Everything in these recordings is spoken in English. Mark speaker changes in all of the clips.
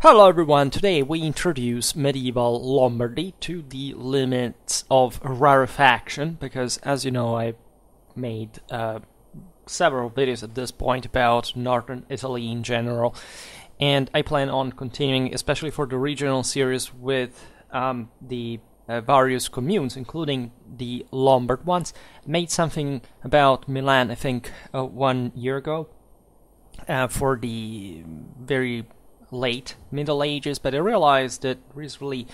Speaker 1: Hello everyone, today we introduce medieval Lombardy to the limits of rarefaction, because as you know I've made several videos at this point about northern Italy in general, and I plan on continuing, especially for the regional series, with the various communes, including the Lombard ones. I made something about Milan, I think 1 year ago, for the very late Middle Ages, but I realized that there is really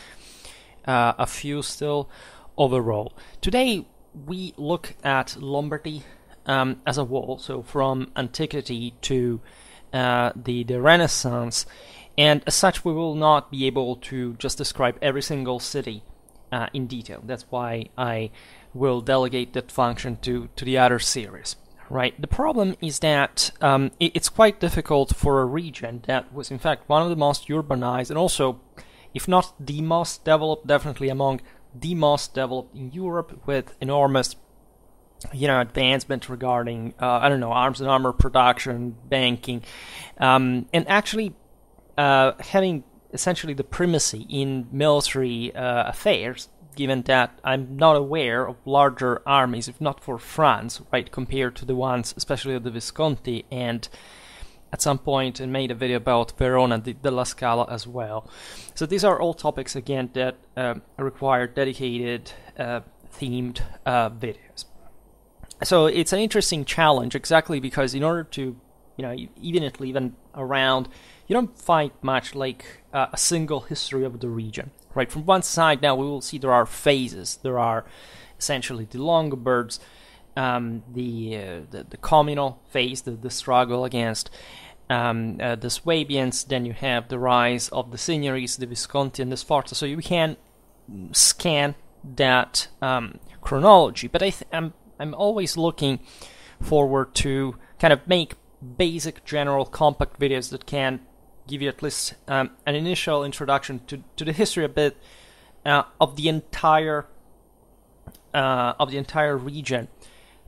Speaker 1: a few still overall. Today we look at Lombardy as a whole, so from antiquity to the Renaissance, and as such we will not be able to just describe every single city in detail. That's why I will delegate that function to the other series. Right. The problem is that it's quite difficult for a region that was in fact one of the most urbanized and also, if not the most developed, definitely among the most developed in Europe, with enormous, advancement regarding, arms and armor production, banking, and actually having essentially the primacy in military affairs, given that I'm not aware of larger armies, if not for France, right, compared to the ones, especially of the Visconti, and at some point I made a video about Verona della Scala as well. So these are all topics, again, that require dedicated, themed videos. So it's an interesting challenge, exactly because in order to, even around, you don't find much like a single history of the region. Right, from one side now we will see there are phases. There are essentially the Longobards, the communal phase, the struggle against the Swabians. Then you have the rise of the Signories, the Visconti, and the Sforza. So you can scan that chronology. But I'm always looking forward to kind of make basic, general, compact videos that can give you at least an initial introduction to the history a bit of the entire region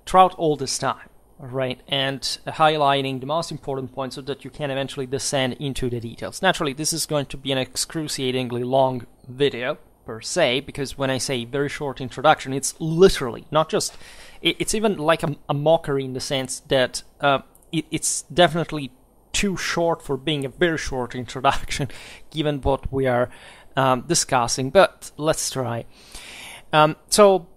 Speaker 1: throughout all this time, right? And highlighting the most important points so that you can eventually descend into the details. Naturally, this is going to be an excruciatingly long video per se, because when I say very short introduction, it's literally not just. It's even like a mockery in the sense that it's definitely too short for being a very short introduction, given what we are discussing, but let's try. So,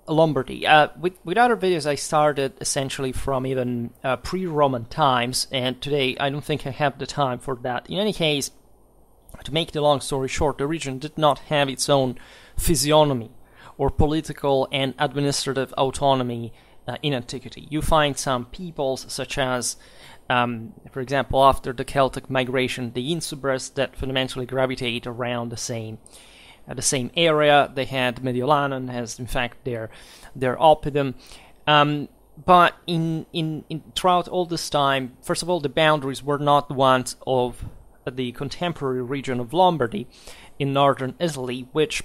Speaker 1: Lombardy. With other videos, I started essentially from even pre-Roman times, and today I don't think I have the time for that. In any case, to make the long story short, the region did not have its own physiognomy or political and administrative autonomy in antiquity. You find some peoples, such as for example, after the Celtic migration, the Insubres, that fundamentally gravitate around the same area. They had Mediolanum as, in fact, their oppidum. But in throughout all this time, first of all, the boundaries were not the ones of the contemporary region of Lombardy in northern Italy, which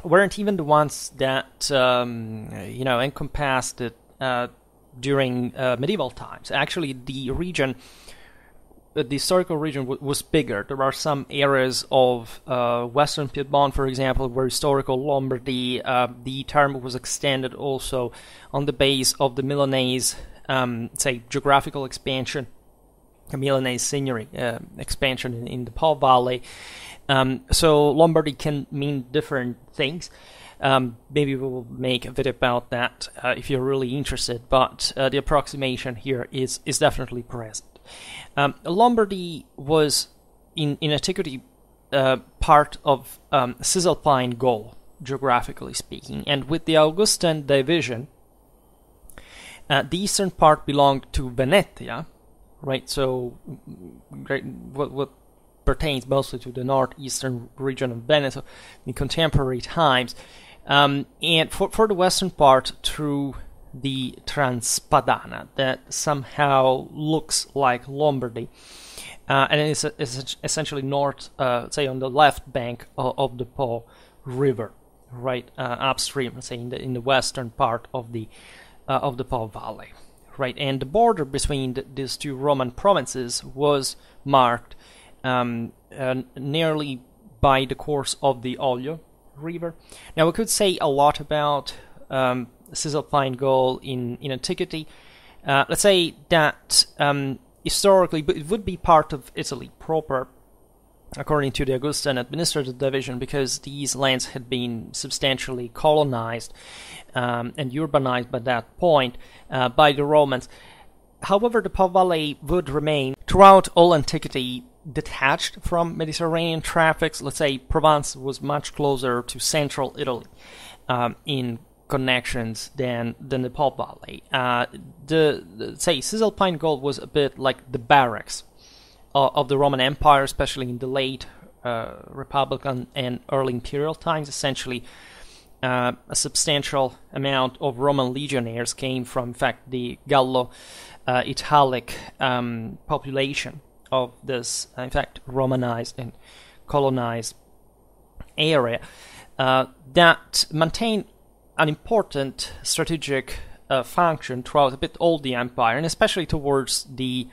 Speaker 1: weren't even the ones that encompassed it during medieval times. Actually, the historical region was bigger. There are some areas of western Piedmont, for example, where historical Lombardy, the term was extended also on the base of the Milanese, geographical expansion, a Milanese Signory expansion in the Po Valley. So Lombardy can mean different things. Maybe we will make a video about that if you're really interested, but the approximation here is definitely present. Lombardy was, in antiquity, part of Cisalpine Gaul, geographically speaking, and with the Augustan division, the eastern part belonged to Venetia, right? So, what pertains mostly to the northeastern region of Veneto in contemporary times. And for the western part, through the Transpadana, that somehow looks like Lombardy, and it's essentially north, on the left bank of the Po River, right upstream, in the western part of the Po Valley, right? And the border between these two Roman provinces was marked nearly by the course of the Oglio River. Now, we could say a lot about Cisalpine Gaul in antiquity. Let's say that historically, but it would be part of Italy proper, according to the Augustan administrative division, because these lands had been substantially colonized and urbanized by that point by the Romans. However, the Po Valley would remain throughout all antiquity detached from Mediterranean traffics. Let's say Provence was much closer to central Italy in connections than the Po Valley. Say Cisalpine Gaul was a bit like the barracks of the Roman Empire, especially in the late Republican and early Imperial times. Essentially, a substantial amount of Roman legionnaires came from, in fact, the Gallo-Italic population of this, in fact, Romanized and colonized area that maintained an important strategic function throughout a bit all the empire, and especially towards the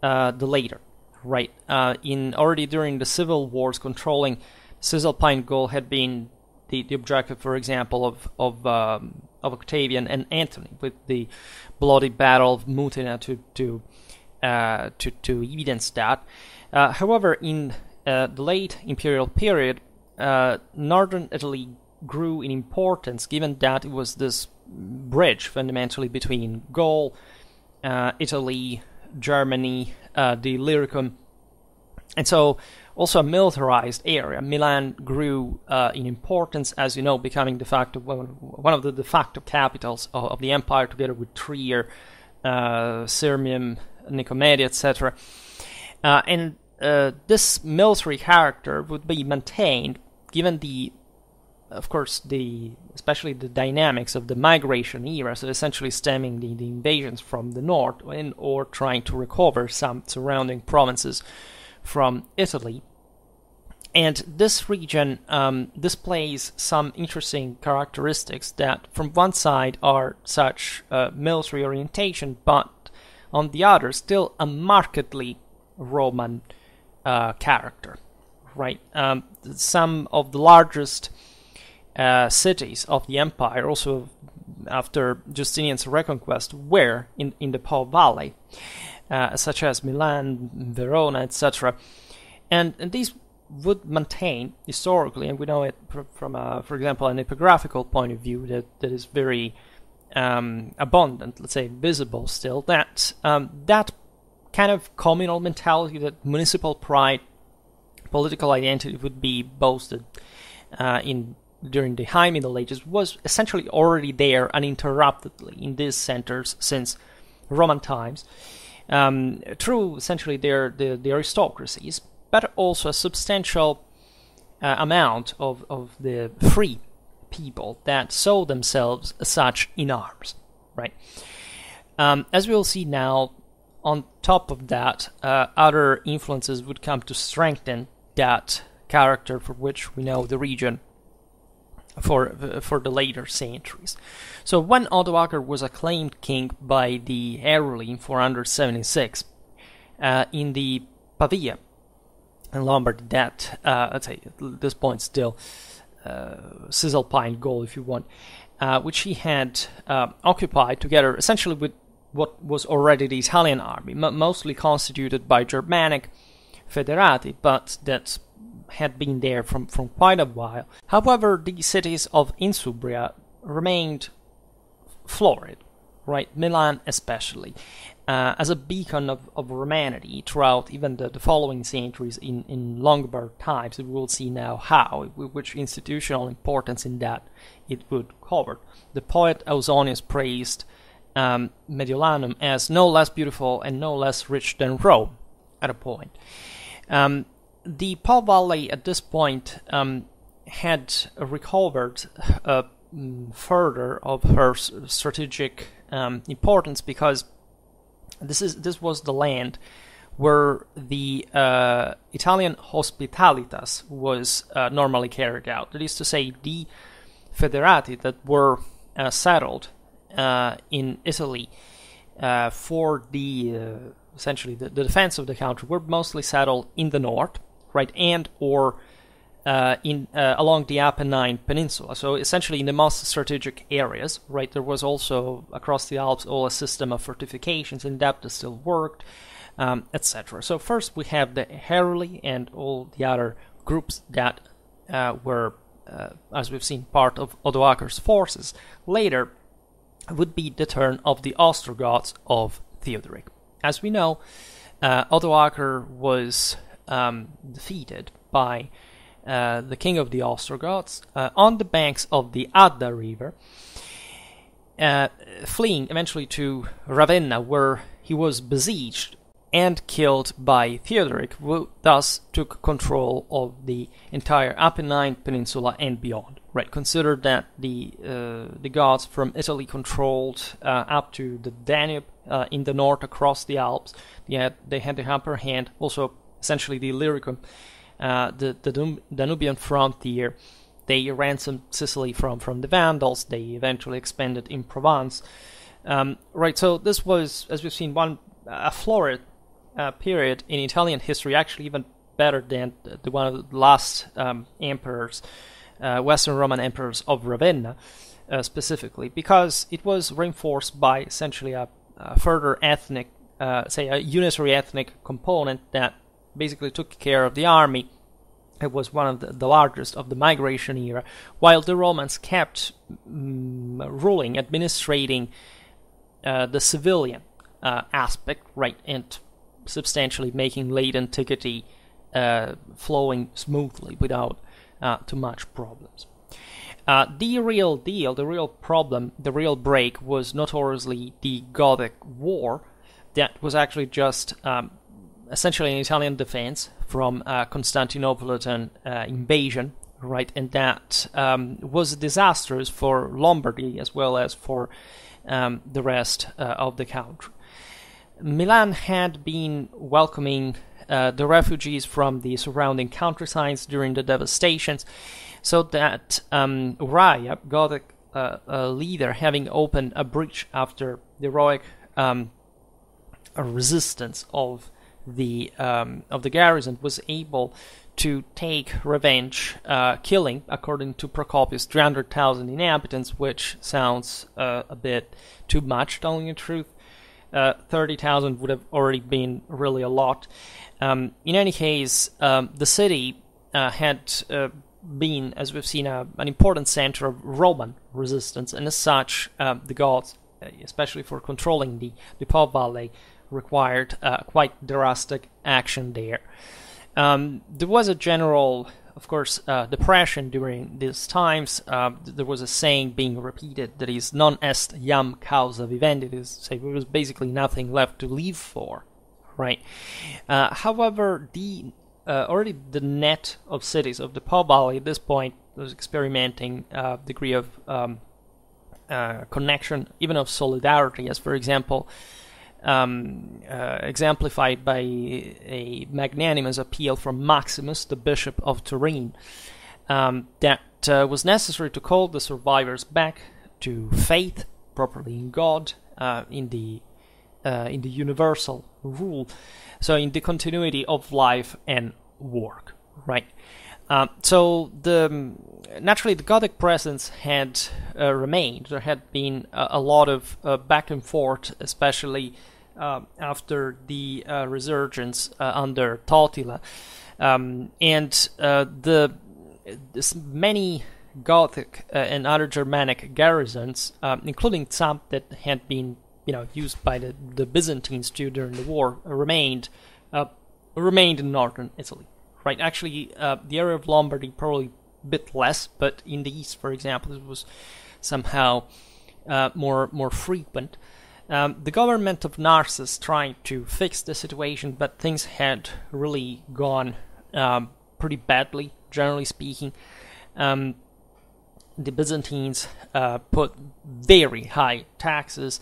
Speaker 1: later. Right, already during the civil wars, controlling Cisalpine Gaul had been the objective, for example, of Octavian and Antony, with the bloody battle of Mutina to evidence that. However, in the late imperial period, northern Italy grew in importance, given that it was this bridge fundamentally between Gaul, Italy, Germany, the Illyricum, and so also a militarized area. Milan grew in importance, as you know, becoming one of the de facto capitals of the empire, together with Trier, Sirmium, Nicomedia, etc. And this military character would be maintained, given especially the dynamics of the migration era, so essentially stemming the invasions from the north or trying to recover some surrounding provinces from Italy. And this region displays some interesting characteristics that from one side are such military orientation, but on the other still a markedly Roman character, right? Some of the largest cities of the empire, also after Justinian's reconquest, were in the Po Valley, such as Milan, Verona, etc. And these would maintain historically, and we know it from, for example, an epigraphical point of view that is very abundant, let's say visible still, that that kind of communal mentality, that municipal pride, political identity would be boasted during the High Middle Ages, was essentially already there uninterruptedly in these centers since Roman times, through essentially the aristocracies, but also a substantial amount of the free people that saw themselves as such in arms, right? As we'll see now, on top of that, other influences would come to strengthen that character for which we know the region for the later centuries. So when Odoacer was acclaimed king by the Heruli in 476, in the Pavia and Lombardy, that let's say at this point still Cisalpine Gaul, if you want, which he had occupied together essentially with what was already the Italian army, mostly constituted by Germanic federati, but that had been there from quite a while. However, the cities of Insubria remained florid, right? Milan especially, as a beacon of Romanity throughout even the following centuries in Lombard times. We will see now how, which institutional importance in that it would cover. The poet Ausonius praised Mediolanum as no less beautiful and no less rich than Rome at a point. The Po Valley at this point had recovered further of her strategic importance, because this was the land where the Italian hospitalitas was normally carried out. That is to say, the federati that were settled in Italy for the essentially the defense of the country, were mostly settled in the north, right, and or along the Apennine Peninsula. So essentially in the most strategic areas, right. There was also across the Alps all a system of fortifications in depth that still worked, etc. So first we have the Heruli and all the other groups that were, as we've seen, part of Odoacer's forces. Later would be the turn of the Ostrogoths of Theodoric. As we know, Odoacer was defeated by the king of the Ostrogoths on the banks of the Adda River, fleeing eventually to Ravenna, where he was besieged and killed by Theodoric, who thus took control of the entire Apennine Peninsula and beyond. Right, consider that the Goths from Italy controlled up to the Danube in the north across the Alps. They had the upper hand. Also, essentially the Illyricum, the Danubian frontier. They ransomed Sicily from the Vandals. They eventually expanded in Provence. Right, so this was, as we've seen, a florid period in Italian history, actually even better than the one of the last emperors, Western Roman emperors of Ravenna, specifically, because it was reinforced by essentially a further ethnic, a unitary ethnic component that basically took care of the army. It was one of the largest of the migration era, while the Romans kept ruling, administrating the civilian aspect, right, and substantially making late antiquity flowing smoothly without too much problems. The real deal, the real problem, the real break was notoriously the Gothic War. That was actually just essentially an Italian defense from Constantinopolitan invasion, right? And that was disastrous for Lombardy as well as for the rest of the country. Milan had been welcoming the refugees from the surrounding countrysides during the devastations, so that Uriah, Gothic leader, having opened a breach after the heroic resistance of the garrison, was able to take revenge, killing, according to Procopius, 300,000 inhabitants, which sounds a bit too much, telling the truth. 30,000 would have already been really a lot. In any case, the city had been, as we've seen, an important center of Roman resistance, and as such, the Goths, especially for controlling the Po Valley, required quite drastic action there. There was a general, of course, depression during these times. There was a saying being repeated that is non est iam causa vivendi. There was basically nothing left to live for, right? However, already the net of cities of the Po Valley at this point was experimenting a degree of connection, even of solidarity, as for example, exemplified by a magnanimous appeal from Maximus, the Bishop of Turin, that was necessary to call the survivors back to faith, properly in God, in the universal rule, so in the continuity of life and work, right? So naturally the Gothic presence had remained. There had been a lot of back and forth, especially after the resurgence under Totila, and many Gothic and other Germanic garrisons, including some that had been used by the Byzantines too during the war, remained in northern Italy. Right, actually, the area of Lombardy probably a bit less, but in the east, for example, it was somehow more frequent. The government of Narses tried to fix the situation, but things had really gone pretty badly, generally speaking. The Byzantines put very high taxes.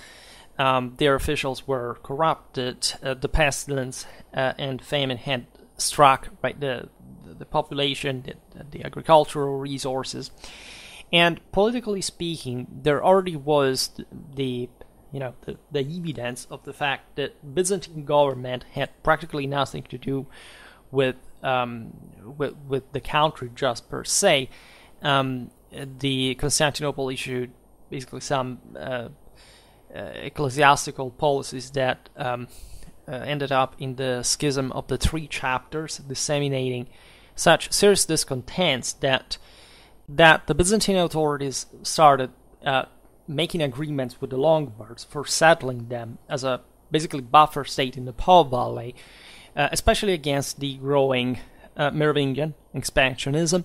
Speaker 1: Their officials were corrupted. The pestilence and famine had struck right the population, the agricultural resources, and politically speaking, there already was the the evidence of the fact that Byzantine government had practically nothing to do with the country just per se. The Constantinople issued basically some ecclesiastical policies that ended up in the schism of the three chapters, disseminating such serious discontents that the Byzantine authorities started making agreements with the Lombards for settling them as a basically buffer state in the Po Valley, especially against the growing Merovingian expansionism.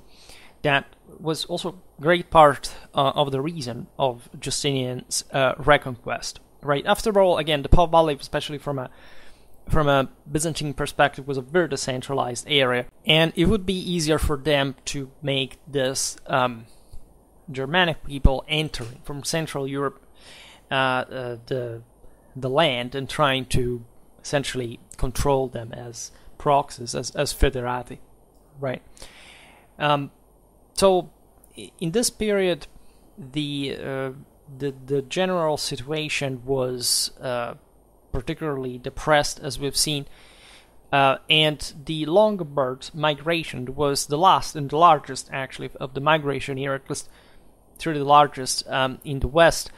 Speaker 1: That was also a great part of the reason of Justinian's reconquest. Right. After all, again, the Po Valley, especially from a Byzantine perspective, was a very decentralized area, and it would be easier for them to make this Germanic people entering from Central Europe the land and trying to essentially control them as proxies, as foederati, right? So in this period, the general situation was particularly depressed, as we've seen, and the Lombard migration was the last and the largest, actually, of the migration here, at least through the largest in the West,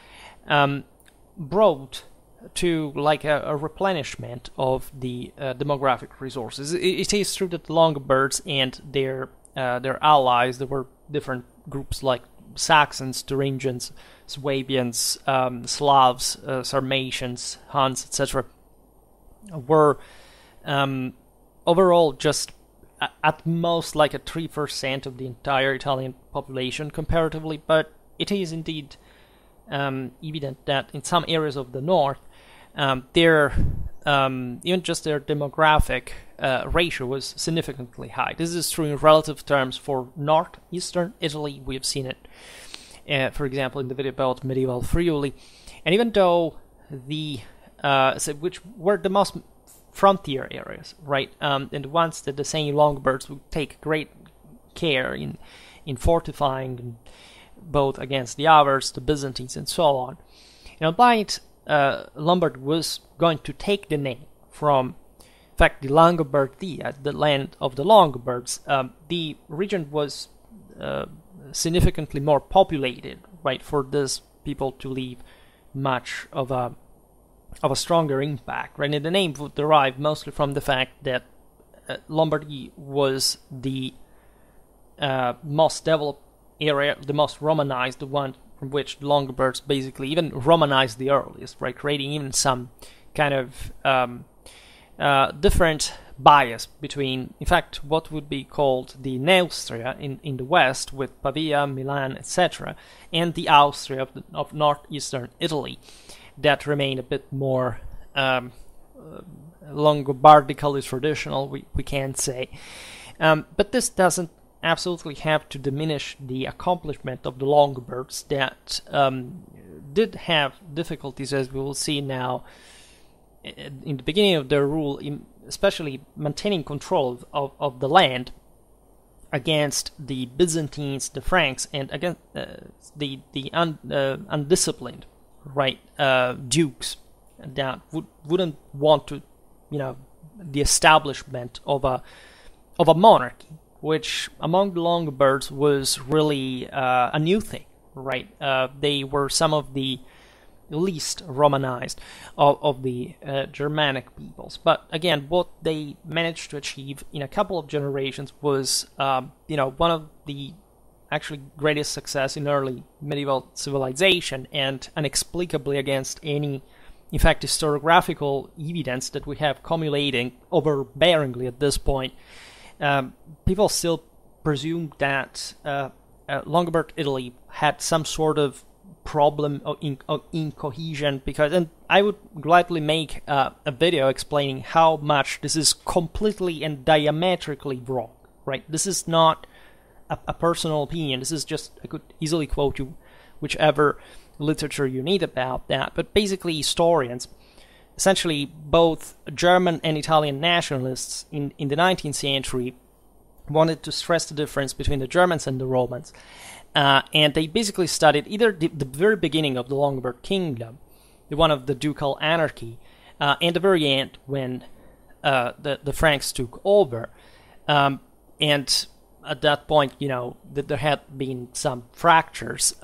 Speaker 1: brought to like a replenishment of the demographic resources. It is true that the Lombards and their allies, there were different groups like Saxons, Thuringians, Swabians, Slavs, Sarmatians, Huns, etc., were overall just at most like a 3% of the entire Italian population comparatively, but it is indeed evident that in some areas of the north, even just their demographic ratio was significantly high. This is true in relative terms for northeastern Italy. We have seen it, for example, in the video about medieval Friuli, and even though which were the most frontier areas, right, and the ones that the same Lombards would take great care in fortifying, both against the Avars, the Byzantines, and so on. Albeit Lombard was going to take the name from, in fact, the Longobardia, the land of the Longobards. The region was significantly more populated, right, for these people to leave much of a stronger impact, right? And the name would derive mostly from the fact that Lombardy was the most developed area, the most Romanized, the one from which the Longobards basically even Romanized the earliest, right? Creating even some kind of different bias between, in fact, what would be called the Neustria in the west, with Pavia, Milan, etc., and the Austria of northeastern Italy, that remain a bit more Longobardically traditional, we can say. But this doesn't absolutely have to diminish the accomplishment of the Longobards that did have difficulties, as we will see now, in the beginning of their rule, especially maintaining control of the land against the Byzantines, the Franks, and against the undisciplined, right, dukes that wouldn't want to, the establishment of a monarchy, which among the Longobards was really a new thing, right? They were some of the least Romanized of the Germanic peoples. But again, what they managed to achieve in a couple of generations was, one of the actually greatest success in early medieval civilization, and inexplicably against any, in fact, historiographical evidence that we have accumulating overbearingly at this point. People still presume that Longobard Italy had some sort of problem in cohesion, because, and I would gladly make a video explaining how much this is completely and diametrically wrong, right? This is not a personal opinion. This is just, I could easily quote you whichever literature you need about that, but basically historians, essentially both German and Italian nationalists in the 19th century, wanted to stress the difference between the Germans and the Romans, and they basically studied either the very beginning of the Lombard kingdom, one of the ducal anarchy, and the very end when the Franks took over. And at that point, that there had been some fractures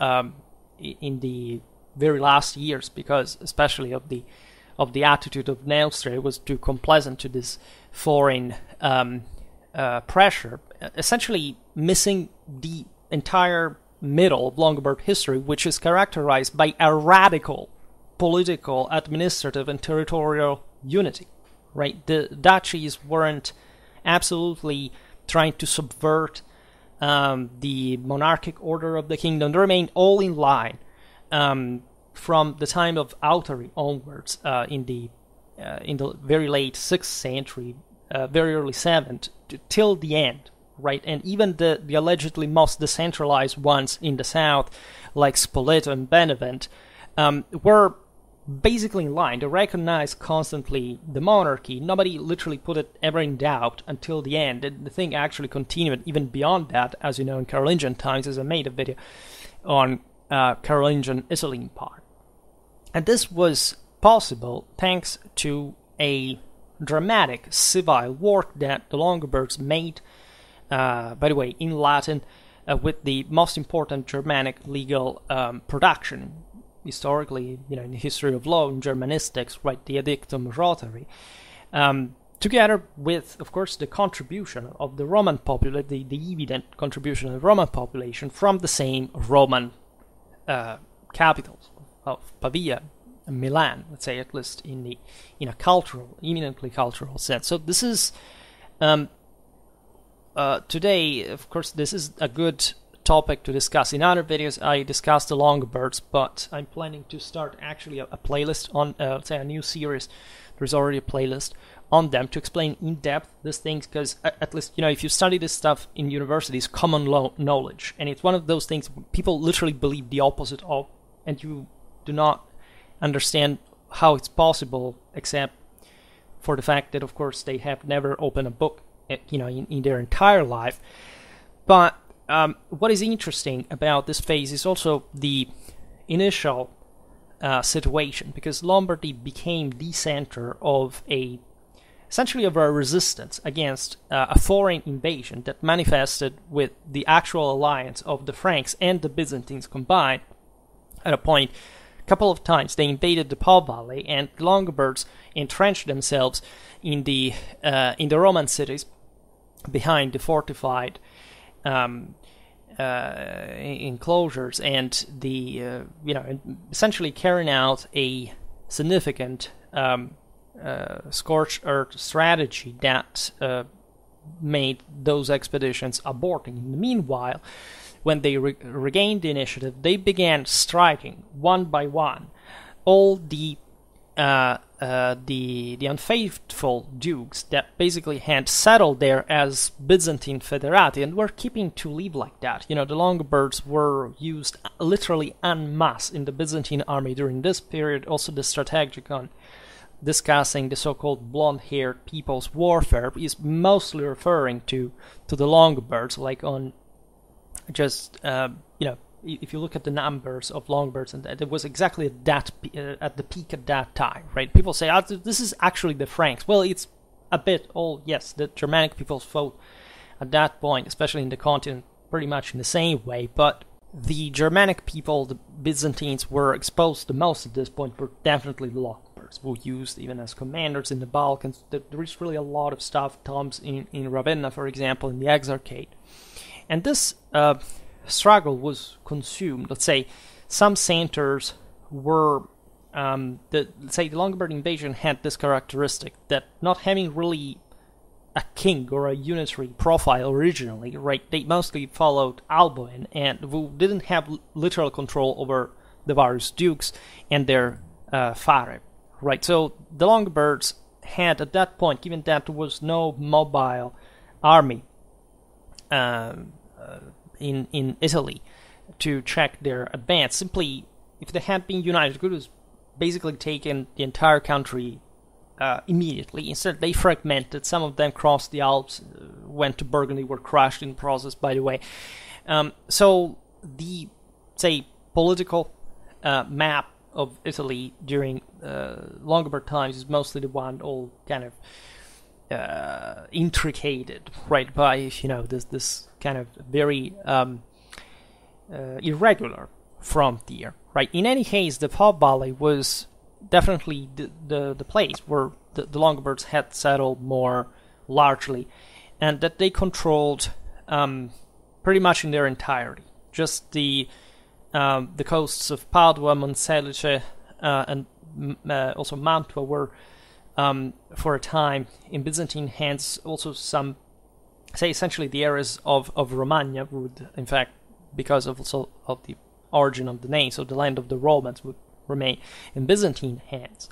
Speaker 1: in the very last years, because especially of the attitude of Neustria was too complacent to this foreign pressure, essentially missing the entire middle of Lombard history, which is characterized by a radical political, administrative, and territorial unity. Right, the duchies weren't absolutely trying to subvert the monarchic order of the kingdom. They remained all in line from the time of Authority onwards in the very late 6th century, very early 7th, till the end, right? And even the allegedly most decentralized ones in the south, like Spoleto and Benevent, were basically in line. They recognized constantly the monarchy. Nobody literally put it ever in doubt until the end. And the thing actually continued even beyond that, as you know, in Carolingian times, as I made a video on Carolingian Italy Empire. And this was possible thanks to a dramatic civil war that the Longobards made, by the way, in Latin, with the most important Germanic legal production historically, in the history of law, in Germanistics, right, the Edictum Rotary, together with, of course, the contribution of the Roman population, the evident contribution of the Roman population from the same Roman capitals of Pavia and Milan, let's say, at least in a cultural, eminently cultural sense. So this is, today, of course, this is a good topic to discuss. In other videos I discussed the Longobards, but I'm planning to start actually a playlist on, let's say, a new series. There's already a playlist on them to explain in depth these things, because at least, if you study this stuff in universities, common knowledge, and it's one of those things people literally believe the opposite of, and you do not understand how it's possible, except for the fact that, of course, they have never opened a book, in their entire life. But what is interesting about this phase is also the initial situation, because Lombardy became the center of essentially of a resistance against a foreign invasion that manifested with the actual alliance of the Franks and the Byzantines combined. At a point, a couple of times they invaded the Po Valley, and the Longobards entrenched themselves in the Roman cities behind the fortified enclosures, and the essentially carrying out a significant scorched earth strategy that made those expeditions aborting. In the meanwhile, when they regained the initiative, they began striking one by one all the unfaithful dukes that basically had settled there as Byzantine federati and were keeping to live like that. The Longobards were used literally en masse in the Byzantine army during this period. Also, the Strategicon discussing the so-called blonde-haired people's warfare is mostly referring to the Longobards, like on just if you look at the numbers of Longobards, and it was exactly at the peak at that time, right? People say, this is actually the Franks. Well, it's a bit all, yes, the Germanic peoples fought at that point, especially in the continent, pretty much in the same way, but the Germanic people, the Byzantines, were exposed the most at this point were definitely the Longobards, who used even as commanders in the Balkans. There is really a lot of stuff, tombs in Ravenna, for example, in the Exarchate. And this struggle was consumed. Let's say some centers were the Lombard invasion had this characteristic that, not having really a king or a unitary profile originally, right, they mostly followed Alboin, and who didn't have literal control over the various dukes and their fare, right? So the Longobards had, at that point, given that there was no mobile army in Italy to check their advance, simply, if they had been united, could have basically taken the entire country immediately. Instead, they fragmented. Some of them crossed the Alps, went to Burgundy, were crushed in the process, by the way. So the, political map of Italy during Longobards times is mostly the one all kind of intricated, right, by this kind of very irregular frontier, right. In any case, the Po Valley was definitely the place where the Longobards had settled more largely, and that they controlled pretty much in their entirety. Just the coasts of Padua, Monselice, and also Mantua were for a time in Byzantine hands. Also some, say, essentially the areas of Romagna would, in fact, because of the origin of the name, so the land of the Romans would remain in Byzantine hands.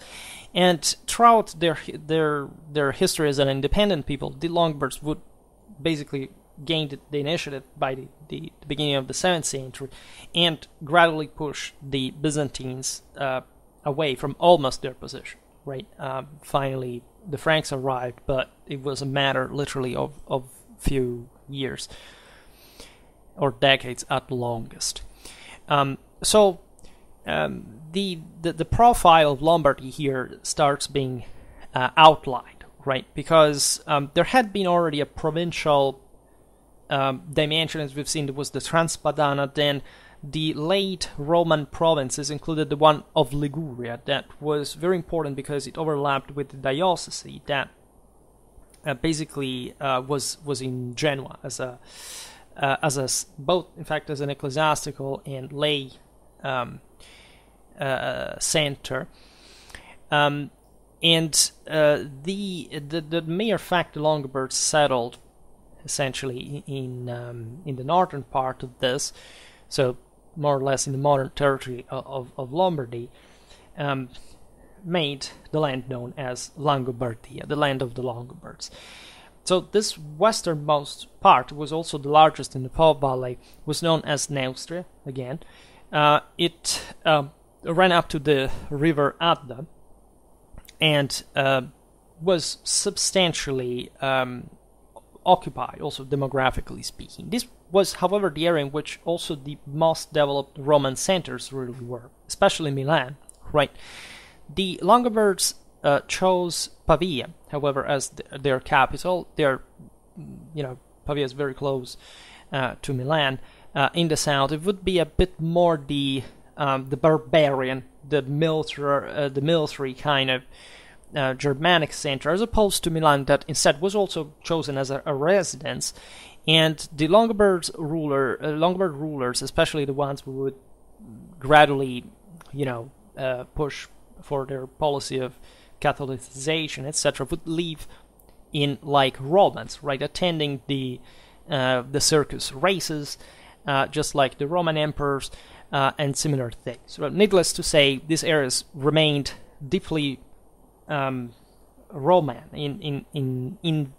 Speaker 1: And throughout their history as an independent people, the Longobards would basically gain the initiative by the beginning of the 7th century and gradually push the Byzantines away from almost their position, right? Finally, the Franks arrived, but it was a matter literally of few years or decades at longest. So the profile of Lombardy here starts being outlined, right? Because there had been already a provincial dimension, as we've seen. There was the Transpadana, then the late Roman provinces included the one of Liguria. That was very important because it overlapped with the diocese that basically was in Genoa as both, in fact, as an ecclesiastical and lay center, and the mere fact the Longobards settled essentially in the northern part of this, so more or less in the modern territory of Lombardy, made the land known as Langobardia, the land of the Longobards. So this westernmost part was also the largest in the Po Valley, was known as Neustria again. It ran up to the river Adda and was substantially occupied, also demographically speaking. This was, however, the area in which also the most developed Roman centers really were, especially Milan, right? The Longobards chose Pavia, however, as their capital. Pavia is very close to Milan. In the south, it would be a bit more the barbarian, the military kind of Germanic center, as opposed to Milan, that instead was also chosen as a residence. And the Lombard rulers, especially the ones who would gradually, push for their policy of Catholicization, etc., would live in like Romans, right, attending the circus races, just like the Roman emperors, and similar things. So, needless to say, these areas remained deeply Roman in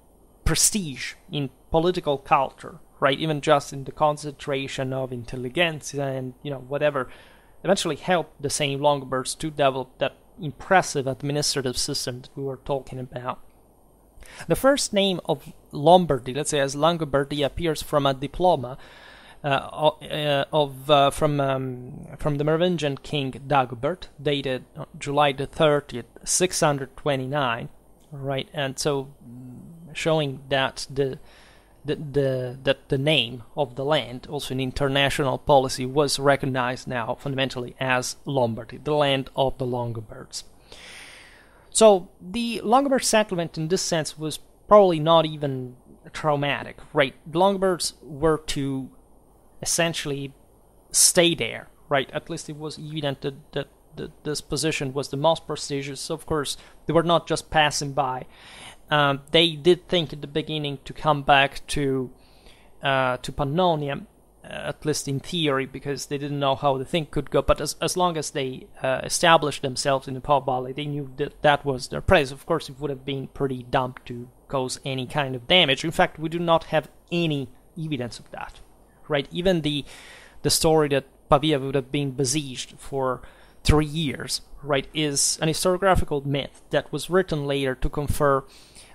Speaker 1: prestige, in political culture, right? Even just in the concentration of intelligentsia and whatever, eventually helped the same Longobards to develop that impressive administrative system that we were talking about. The first name of Lombardy, let's say as Langobardia, appears from a diploma from the Merovingian king Dagobert, dated July the 30th, 629, right? And so showing that the name of the land, also in international policy, was recognized now fundamentally as Lombardy, the land of the Longobards. So the Longobard settlement in this sense was probably not even traumatic, right? The Longobards were to essentially stay there, right? At least it was evident that this position was the most prestigious. Of course, they were not just passing by. They did think at the beginning to come back to Pannonia, at least in theory, because they didn't know how the thing could go. But as long as they established themselves in the Po Valley, they knew that was their place. Of course, it would have been pretty dumb to cause any kind of damage. In fact, we do not have any evidence of that, right? Even the story that Pavia would have been besieged for 3 years, right, is an historiographical myth that was written later to confer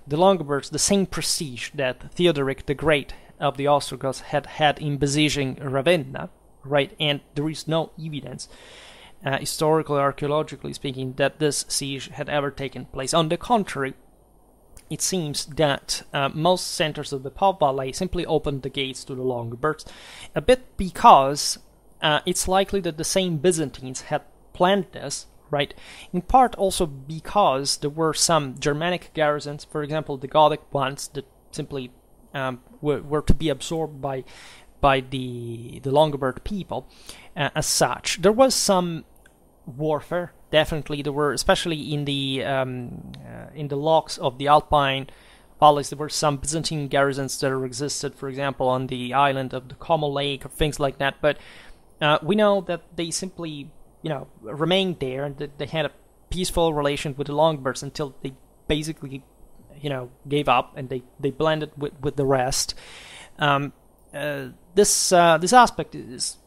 Speaker 1: the Longobards the same prestige that Theodoric the Great of the Ostrogoths had in besieging Ravenna, right? And there is no evidence historically, archaeologically speaking, that this siege had ever taken place. On the contrary, it seems that most centers of the Po Valley simply opened the gates to the Longobards, a bit because it's likely that the same Byzantines had planned this, right? In part also because there were some Germanic garrisons, for example, the Gothic ones, that simply were to be absorbed by the Longobard people. As such, there was some warfare. Definitely, there were, especially in the locks of the Alpine valleys, there were some Byzantine garrisons that existed, for example, on the island of the Como Lake or things like that. But we know that they simply, remained there, and that they had a peaceful relation with the Longobards until they basically, gave up and they blended with the rest. This aspect is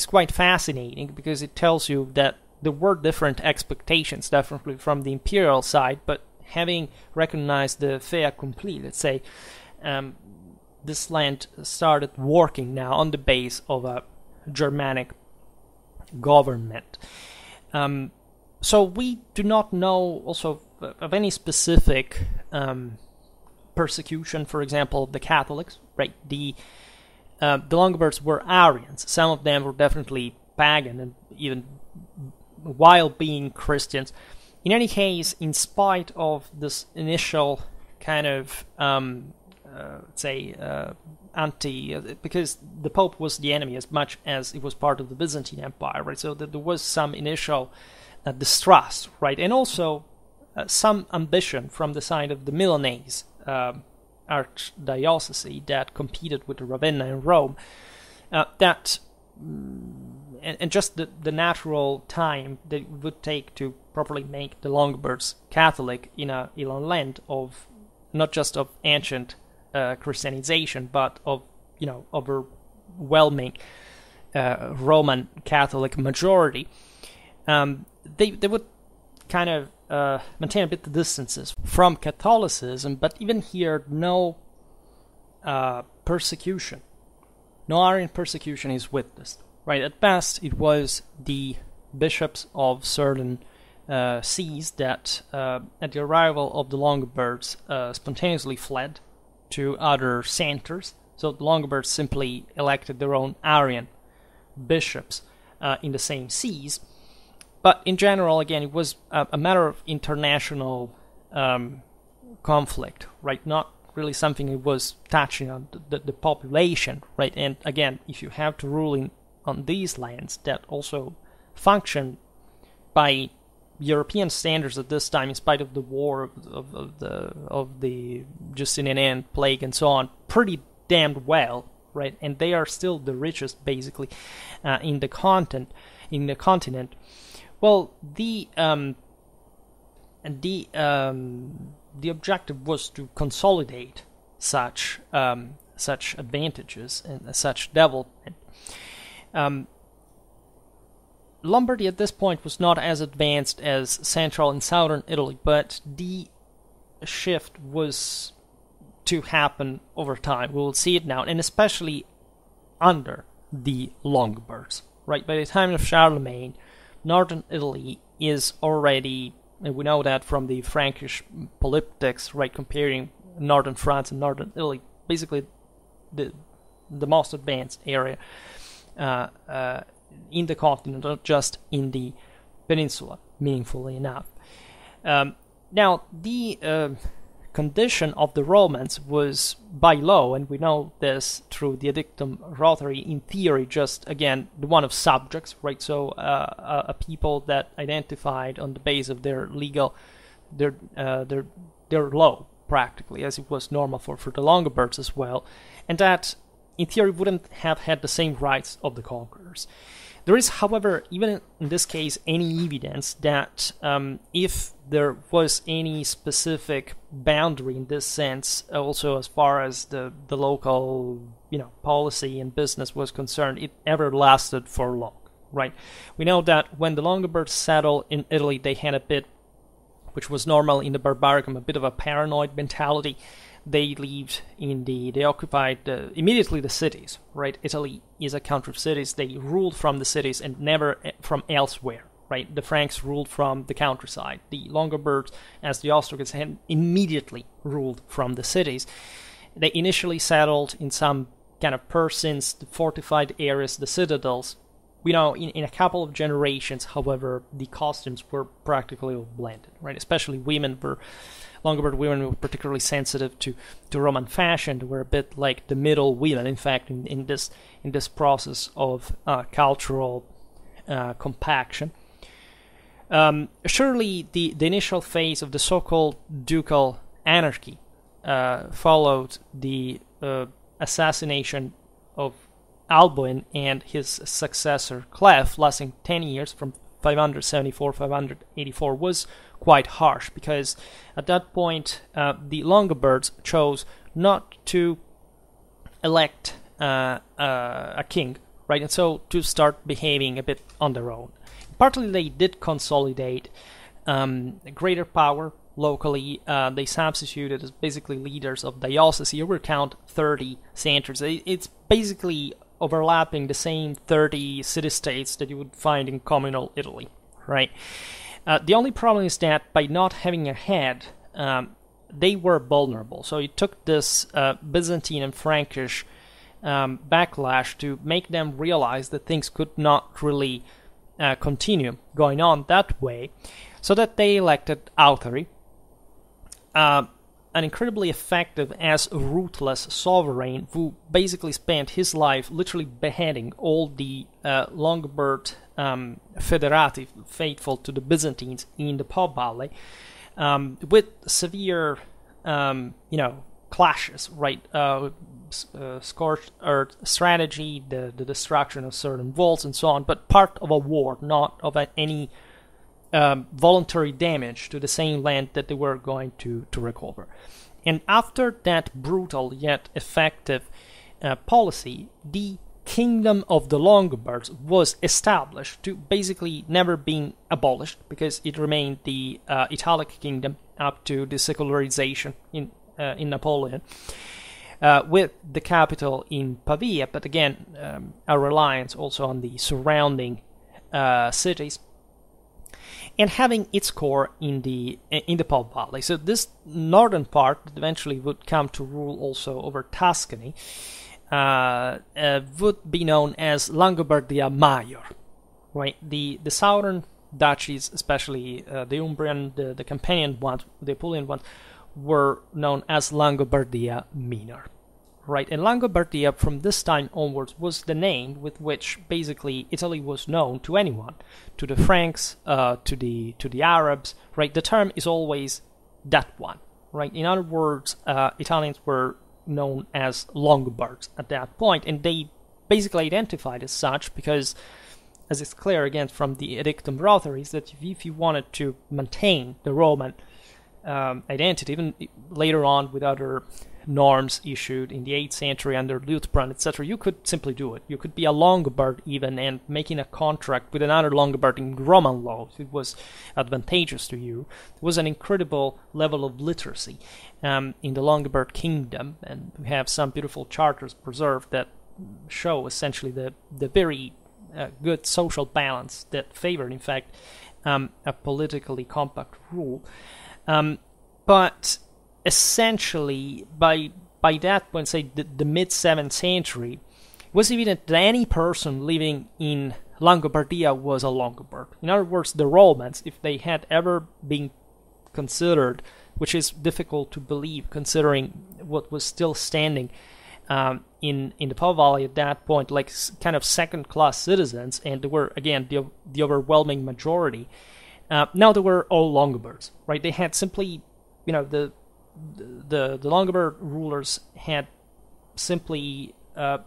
Speaker 1: quite fascinating because it tells you that there were different expectations, definitely from the imperial side, but having recognized the fait accompli, let's say, this land started working now on the base of a Germanic government. So we do not know also of any specific persecution, for example, of the Catholics, right? The Longobards were Arians. Some of them were definitely pagan, and even while being Christians. In any case, in spite of this initial kind of, because the Pope was the enemy as much as it was part of the Byzantine Empire, right? So that there was some initial distrust, right? And also some ambition from the side of the Milanese archdiocese that competed with the Ravenna in Rome, and just the natural time that it would take to properly make the Longobards Catholic in a land of not just of ancient Christianization, but of overwhelming Roman Catholic majority. They would kind of maintain a bit the distances from Catholicism, but even here, no persecution, no Arian persecution is witnessed. Right, at best, it was the bishops of certain sees that, at the arrival of the Longobards, spontaneously fled to other centers. So the Longobards simply elected their own Arian bishops in the same sees. But in general, again, it was a matter of international conflict, right? Not really something that was touching on the population, right? And again, if you have to rule on these lands that also function by European standards at this time, in spite of the war of the Justinian plague and so on, pretty damned well, right? And they are still the richest, basically, in the continent. Well, the objective was to consolidate such advantages and such development. Lombardy at this point was not as advanced as central and southern Italy, but the shift was to happen over time. We will see it now, and especially under the Longobards. Right, by the time of Charlemagne, northern Italy is already, and we know that from the Frankish polyptychs, right, comparing northern France and northern Italy, basically the most advanced area in the continent, not just in the peninsula, meaningfully enough. Now, the condition of the Romans was by law, and we know this through the Edictum Rotary, in theory, just, again, the one of subjects, right? So a people that identified on the base of their legal, their law, practically, as it was normal for the Longobards as well, and that in theory wouldn't have had the same rights of the conquerors. There is, however, even in this case, any evidence that if there was any specific boundary in this sense, also as far as the local, policy and business was concerned, it ever lasted for long, right? We know that when the Longobards settled in Italy, they had a bit, which was normal in the Barbaricum, a bit of a paranoid mentality. They occupied immediately the cities, right? Italy is a country of cities. They ruled from the cities and never from elsewhere, right? The Franks ruled from the countryside. The Longobards, as the Ostrogoths, had immediately ruled from the cities. They initially settled in some kind of persons, the fortified areas, the citadels. In a couple of generations, however, the costumes were practically all blended, right? Especially Longobard women were particularly sensitive to Roman fashion. They were a bit like the middle women, in fact, in this process of cultural compaction. Surely the initial phase of the so-called ducal anarchy followed the assassination of Alboin and his successor Clef, lasting 10 years from 574-584, was quite harsh, because at that point the Longobards chose not to elect a king, right, and so to start behaving a bit on their own. Partly they did consolidate greater power locally. They substituted as basically leaders of dioceses. Here we count 30 centers. It's basically overlapping the same 30 city-states that you would find in communal Italy, right? The only problem is that by not having a head, they were vulnerable. So it took this Byzantine and Frankish backlash to make them realize that things could not really continue going on that way, so that they elected Authari, an incredibly effective as ruthless sovereign who basically spent his life literally beheading all the Longobard federati faithful to the Byzantines in the Po Valley, with severe, clashes, right? Scorched earth strategy, the destruction of certain walls, and so on, but part of a war, not of any voluntary damage to the same land that they were going to recover. And after that brutal yet effective policy, the Kingdom of the Longobards was established to basically never being abolished, because it remained the Italic kingdom up to the secularization in Napoleon, with the capital in Pavia, but again a reliance also on the surrounding cities, and having its core in the Po Valley. So this northern part that eventually would come to rule also over Tuscany would be known as Langobardia Major, right? The southern duchies, especially the Umbrian, the Campanian ones, the Apulian ones, were known as Langobardia Minor, right? And Langobardia from this time onwards was the name with which basically Italy was known to anyone, to the Franks, to the Arabs, right? The term is always that one, right? In other words, Italians were known as Longobards at that point, and they basically identified as such because, as it's clear again from the Edictum Rotaries, that if you wanted to maintain the Roman identity, even later on with other norms issued in the 8th century under Liutprand, etc., you could simply do it. You could be a Longobard even, and making a contract with another Longobard in Roman law, if it was advantageous to you. There was an incredible level of literacy in the Longobard kingdom, and we have some beautiful charters preserved that show essentially the very good social balance that favored, in fact, a politically compact rule. But essentially, by that point, say the mid-7th century, it was evident that any person living in Langobardia was a Longobard. In other words, the Romans, if they had ever been considered, which is difficult to believe considering what was still standing in the Po Valley at that point, like kind of second-class citizens, and they were, again, the overwhelming majority. Now they were all Longobards, right? They had simply, the Longobard rulers had simply,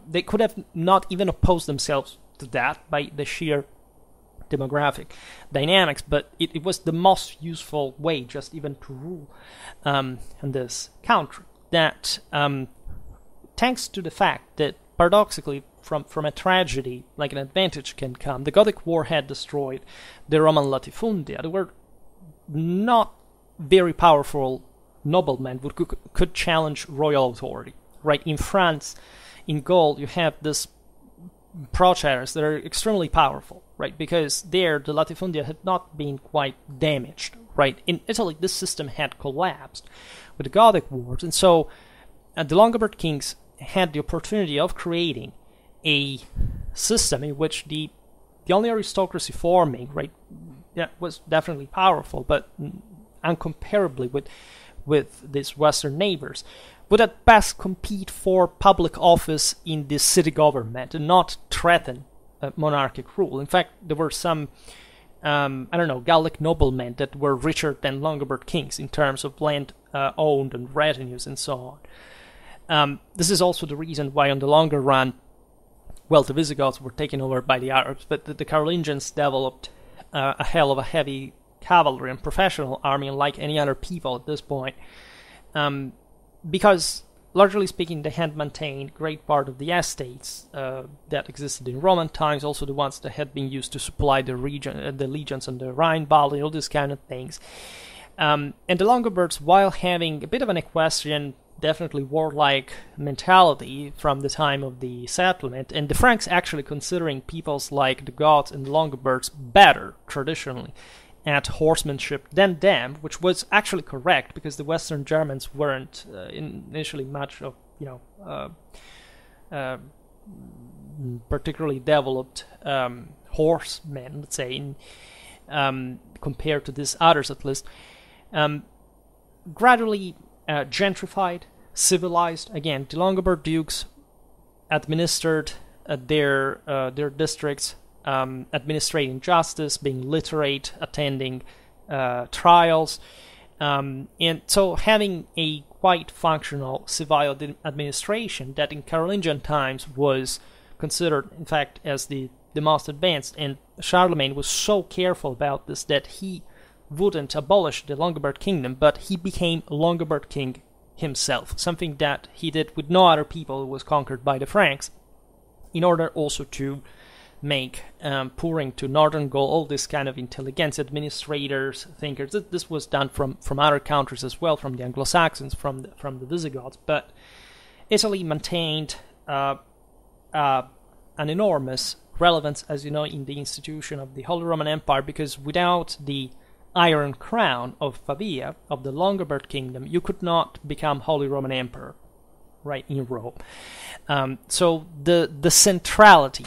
Speaker 1: they could have not even opposed themselves to that by the sheer demographic dynamics, but it was the most useful way just even to rule in this country. That, thanks to the fact that, paradoxically, from a tragedy like an advantage can come, the Gothic War had destroyed the Roman latifundia. There were not very powerful noblemen who could challenge royal authority, right? In France, in Gaul, you have these prochaires that are extremely powerful, right? Because there the latifundia had not been quite damaged, right? In Italy, this system had collapsed with the Gothic Wars, and so the Longobard kings had the opportunity of creating a system in which the only aristocracy forming, right, that was definitely powerful, but incomparably with these Western neighbors, would at best compete for public office in the city government and not threaten monarchic rule. In fact, there were some, Gallic noblemen that were richer than Longobard kings in terms of land owned and revenues and so on. This is also the reason why, on the longer run, well, the Visigoths were taken over by the Arabs, but the Carolingians developed a hell of a heavy cavalry and professional army, unlike any other people at this point, because, largely speaking, they had maintained great part of the estates that existed in Roman times, also the ones that had been used to supply the legions on the Rhine Valley, all these kind of things. And the Longobards, while having a bit of an equestrian, definitely warlike mentality from the time of the settlement, and the Franks actually considering peoples like the Goths and the Longobards better, traditionally, at horsemanship than them, which was actually correct, because the Western Germans weren't initially much of, particularly developed horsemen, let's say, compared to these others at least. Gradually gentrified, civilized. Again, the Longobard dukes administered their districts, administrating justice, being literate, attending trials, and so having a quite functional civil administration that in Carolingian times was considered, in fact, as the most advanced. And Charlemagne was so careful about this that he wouldn't abolish the Longobard kingdom, but he became Longobard king himself, something that he did with no other people who was conquered by the Franks, in order also to make pouring to northern Gaul all this kind of intelligence, administrators, thinkers. This was done from other countries as well, from the Anglo-Saxons, from the Visigoths, but Italy maintained an enormous relevance, as you know, in the institution of the Holy Roman Empire, because without the Iron Crown of Pavia, of the Longobard kingdom, you could not become Holy Roman Emperor, right, in Rome. So the centrality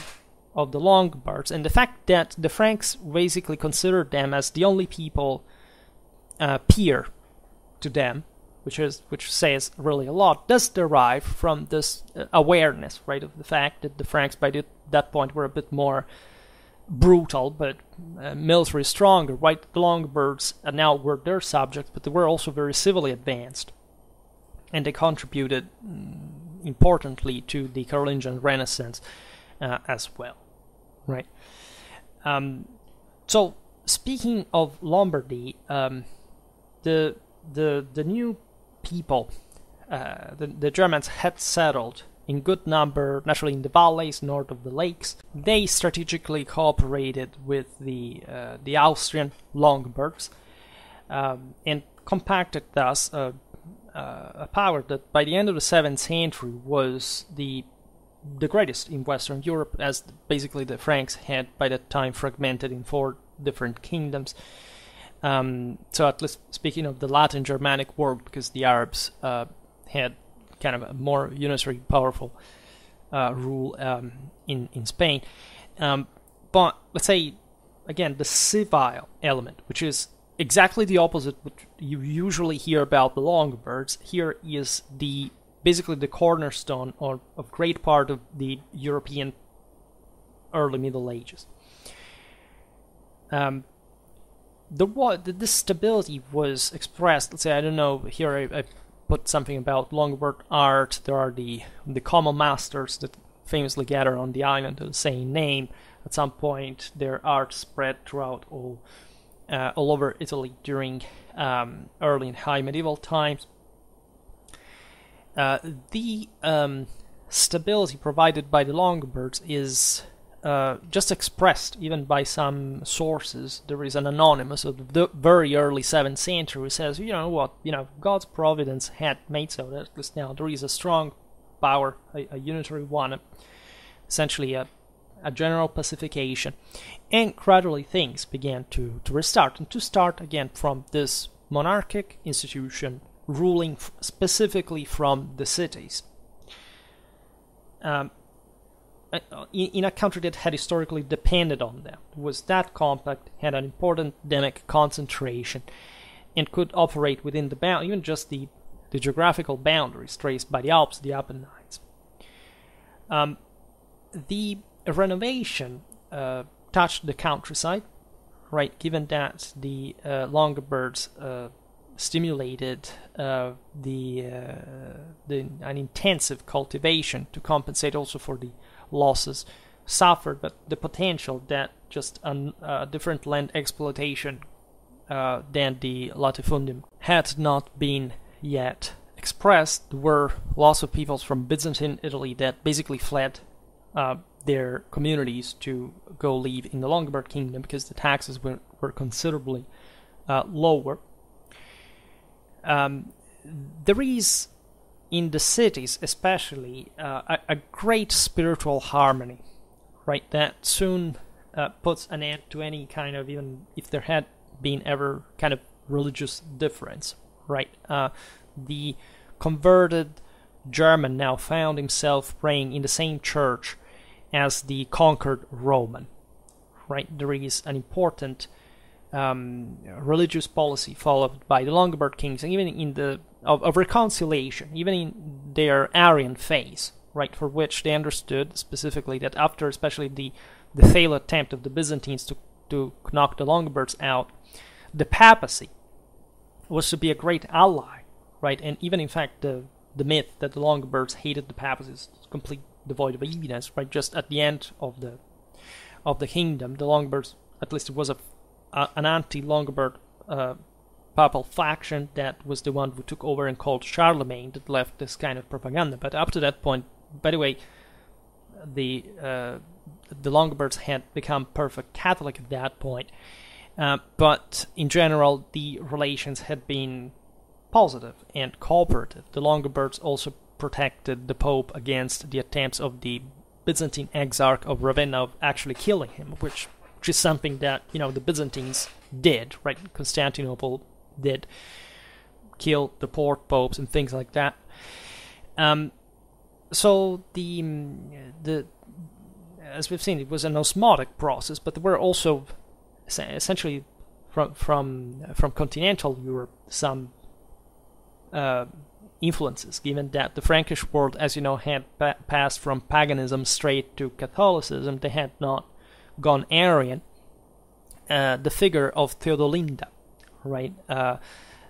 Speaker 1: of the Longobards, and the fact that the Franks basically considered them as the only people peer to them, which says really a lot, does derive from this awareness, right, of the fact that the Franks by that point were a bit more brutal, but military stronger, right? The Longobards now were their subjects, but they were also very civilly advanced, and they contributed importantly to the Carolingian Renaissance as well, right? So speaking of Lombardy, the new people, the Germans had settled in good number, naturally in the valleys north of the lakes. They strategically cooperated with the Austrian Longobards and compacted thus a power that by the end of the 7th century was the greatest in Western Europe, as basically the Franks had by that time fragmented in 4 different kingdoms. So at least speaking of the Latin Germanic world, because the Arabs had kind of a more unitary, powerful rule in Spain. But let's say, again, the civil element, which is exactly the opposite what you usually hear about the Longobards, here is basically the cornerstone of great part of the European early Middle Ages. This stability was expressed, let's say, I don't know, here I put something about Longobard art. There are the common masters that famously gather on the island of the same name. At some point, their art spread throughout all over Italy during early and high medieval times. The stability provided by the Longobards is just expressed even by some sources. There is an anonymous of the very early 7th century who says, God's providence had made so that at least now there is a strong power, a unitary one, essentially a a general pacification, and gradually things began to restart, and to start again from this monarchic institution ruling specifically from the cities. In a country that had historically depended on them, was that compact, had an important endemic concentration, and could operate within the bound, even just the geographical boundaries traced by the Alps, the Apennines. The renovation touched the countryside, right? Given that the Longobards stimulated an intensive cultivation to compensate also for the losses suffered, but the potential that just a different land exploitation than the latifundium had not been yet expressed. There were lots of peoples from Byzantine Italy that basically fled their communities to go live in the Lombard kingdom because the taxes were considerably lower. There is, in the cities especially, a great spiritual harmony, right, that soon puts an end to any kind of, even if there had been ever kind of religious difference, right? The converted German now found himself praying in the same church as the conquered Roman, right? There is an important religious policy followed by the Lombard kings, and even in the of reconciliation, even in their Arian phase, right, for which they understood specifically that after especially the failed attempt of the Byzantines to knock the Lombards out, the papacy was to be a great ally, right? And even in fact the myth that the Lombards hated the papacy is completely devoid of evidence, right? Just at the end of the kingdom, the Lombards, at least it was an anti-Lombard papal faction that was the one who took over and called Charlemagne, that left this kind of propaganda. But up to that point, by the way, the Lombards had become perfect Catholic at that point. But in general, the relations had been positive and cooperative. The Lombards also protected the Pope against the attempts of the Byzantine Exarch of Ravenna of actually killing him, which is something that, the Byzantines did, right? Constantinople did kill the port popes and things like that. So the as we've seen, it was an osmotic process, but there were also essentially from continental Europe some influences, given that the Frankish world, as you know, had passed from paganism straight to Catholicism. They had not gone Arian. The figure of Theodolinda, right, a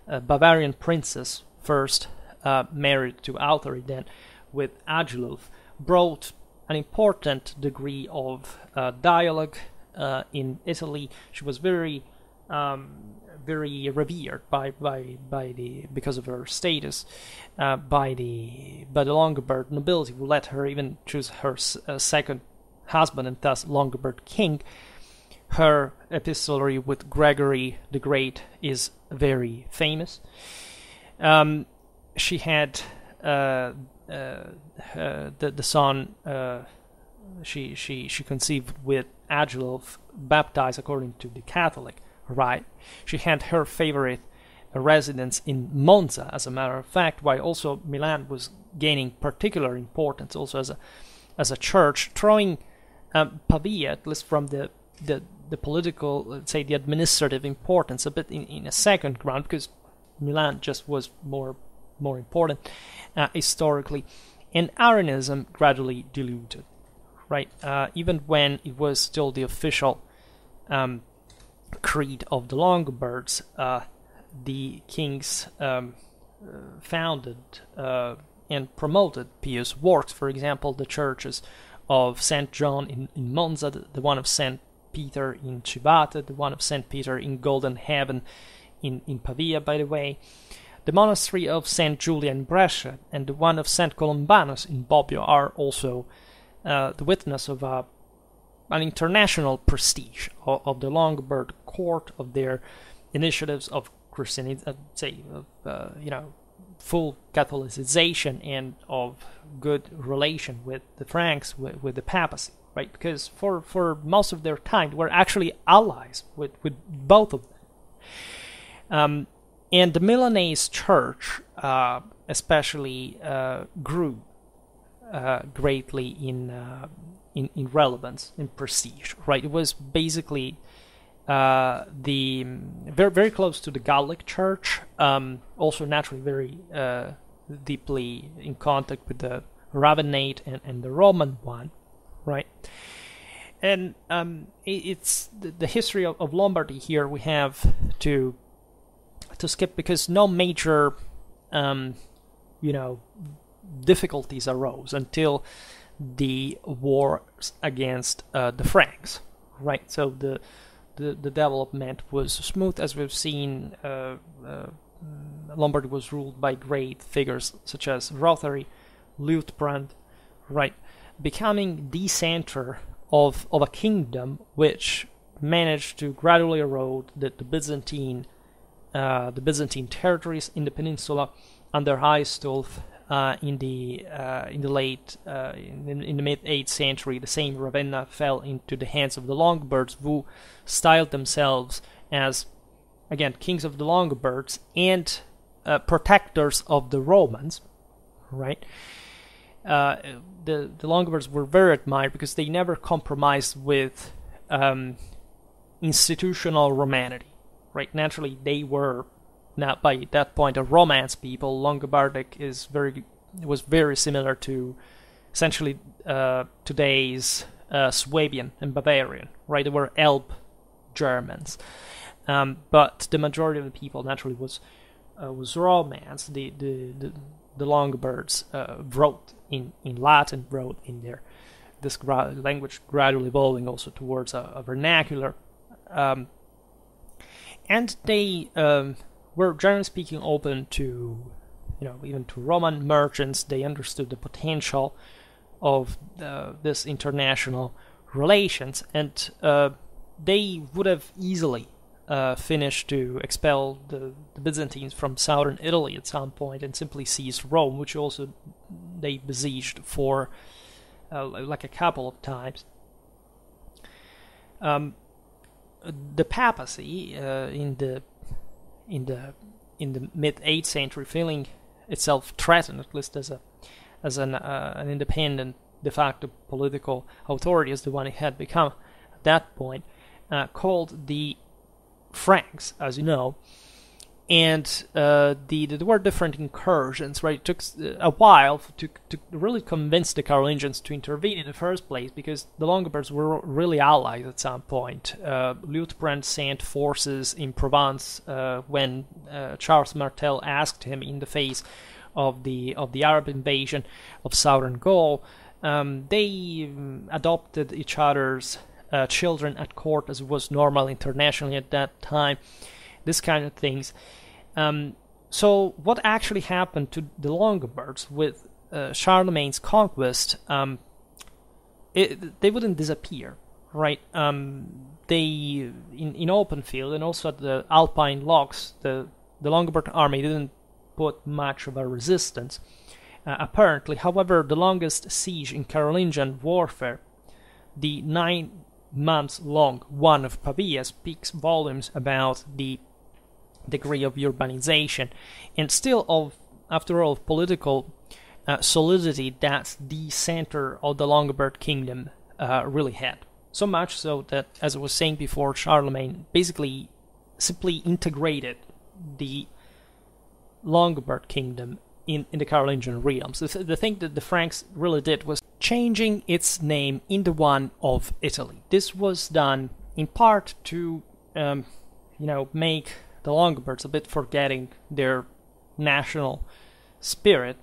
Speaker 1: Bavarian princess, first married to Altharic, then with Agilulf, brought an important degree of dialogue in Italy. She was very revered because of her status by the Lombard nobility, who let her even choose her second husband and thus Lombard king. Her epistolary with Gregory the Great is very famous. She had the son she conceived with Agilulf, baptized according to the Catholic rite. She had her favorite residence in Monza, as a matter of fact, while also Milan was gaining particular importance also as a church, throwing Pavia, at least from the political, let's say the administrative importance, a bit in a second ground, because Milan just was more important historically, and Arianism gradually diluted, right? Even when it was still the official creed of the Lombards, the kings founded and promoted pious works. For example, the churches of St. John in Monza, the one of St. Peter in Civate, the one of St. Peter in Golden Heaven in Pavia, by the way, the monastery of St. Julia in Brescia, and the one of St. Columbanus in Bobbio are also the witness of an international prestige of the Lombard court, of their initiatives of Christianity, full Catholicization and of good relation with the Franks, with the papacy, right? Because for most of their time, they were actually allies with both of them. And the Milanese church especially grew greatly in relevance, in prestige, right? It was basically the very close to the Gallic Church, also naturally very deeply in contact with the Rabbinate and the Roman one, right? And it's the history of Lombardy here we have to skip, because no major difficulties arose until the wars against the Franks, right? So the development was smooth, as we've seen. Lombardy was ruled by great figures such as Rothari, Liutprand, right, becoming the center of a kingdom which managed to gradually erode the Byzantine territories in the peninsula under Aistulf in the mid 8th century. The same Ravenna fell into the hands of the Longobards, who styled themselves as, again, kings of the Longobards and protectors of the Romans, right? The Longobards were very admired because they never compromised with institutional Romanity, right? Naturally, they were not by that point a Romance people. Longobardic was very similar to essentially today's Swabian and Bavarian, right? They were Elbe Germans, but the majority of the people naturally was Romance. The Longobards wrote in Latin, wrote in this language gradually evolving also towards a vernacular, and they were generally speaking open to, even to Roman merchants. They understood the potential of this international relations, and they would have easily finished to expel the Byzantines from southern Italy at some point and simply seized Rome, which also they besieged for like a couple of times. The papacy in the mid 8th century, feeling itself threatened, at least as an independent de facto political authority, as the one it had become at that point, called the Franks, as you know, and there were different incursions, right? It took a while to really convince the Carolingians to intervene in the first place, because the Longobards were really allies at some point. Liutprand sent forces in Provence when Charles Martel asked him, in the face of the Arab invasion of southern Gaul. They adopted each other's children at court, as was normal internationally at that time. This kind of things. So what actually happened to the Longobards with Charlemagne's conquest? They wouldn't disappear, right? They in open field and also at the Alpine locks, the Longobard army didn't put much of a resistance. Apparently, however, the longest siege in Carolingian warfare, the 9 months long one of Pavia, speaks volumes about the degree of urbanization and still after all, political solidity that the center of the Longobard kingdom really had. So much so that, as I was saying before, Charlemagne basically simply integrated the Longobard kingdom in the Carolingian realms. The thing that the Franks really did was changing its name into one of Italy. This was done in part to make the Longobards a bit forgetting their national spirit,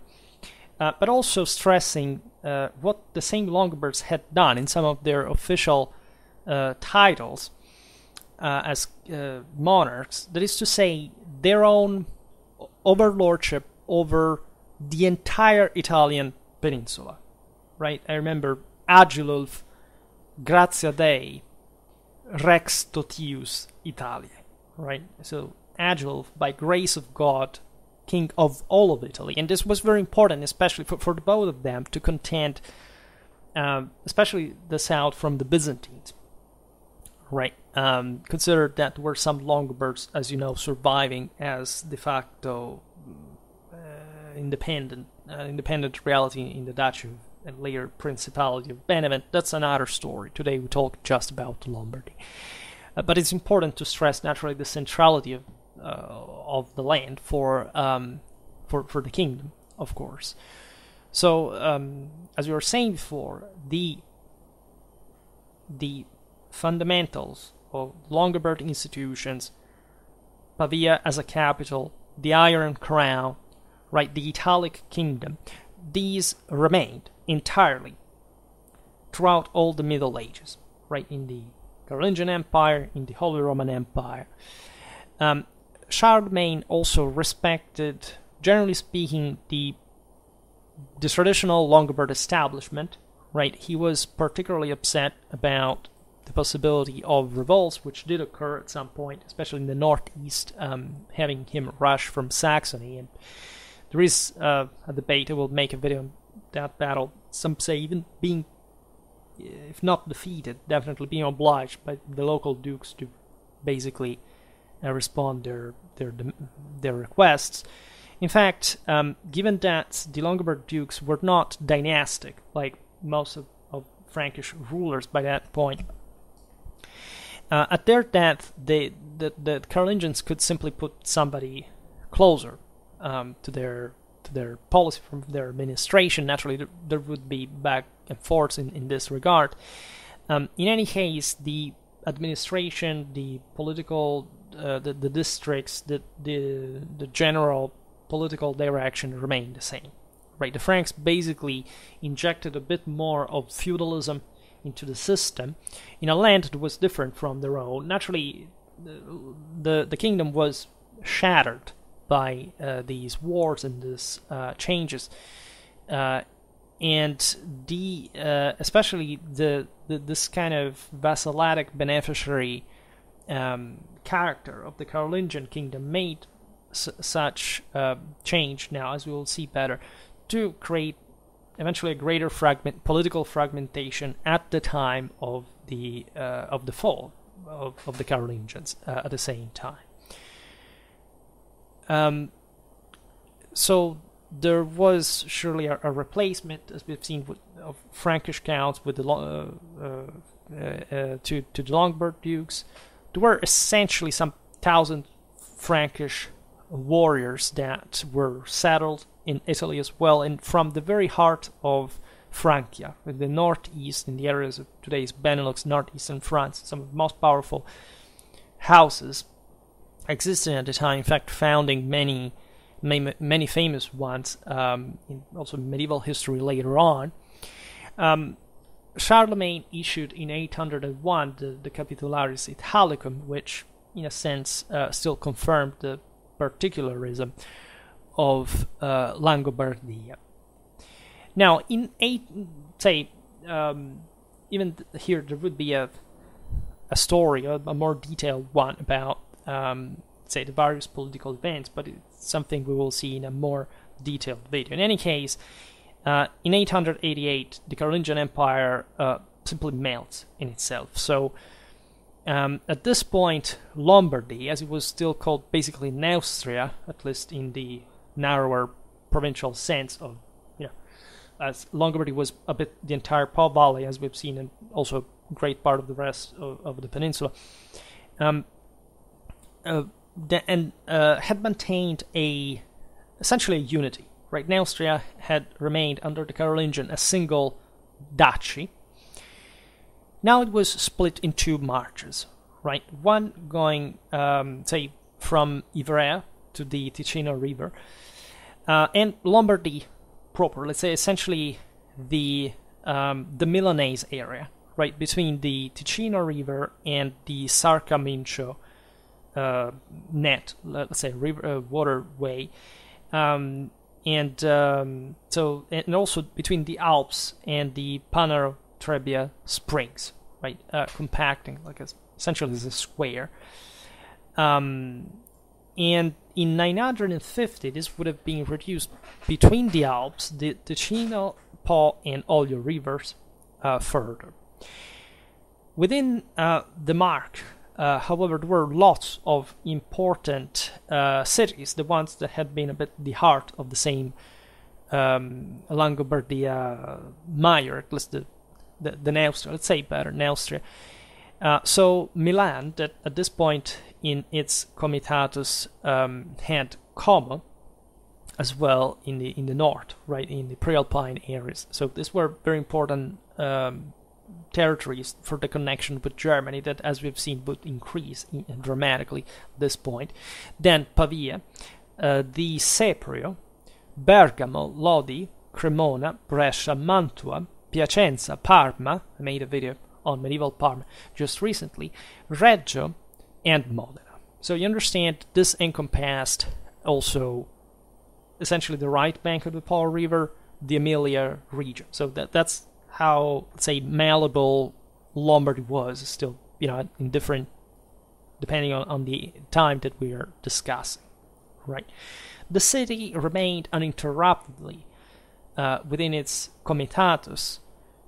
Speaker 1: but also stressing what the same Longobards had done in some of their official titles as monarchs. That is to say, their own overlordship over the entire Italian peninsula. Right? I remember Agilulf, Gratia Dei, Rex Totius Italiae. Right? So Agilulf, by grace of God, king of all of Italy. And this was very important, especially for the both of them, to contend, especially the south, from the Byzantines. Right. Consider that there were some Longobards, as you know, surviving as de facto independent reality in the Duchy and later Principality of Benevent. That's another story. Today we talk just about Lombardy. But it's important to stress, naturally, the centrality of the land for the kingdom, of course. So, as we were saying before, the fundamentals of Longobardi institutions, Pavia as a capital, the Iron Crown, right, the Italic kingdom, these remained entirely throughout all the Middle Ages, right, in the Carolingian Empire, in the Holy Roman Empire. Charlemagne also respected, generally speaking, the traditional Longobard establishment, right? He was particularly upset about the possibility of revolts, which did occur at some point, especially in the northeast, having him rush from Saxony. And there is a debate. I will make a video on that battle. Some say even being, if not defeated, definitely being obliged by the local dukes to basically respond their requests. In fact, given that the Longobard dukes were not dynastic, like most of Frankish rulers by that point, at their death, the Carolingians could simply put somebody closer to their policy, from their administration. Naturally, there would be back and forth in this regard. In any case, the administration, the political, the districts, the general political direction remained the same. Right, the Franks basically injected a bit more of feudalism into the system in a land that was different from their own. Naturally, the kingdom was shattered by these wars and these changes, and especially this kind of vassalic beneficiary character of the Carolingian kingdom made such change now, as we will see better, to create eventually a greater political fragmentation at the time of the fall of the Carolingians at the same time. So there was surely a replacement, as we've seen, of Frankish counts with to the Longobards dukes. There were essentially some 1,000 Frankish warriors that were settled in Italy as well, and from the very heart of Francia, in the northeast, in the areas of today's Benelux, northeastern France, some of the most powerful houses existed at the time, in fact founding many famous ones in also medieval history later on. Charlemagne issued in 801 the Capitularis Italicum, which in a sense still confirmed the particularism of Langobardia. Now, in even here there would be a story, a more detailed one about the various political events, but it's something we will see in a more detailed video. In any case, in 888, the Carolingian Empire simply melts in itself. So at this point, Lombardy, as it was still called basically Neustria, at least in the narrower provincial sense of, as Lombardy was a bit the entire Po Valley, as we've seen, and also a great part of the rest of the peninsula, had maintained essentially a unity. Right, Neustria had remained under the Carolingian a single duchy. Now it was split in two marches, right? One going, from Ivrea to the Ticino River, and Lombardy proper, let's say essentially the Milanese area, right, between the Ticino River and the Sarca Mincio let's say river waterway, and also between the Alps and the Panaro Trebbia Springs, right, compacting like essentially as a square. And And in 950, this would have been reduced between the Alps, the Ticino, Po, and Oglio rivers further. Within the Mark, however, there were lots of important cities, the ones that had been a bit the heart of the same Langobardia Mire, at least the Neustria, let's say better, Neustria. So Milan, that at this point in its comitatus had Como as well in the north, right, in the pre-Alpine areas. So these were very important territories for the connection with Germany that, as we've seen, would increase dramatically at this point. Then Pavia, the Seprio, Bergamo, Lodi, Cremona, Brescia, Mantua, Piacenza, Parma. I made a video on medieval Parma just recently, Reggio, and Modena. So you understand this encompassed also essentially the right bank of the Po River, the Emilia region. So that's how, let's say, malleable Lombardy was, still, in different, depending on the time that we are discussing, right? The city remained uninterruptedly within its comitatus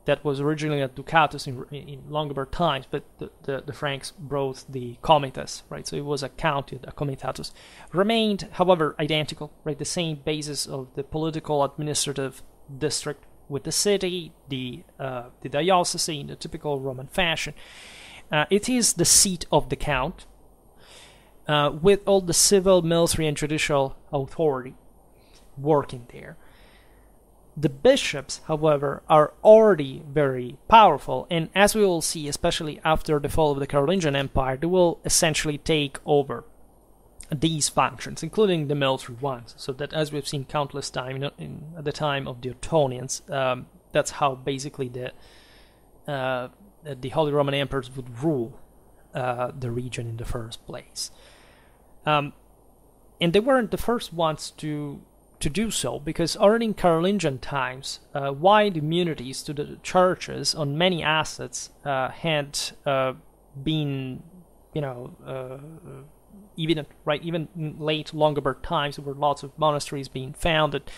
Speaker 1: that was originally a ducatus in Longobard times, but the Franks brought the comitas, right? So it was a comitatus. Remained, however, identical, right? The same basis of the political administrative district with the city, the diocese in the typical Roman fashion. It is the seat of the count, with all the civil, military, and judicial authority working there. The bishops, however, are already very powerful, and as we will see, especially after the fall of the Carolingian Empire, they will essentially take over these functions, including the military ones, so that, as we've seen countless times at the time of the Ottonians, that's how basically the Holy Roman Emperors would rule the region in the first place. And they weren't the first ones to do so, because already in Carolingian times, wide immunities to the churches on many assets had been, even in late Longobard times, there were lots of monasteries being founded,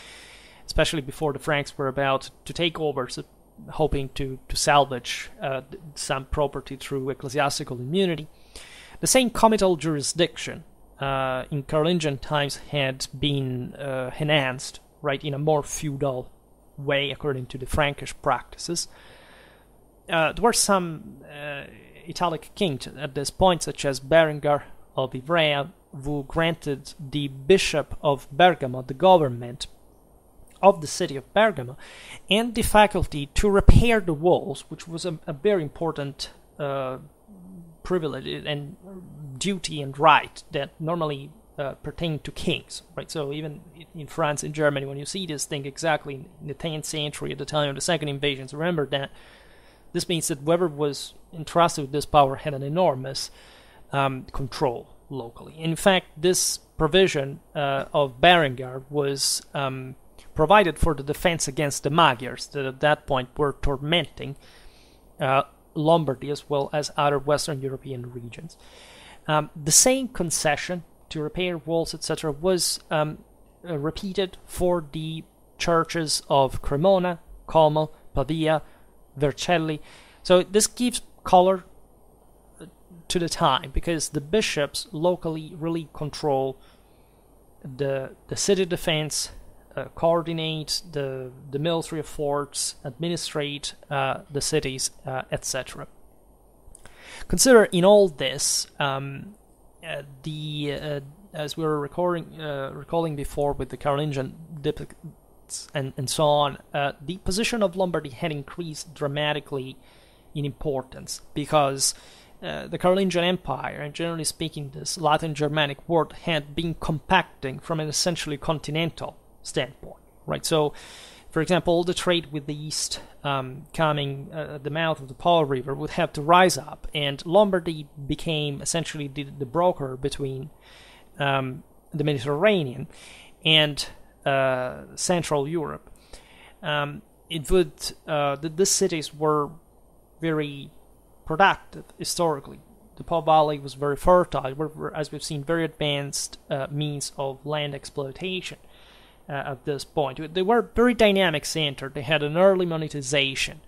Speaker 1: especially before the Franks were about to take over, so hoping to salvage some property through ecclesiastical immunity. The same comital jurisdiction in Carolingian times had been enhanced, right, in a more feudal way according to the Frankish practices. There were some Italic kings at this point, such as Berengar of Ivrea, who granted the bishop of Bergamo the government of the city of Bergamo and the faculty to repair the walls, which was a very important privilege and duty and right that normally pertained to kings, right? So even in France and Germany, when you see this thing exactly in the 10th century at the time of the second invasions, remember that this means that whoever was entrusted with this power had an enormous control locally. In fact, this provision of Berengar was provided for the defense against the Magyars that at that point were tormenting Lombardy as well as other Western European regions. The same concession to repair walls, etc., was repeated for the churches of Cremona, Como, Pavia, Vercelli. So this gives color to the time, because the bishops locally really control the city defense, coordinate the military efforts, administrate the cities, etc. Consider in all this, as we were recalling before with the Carolingian diplomates and so on, the position of Lombardy had increased dramatically in importance, because the Carolingian Empire, and generally speaking this Latin Germanic world, had been compacting from an essentially continental standpoint, right? So, for example, all the trade with the East coming at the mouth of the Po River would have to rise up, and Lombardy became essentially the broker between the Mediterranean and Central Europe. These cities were very productive historically, the Po Valley was very fertile, as we've seen, very advanced means of land exploitation at this point. They were a very dynamic center. They had an early monetization.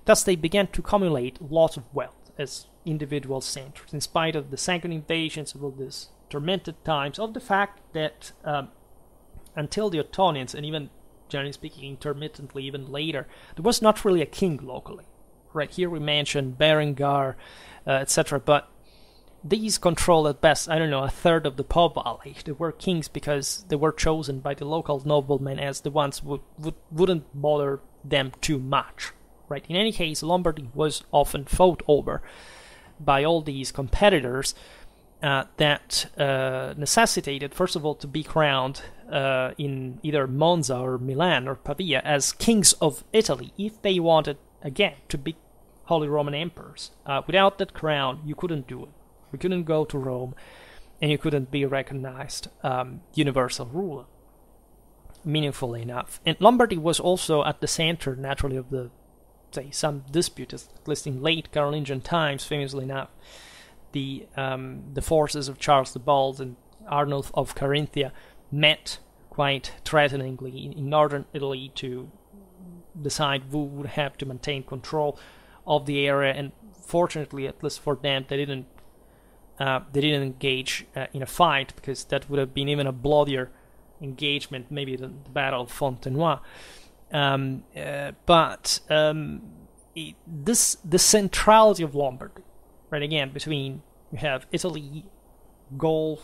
Speaker 1: Thus, they began to accumulate lots of wealth as individual centers, in spite of the Saxon invasions, of all these tormented times, of the fact that until the Ottonians, and even generally speaking intermittently even later, there was not really a king locally. Right here we mentioned Berengar, etc., but these controlled at best, I don't know, a third of the Po Valley. They were kings because they were chosen by the local noblemen as the ones who wouldn't bother them too much. Right. In any case, Lombardy was often fought over by all these competitors that necessitated, first of all, to be crowned in either Monza or Milan or Pavia as kings of Italy if they wanted, again, to be Holy Roman Emperors. Without that crown, you couldn't do it. You couldn't go to Rome, and you couldn't be recognized universal ruler, meaningfully enough. And Lombardy was also at the center, naturally, of the, say, some dispute, at least in late Carolingian times, famously enough. The forces of Charles the Bald and Arnulf of Carinthia met quite threateningly in northern Italy to decide who would have to maintain control of the area, and fortunately, at least for them, they didn't engage in a fight, because that would have been even a bloodier engagement, maybe the Battle of Fontenoy. The centrality of Lombardy, right, again, between, you have Italy, Gaul,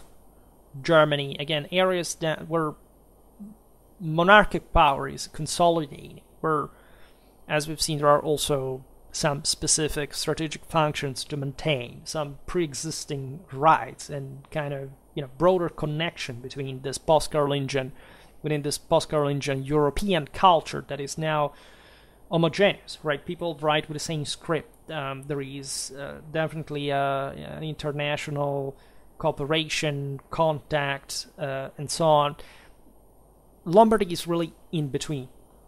Speaker 1: Germany, again, areas that were monarchic power is consolidating, where, as we've seen, there are also some specific strategic functions to maintain, some pre-existing rights, and kind of, broader connection between this post-Carolingian, within this post-Carolingian European culture that is now homogeneous, right? People write with the same script. There is definitely an international cooperation, contact, and so on. Lombardy is really in between,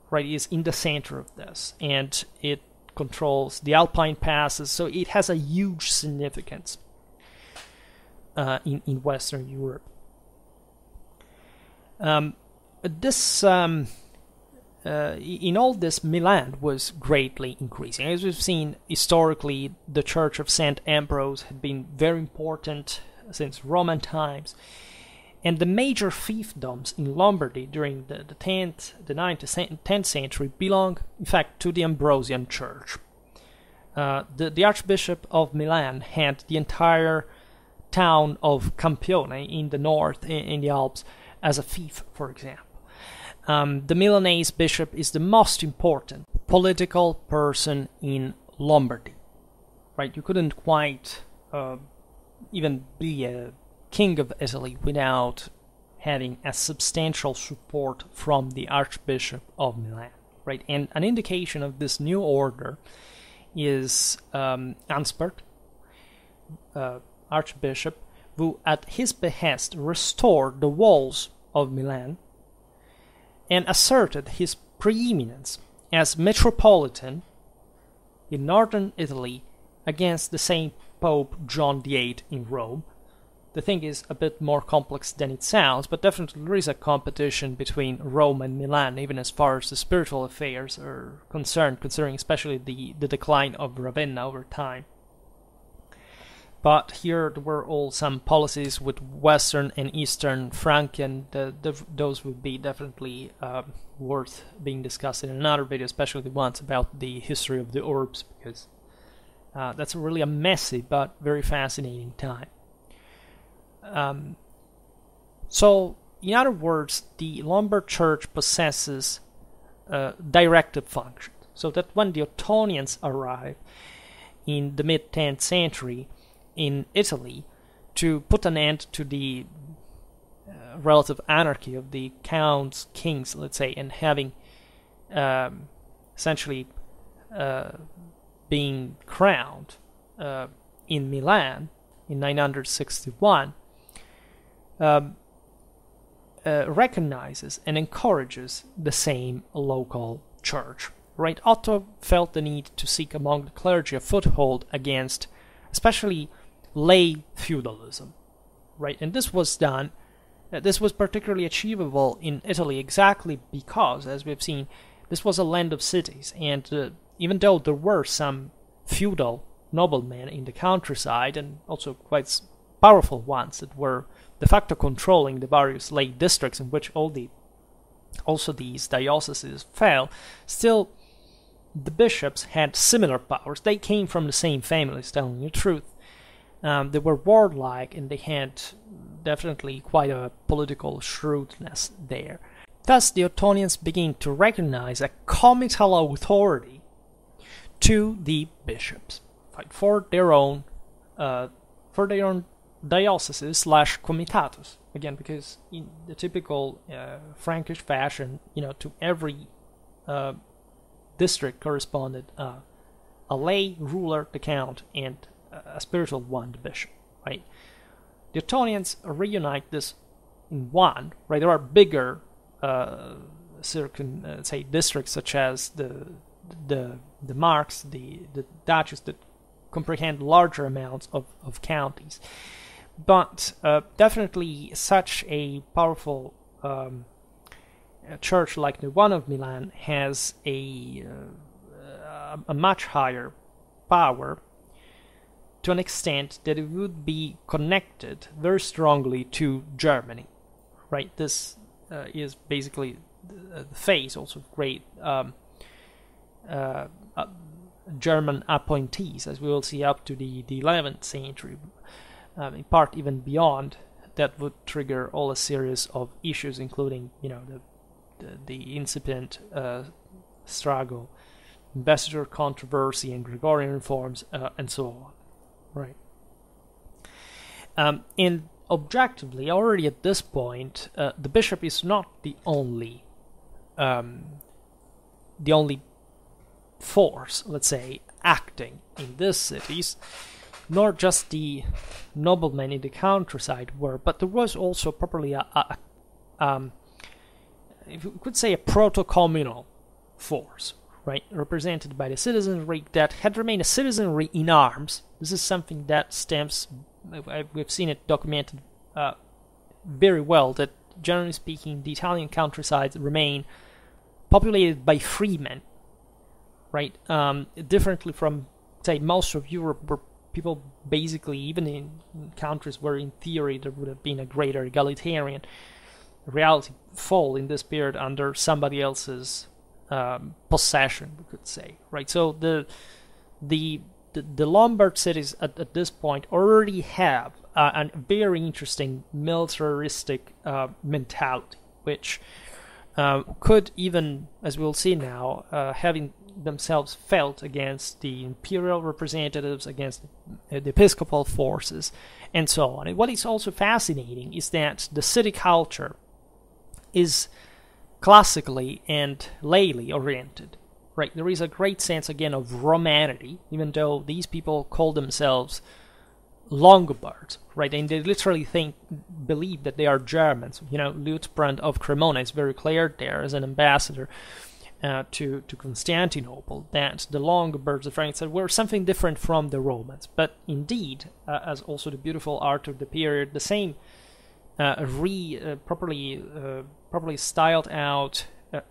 Speaker 1: right? It is in the center of this, and it controls the Alpine passes, so it has a huge significance in Western Europe. In all this, Milan was greatly increasing. As we've seen historically, the Church of St. Ambrose had been very important since Roman times, and the major fiefdoms in Lombardy during the 10th, the 9th, and 10th century belong, in fact, to the Ambrosian Church. The Archbishop of Milan had the entire town of Campione in the north, in the Alps, as a fief, for example. The Milanese bishop is the most important political person in Lombardy. Right? You couldn't quite even be a king of Italy without having a substantial support from the Archbishop of Milan. Right? And an indication of this new order is Ansbert, Archbishop, who at his behest restored the walls of Milan and asserted his preeminence as metropolitan in northern Italy against the Saint Pope John VIII in Rome. The thing is a bit more complex than it sounds, but definitely there is a competition between Rome and Milan, even as far as the spiritual affairs are concerned, considering especially the decline of Ravenna over time. But here there were all some policies with Western and Eastern Frankian. Those would be definitely worth being discussed in another video, especially the ones about the history of the Urbs, because that's really a messy but very fascinating time. So, in other words, the Lombard Church possesses directive functions, so that when the Ottonians arrive in the mid-10th century in Italy to put an end to the relative anarchy of the counts, kings, let's say, and having essentially being crowned in Milan in 961, recognizes and encourages the same local church. Right? Otto felt the need to seek among the clergy a foothold against especially lay feudalism, right? And this was done. This was particularly achievable in Italy exactly because, as we've seen, this was a land of cities, and even though there were some feudal noblemen in the countryside, and also quite powerful ones that were de facto controlling the various lay districts in which also these dioceses fell, still the bishops had similar powers. They came from the same families, telling you the truth. They were warlike, and they had definitely quite a political shrewdness there. Thus, the Ottonians begin to recognize a comital authority to the bishops, right, for their own dioceses slash comitatus. Again, because in the typical Frankish fashion, to every district corresponded a lay ruler, the count, and a spiritual one, the bishop, right? The Ottonians reunite this in one, right? There are bigger say districts such as the marks, the duchies that comprehend larger amounts of counties, but definitely such a powerful church like the one of Milan has a much higher power, to an extent that it would be connected very strongly to Germany, right? This is basically the face also of great German appointees, as we will see up to the 11th century, in part even beyond, that would trigger all a series of issues, including the incipient struggle, investiture controversy, and Gregorian reforms, and so on. Right. And objectively, already at this point, the bishop is not the only force, let's say, acting in these cities, nor just the noblemen in the countryside were, but there was also properly if you could say, a proto-communal force, right, represented by the citizenry that had remained a citizenry in arms. This is something that stems, we've seen it documented very well, that generally speaking, the Italian countrysides remain populated by freemen, right, differently from, say, most of Europe, where people basically, even in countries where in theory there would have been a greater egalitarian reality, fall in this period under somebody else's possession, we could say, right? So the Lombard cities at this point already have a very interesting militaristic mentality, which could even, as we'll see now, having themselves felt against the imperial representatives, against the episcopal forces, and so on. And what is also fascinating is that the city culture is classically and layly oriented, right? There is a great sense, again, of Romanity, even though these people call themselves Longobards, right? And they literally believe that they are Germans. Liutprand of Cremona is very clear there as an ambassador to Constantinople, that the Longobards, the Franks, were something different from the Romans. But indeed, as also the beautiful art of the period, the same properly styled out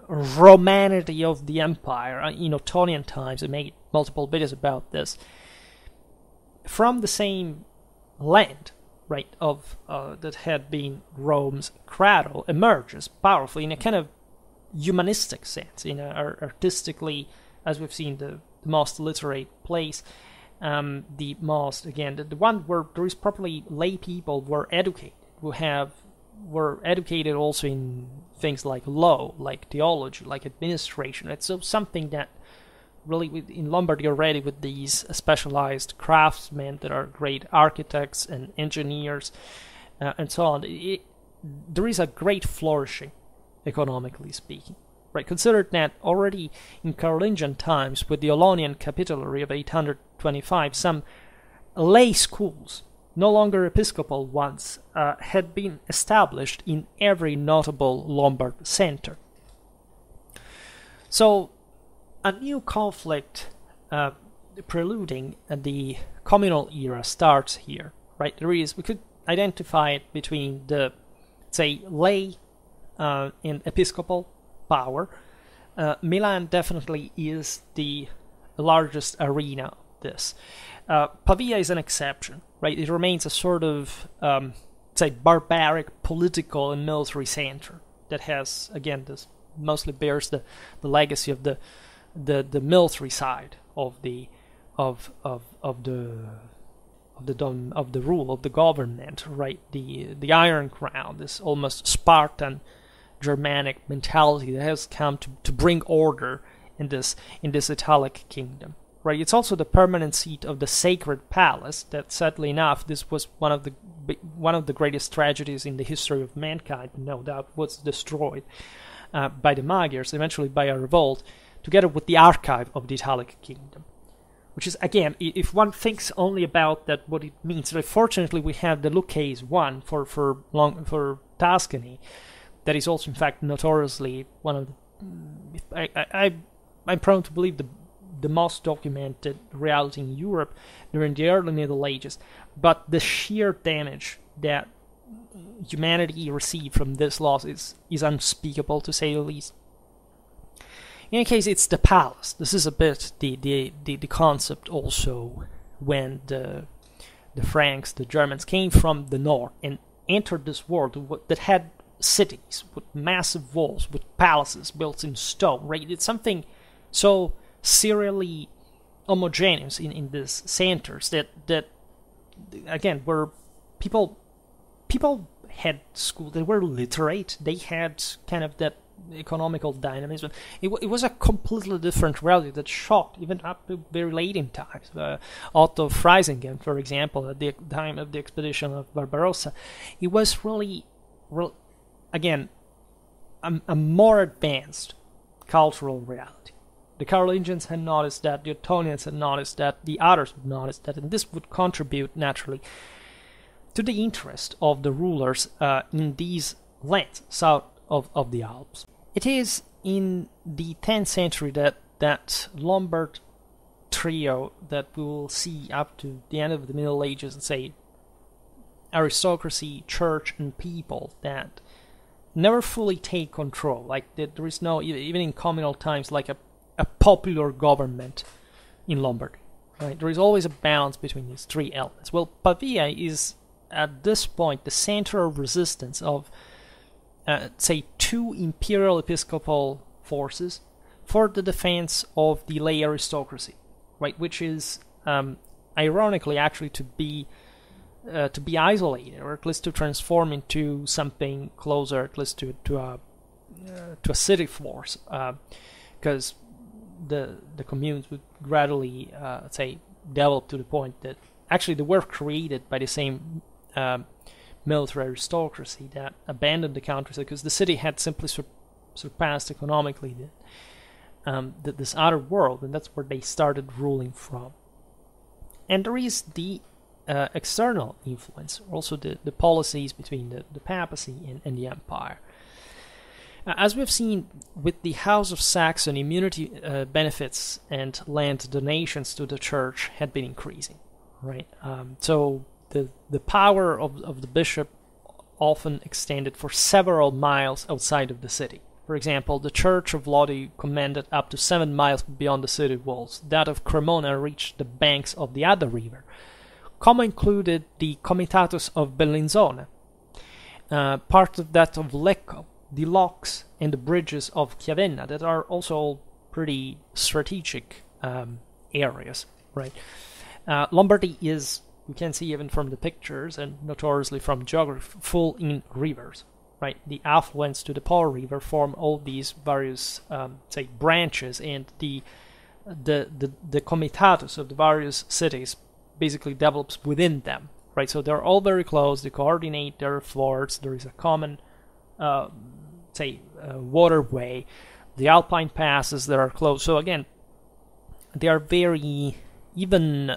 Speaker 1: Romanity of the empire in Ottonian times. I made multiple videos about this. From the same land, right, of that had been Rome's cradle, emerges powerfully in a kind of humanistic sense, in artistically, as we've seen, the most literate place, the most, again, the one where there is properly lay people were educated, were educated also in things like law, like theology, like administration. It's so something that really in Lombardy already, with these specialized craftsmen that are great architects and engineers and so on, there is a great flourishing, economically speaking. Right, consider that already in Carolingian times, with the Olonian Capitulary of 825, some lay schools, no longer episcopal ones, had been established in every notable Lombard center. So a new conflict preluding the communal era starts here, right? We could identify it between the, say, lay and episcopal power. Milan definitely is the largest arena of this. Pavia is an exception, right? It remains a sort of, say, barbaric political and military center that has, again, this mostly bears the legacy of the military side of the rule of the government, right? The Iron Crown, this almost Spartan Germanic mentality that has come to bring order in this Italic kingdom, right? It's also the permanent seat of the sacred palace. That, sadly enough, this was one of the greatest tragedies in the history of mankind. No doubt, was destroyed by the Magyars, eventually by a revolt, together with the archive of the Italic kingdom. Which is, again, if one thinks only about that, what it means. Fortunately, we have the Lucchese one for Tuscany, that is also, in fact, notoriously one of the, I'm prone to believe the most documented reality in Europe during the early Middle Ages. But the sheer damage that humanity received from this loss is unspeakable, to say the least. In any case, it's the palace. This is a bit the concept also when the Franks, the Germans, came from the north and entered this world that had cities with massive walls, with palaces built in stone, right? It's something so serially homogeneous in these centers that again, where people had school, they were literate, they had kind of that economical dynamism. It was a completely different reality that shocked even up to very late in times. Otto Freisingen, for example, at the time of the expedition of Barbarossa, it was really again a more advanced cultural reality. The Carolingians had noticed that, the Ottonians had noticed that, the others would notice that, and this would contribute naturally to the interest of the rulers in these lands south of the Alps. It is in the 10th century that Lombard trio that we will see up to the end of the Middle Ages, let's say aristocracy, church, and people, that never fully take control. Like there is no, even in communal times, like a popular government in Lombardy. Right? There is always a balance between these three elements. Well, Pavia is at this point the center of resistance of say two imperial episcopal forces for the defense of the lay aristocracy, right? Which is ironically actually to be isolated, or at least to transform into something closer, at least to a city force, because the communes would gradually say develop to the point that actually they were created by the same military aristocracy that abandoned the countryside because the city had simply surpassed economically this other world, and that's where they started ruling from. And there is the external influence, also the policies between the papacy and the empire. As we've seen with the House of Saxon, immunity benefits and land donations to the church had been increasing, right? So the power of the bishop often extended for several miles outside of the city. For example, the church of Lodi commanded up to 7 miles beyond the city walls. That of Cremona reached the banks of the Adda River. Como included the Comitatus of Bellinzona, part of that of Lecco, the locks and the bridges of Chiavenna that are also all pretty strategic areas, right? Lombardy is, you can see even from the pictures and notoriously from geography, full in rivers, right? The affluents to the Po River form all these various, say, branches, and the comitatus of the various cities basically develops within them, right? So they're all very close, they coordinate their efforts, there is a common waterway, the Alpine passes that are close. So again, they are very, even,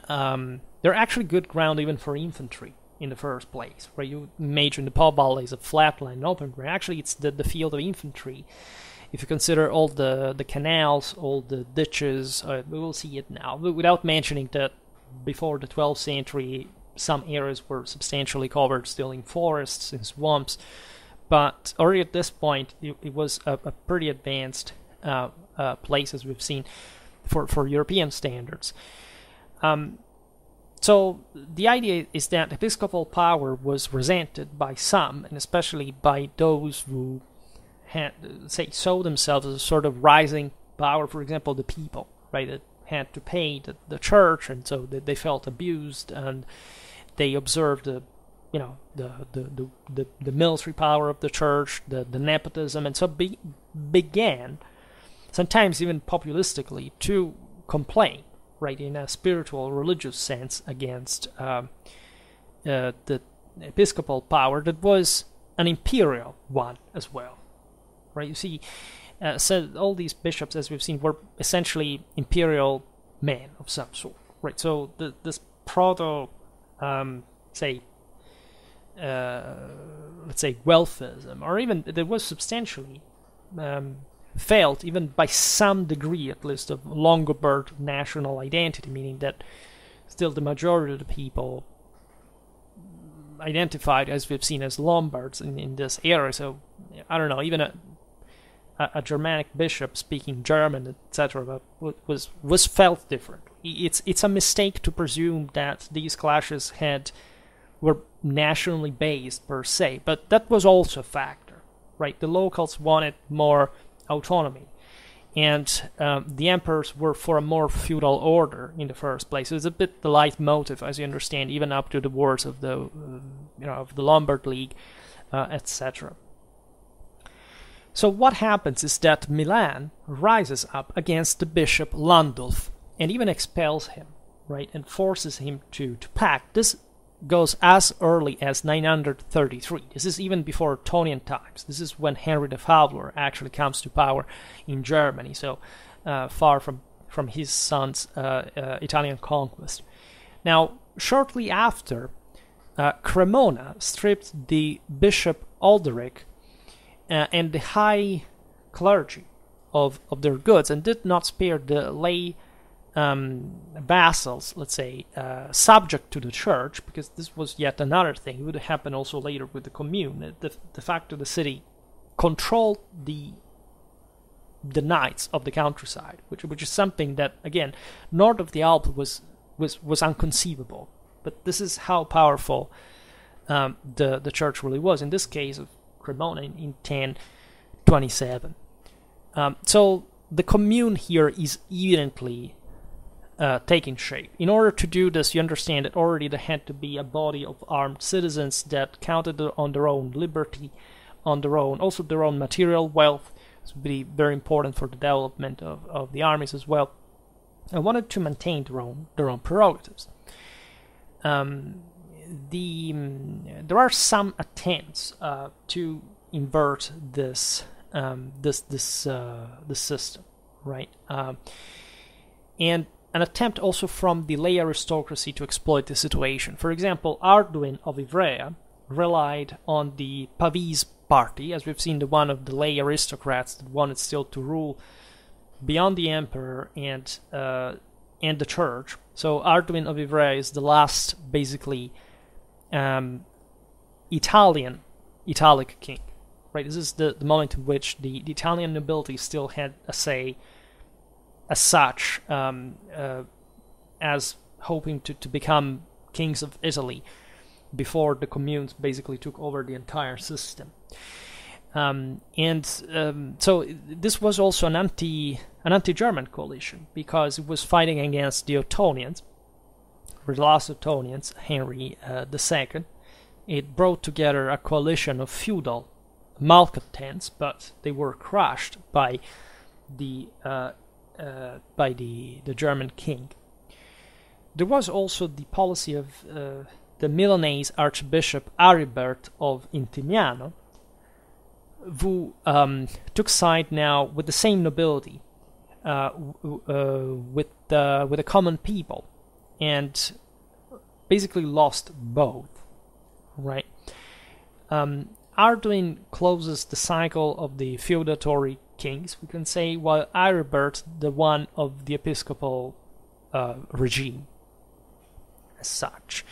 Speaker 1: they're actually good ground even for infantry in the first place, right? You imagine the Po Valley is a flat land, open ground. Actually, it's the field of infantry. if you consider all the canals, all the ditches, we will see it now, without mentioning that before the 12th century, some areas were substantially covered still in forests and swamps, but already at this point, it was a pretty advanced place, as we've seen, for European standards. So the idea is that episcopal power was resented by some, and especially by those who had, say, saw themselves as a sort of rising power. For example, the people, right, that had to pay the church, and so they felt abused, and they observed the military power of the church, the nepotism, and so began, sometimes even populistically, to complain, right, in a spiritual, religious sense, against the episcopal power that was an imperial one as well, right? You see, so all these bishops, as we've seen, were essentially imperial men of some sort, right? So this proto, let's say, wealthism, or even there was substantially felt, even by some degree at least, of Lombard national identity, meaning that still the majority of the people identified, as we've seen, as Lombards in this era. So I don't know, even a Germanic bishop speaking German, etc., was felt different. It's a mistake to presume that these clashes were nationally based per se, but that was also a factor, right? The locals wanted more autonomy, and the emperors were for a more feudal order in the first place. So it's a bit the leitmotif, as you understand, even up to the wars of the of the Lombard League, etc. So what happens is that Milan rises up against the bishop Landulf and even expels him, right, and forces him to pact. This goes as early as 933. This is even before Ottonian times. This is when Henry the Fowler actually comes to power in Germany, so far from his son's Italian conquest. Now, shortly after, Cremona stripped the bishop Alderic and the high clergy of their goods, and did not spare the lay vassals, let's say, subject to the church, because this was yet another thing. It would happen also later with the commune. The fact that the city controlled the knights of the countryside, which is something that, again, north of the Alps was unconceivable. But this is how powerful the church really was. In this case of Cremona in 1027. So the commune here is evidently taking shape. In order to do this, you understand that already there had to be a body of armed citizens that counted on their own liberty, on their own, also their own material wealth. This would be very important for the development of the armies as well, and wanted to maintain their own prerogatives. There are some attempts to invert this system, right? And an attempt also from the lay aristocracy to exploit the situation. For example, Arduin of Ivrea relied on the Pavese party, as we've seen, the one of the lay aristocrats that wanted still to rule beyond the emperor and the church. So Arduin of Ivrea is the last, basically, Italic king, right? This is the moment in which the Italian nobility still had a say as such, as hoping to become kings of Italy before the communes basically took over the entire system. So this was also an anti-German coalition, because it was fighting against the Ottonians, the last Ottonians, Henry II. It brought together a coalition of feudal malcontents, but they were crushed by the German king. There was also the policy of the Milanese Archbishop Aribert of Intimiano, who took side now with the same nobility, with the common people, and basically lost both, right? Arduin closes the cycle of the feudatory kings, we can say, while Aribert the one of the episcopal regime as such.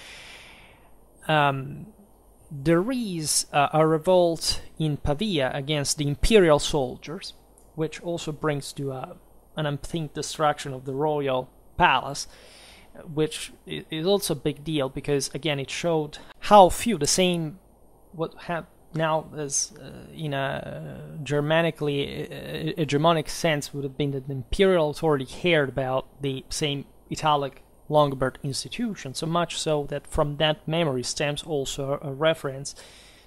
Speaker 1: There is a revolt in Pavia against the imperial soldiers, which also brings to an unthink destruction of the royal palace, which is also a big deal because, again, it showed how few, the same what have now as in a Germanically hegemonic sense would have been that the imperial authority cared about the same Italic Lombard institution, so much so that from that memory stems also a reference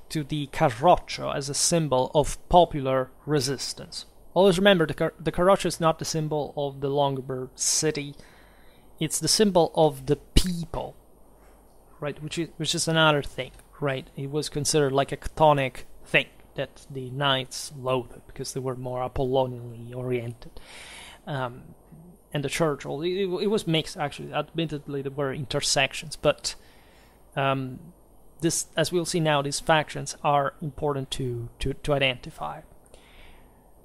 Speaker 1: to the carroccio as a symbol of popular resistance. Always remember, the carroccio is not the symbol of the Lombard city, it's the symbol of the people, right? Which is another thing, right? It was considered like a chthonic thing that the knights loathed because they were more Apollonially oriented. And the church, it was mixed, actually. Admittedly, there were intersections, but this, as we'll see now, these factions are important to identify.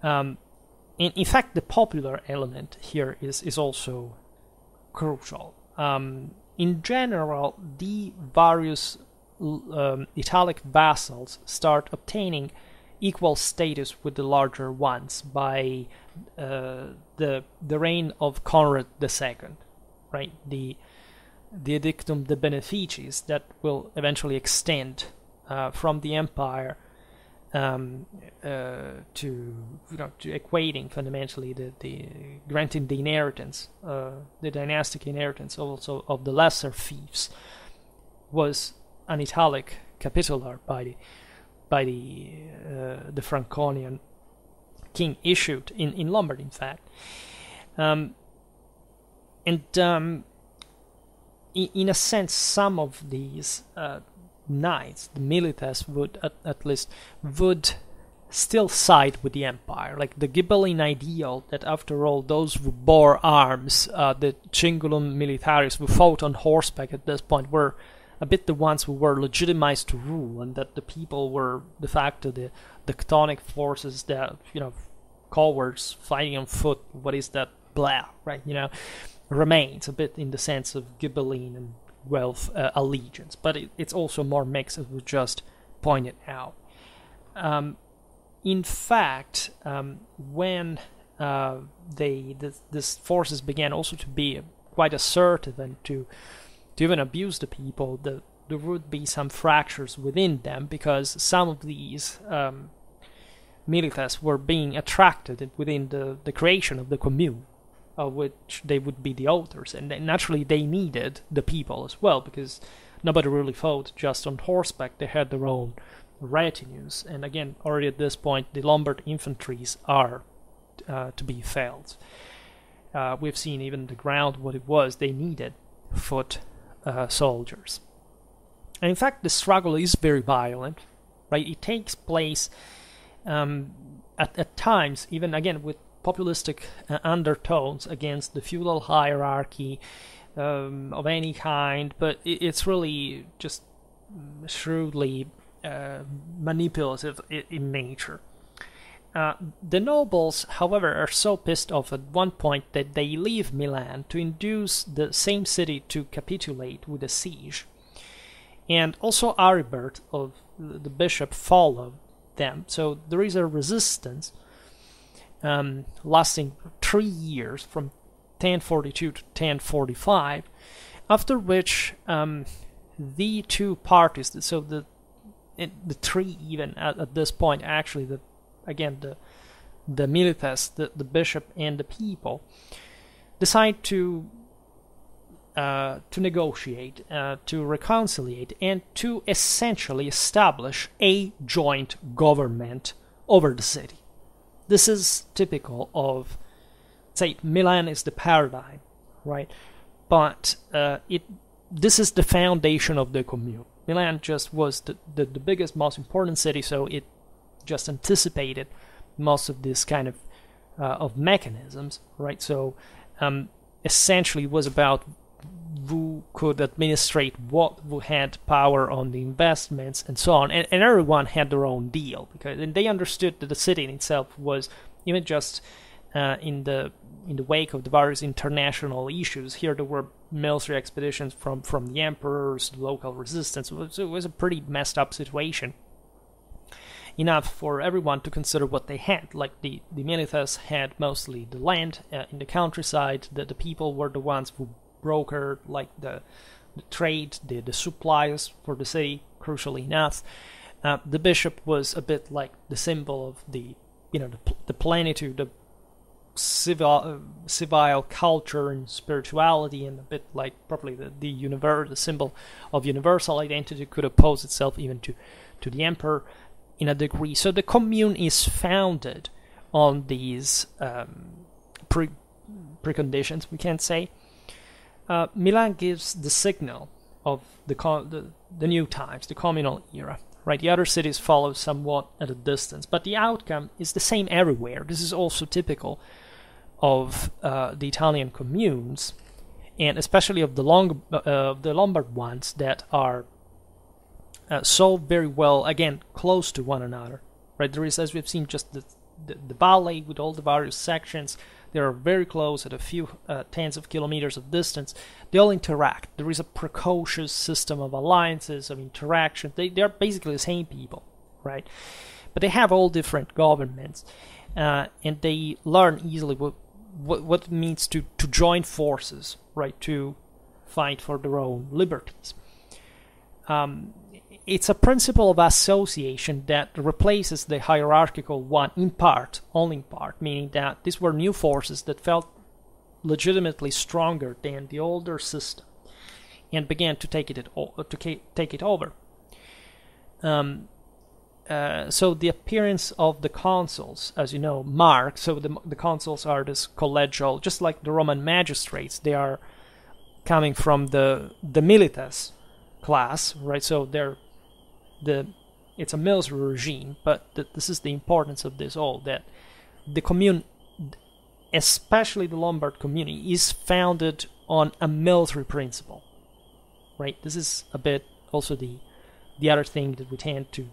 Speaker 1: In fact, the popular element here is also crucial. In general, the various Italic vassals start obtaining equal status with the larger ones by the reign of Conrad II, right? The Edictum de Beneficis that will eventually extend from the empire to equating fundamentally the granting the inheritance, the dynastic inheritance also of the lesser fiefs, was an Italic capitular by the Franconian king issued in Lombardy, in fact. In a sense, some of these knights, the milites, would at least still side with the empire, like the Ghibelline ideal that, after all, those who bore arms, the cingulum militaris who fought on horseback at this point, were a bit the ones who were legitimized to rule, and that the people were de facto the chthonic forces that, cowards fighting on foot, what is that, blah, right, remains a bit in the sense of Ghibelline and Guelph allegiance, but it's also more mixed, as we just pointed out. In fact, when these forces began also to be quite assertive and to even abuse the people, there would be some fractures within them, because some of these milites were being attracted within the creation of the commune, of which they would be the authors, and naturally they needed the people as well, because nobody really fought just on horseback. They had their own retinues, and again, already at this point, the Lombard infantries are to be felt. We've seen even the ground what it was. They needed foot soldiers. And in fact, the struggle is very violent, right? It takes place at times, even again with populistic undertones against the feudal hierarchy of any kind, but it's really just shrewdly manipulative in nature. The nobles, however, are so pissed off at one point that they leave Milan to induce the same city to capitulate with a siege. And also Aribert of the bishop followed them. So there is a resistance lasting 3 years, from 1042 to 1045, after which the two parties, so the three even at this point, actually, the milites, the bishop, and the people, decide to negotiate, to reconciliate, and to essentially establish a joint government over the city. This is typical of, say, Milan is the paradigm, right? But this is the foundation of the commune. Milan just was the biggest, most important city, so it just anticipated most of this kind of mechanisms, right? So essentially it was about who could administrate what, who had power on the investments and so on, and everyone had their own deal, and they understood that the city in itself was even just in the wake of the various international issues. Here there were military expeditions from the emperors, local resistance. It was a pretty messed up situation. Enough for everyone to consider what they had. Like the militias had mostly the land in the countryside. The people were the ones who brokered like the trade, the supplies for the city. Crucially enough, the bishop was a bit like the symbol of the plenitude, the civil culture and spirituality, and a bit like probably the symbol of universal identity. Could oppose itself even to the emperor in a degree. So the commune is founded on these preconditions, we can say. Milan gives the signal of the new times, the communal era. Right, the other cities follow somewhat at a distance, but the outcome is the same everywhere. This is also typical of the Italian communes, and especially of the Lombard ones that are so very well, again, close to one another. Right, there is, as we've seen, just the valley with all the various sections. They are very close at a few tens of kilometers of distance. They all interact. There is a precocious system of alliances, of interaction. They are basically the same people, right? But they have all different governments, and they learn easily what it means to join forces, right, to fight for their own liberties. It's a principle of association that replaces the hierarchical one in part, only in part, meaning that these were new forces that felt legitimately stronger than the older system and began to take it over. So the appearance of the consuls, as you know, marks. So the consuls are this collegial, just like the Roman magistrates. They are coming from the militas class, right? So it's a military regime, but this is the importance of this all, that the commune, especially the Lombard community, is founded on a military principle, right? This is a bit also the other thing that we tend to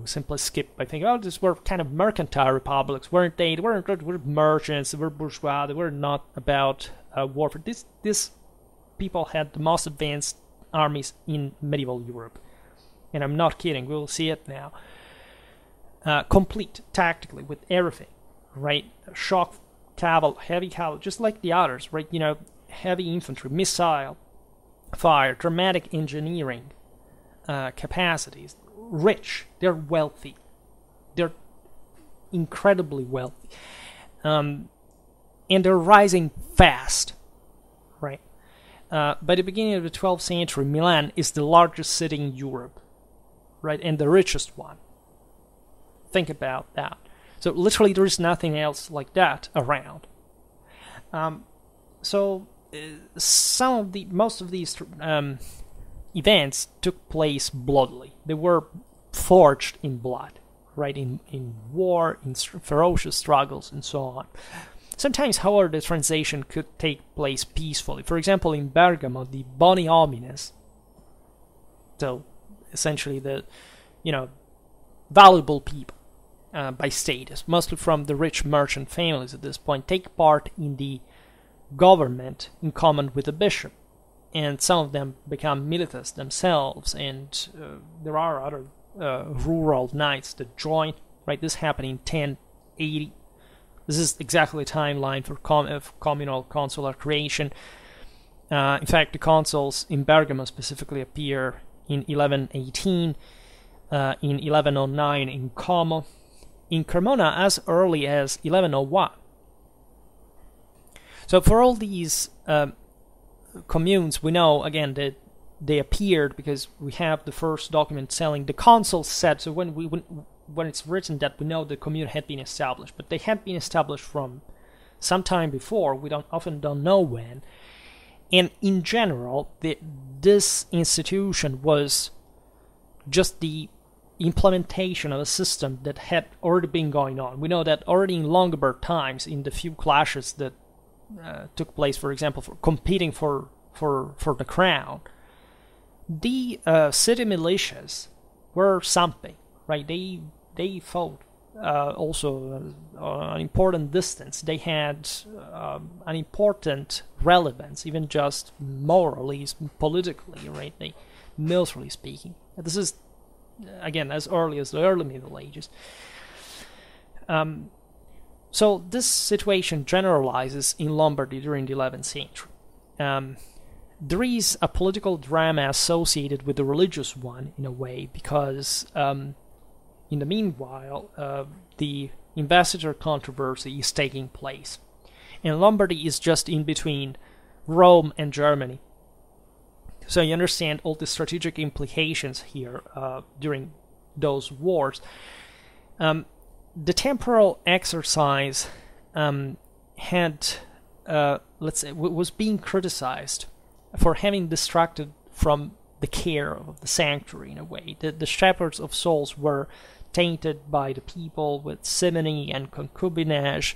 Speaker 1: simply skip by thinking, oh, these were kind of mercantile republics, weren't they? They were merchants, they were bourgeois, they were not about warfare. This people had the most advanced armies in medieval Europe, and I'm not kidding. We'll see it now. Complete tactically with everything, right? Shock cavalry, heavy cavalry, just like the others, right? Heavy infantry, missile fire, dramatic engineering capacities. Rich, they're wealthy, they're incredibly wealthy, and they're rising fast, right? By the beginning of the 12th century, Milan is the largest city in Europe, right, and the richest one. Think about that. So literally there is nothing else like that around. Most of these events took place bloodily. They were forged in blood, right, in war, in ferocious struggles, and so on. Sometimes, however, the transition could take place peacefully. For example, in Bergamo, the boni homines, so essentially the, valuable people by status, mostly from the rich merchant families at this point, take part in the government in common with the bishop. And some of them become militas themselves, and there are other rural knights that join, right? This happened in 1080. This is exactly the timeline for communal consular creation. In fact, the consuls in Bergamo specifically appear in 1118, in 1109 in Como, in Cremona as early as 1101. So for all these communes, we know, again, that they appeared because we have the first document telling the consuls said, so when it's written that, we know the commune had been established, but they had been established from some time before. We often don't know when. And in general, this institution was just the implementation of a system that had already been going on. We know that already in Lombard times, in the few clashes that took place, for example, for competing for the crown, the city militias were something, right? They fought also an important distance. They had an important relevance, even just morally, politically, right? Militarily speaking. This is, again, as early as the early Middle Ages. So this situation generalizes in Lombardy during the 11th century. There is a political drama associated with the religious one, in a way, because in the meanwhile, the investiture controversy is taking place. And Lombardy is just in between Rome and Germany. So you understand all the strategic implications here during those wars. The temporal exercise was being criticized for having distracted from the care of the sanctuary, in a way. The shepherds of souls were tainted by the people with simony and concubinage.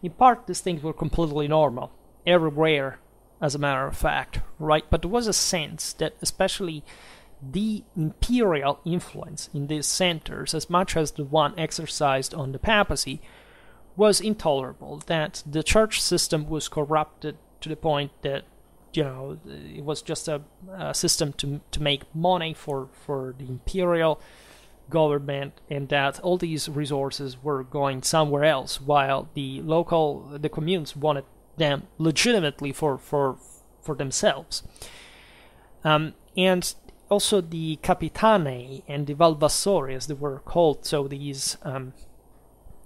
Speaker 1: In part, these things were completely normal, everywhere, as a matter of fact, right? But there was a sense that especially the imperial influence in these centers, as much as the one exercised on the papacy, was intolerable, that the church system was corrupted to the point that, you know, it was just a system to make money for the imperial government, and that all these resources were going somewhere else, while the communes wanted them legitimately for themselves. And also the capitani and the valvassori, as they were called, so these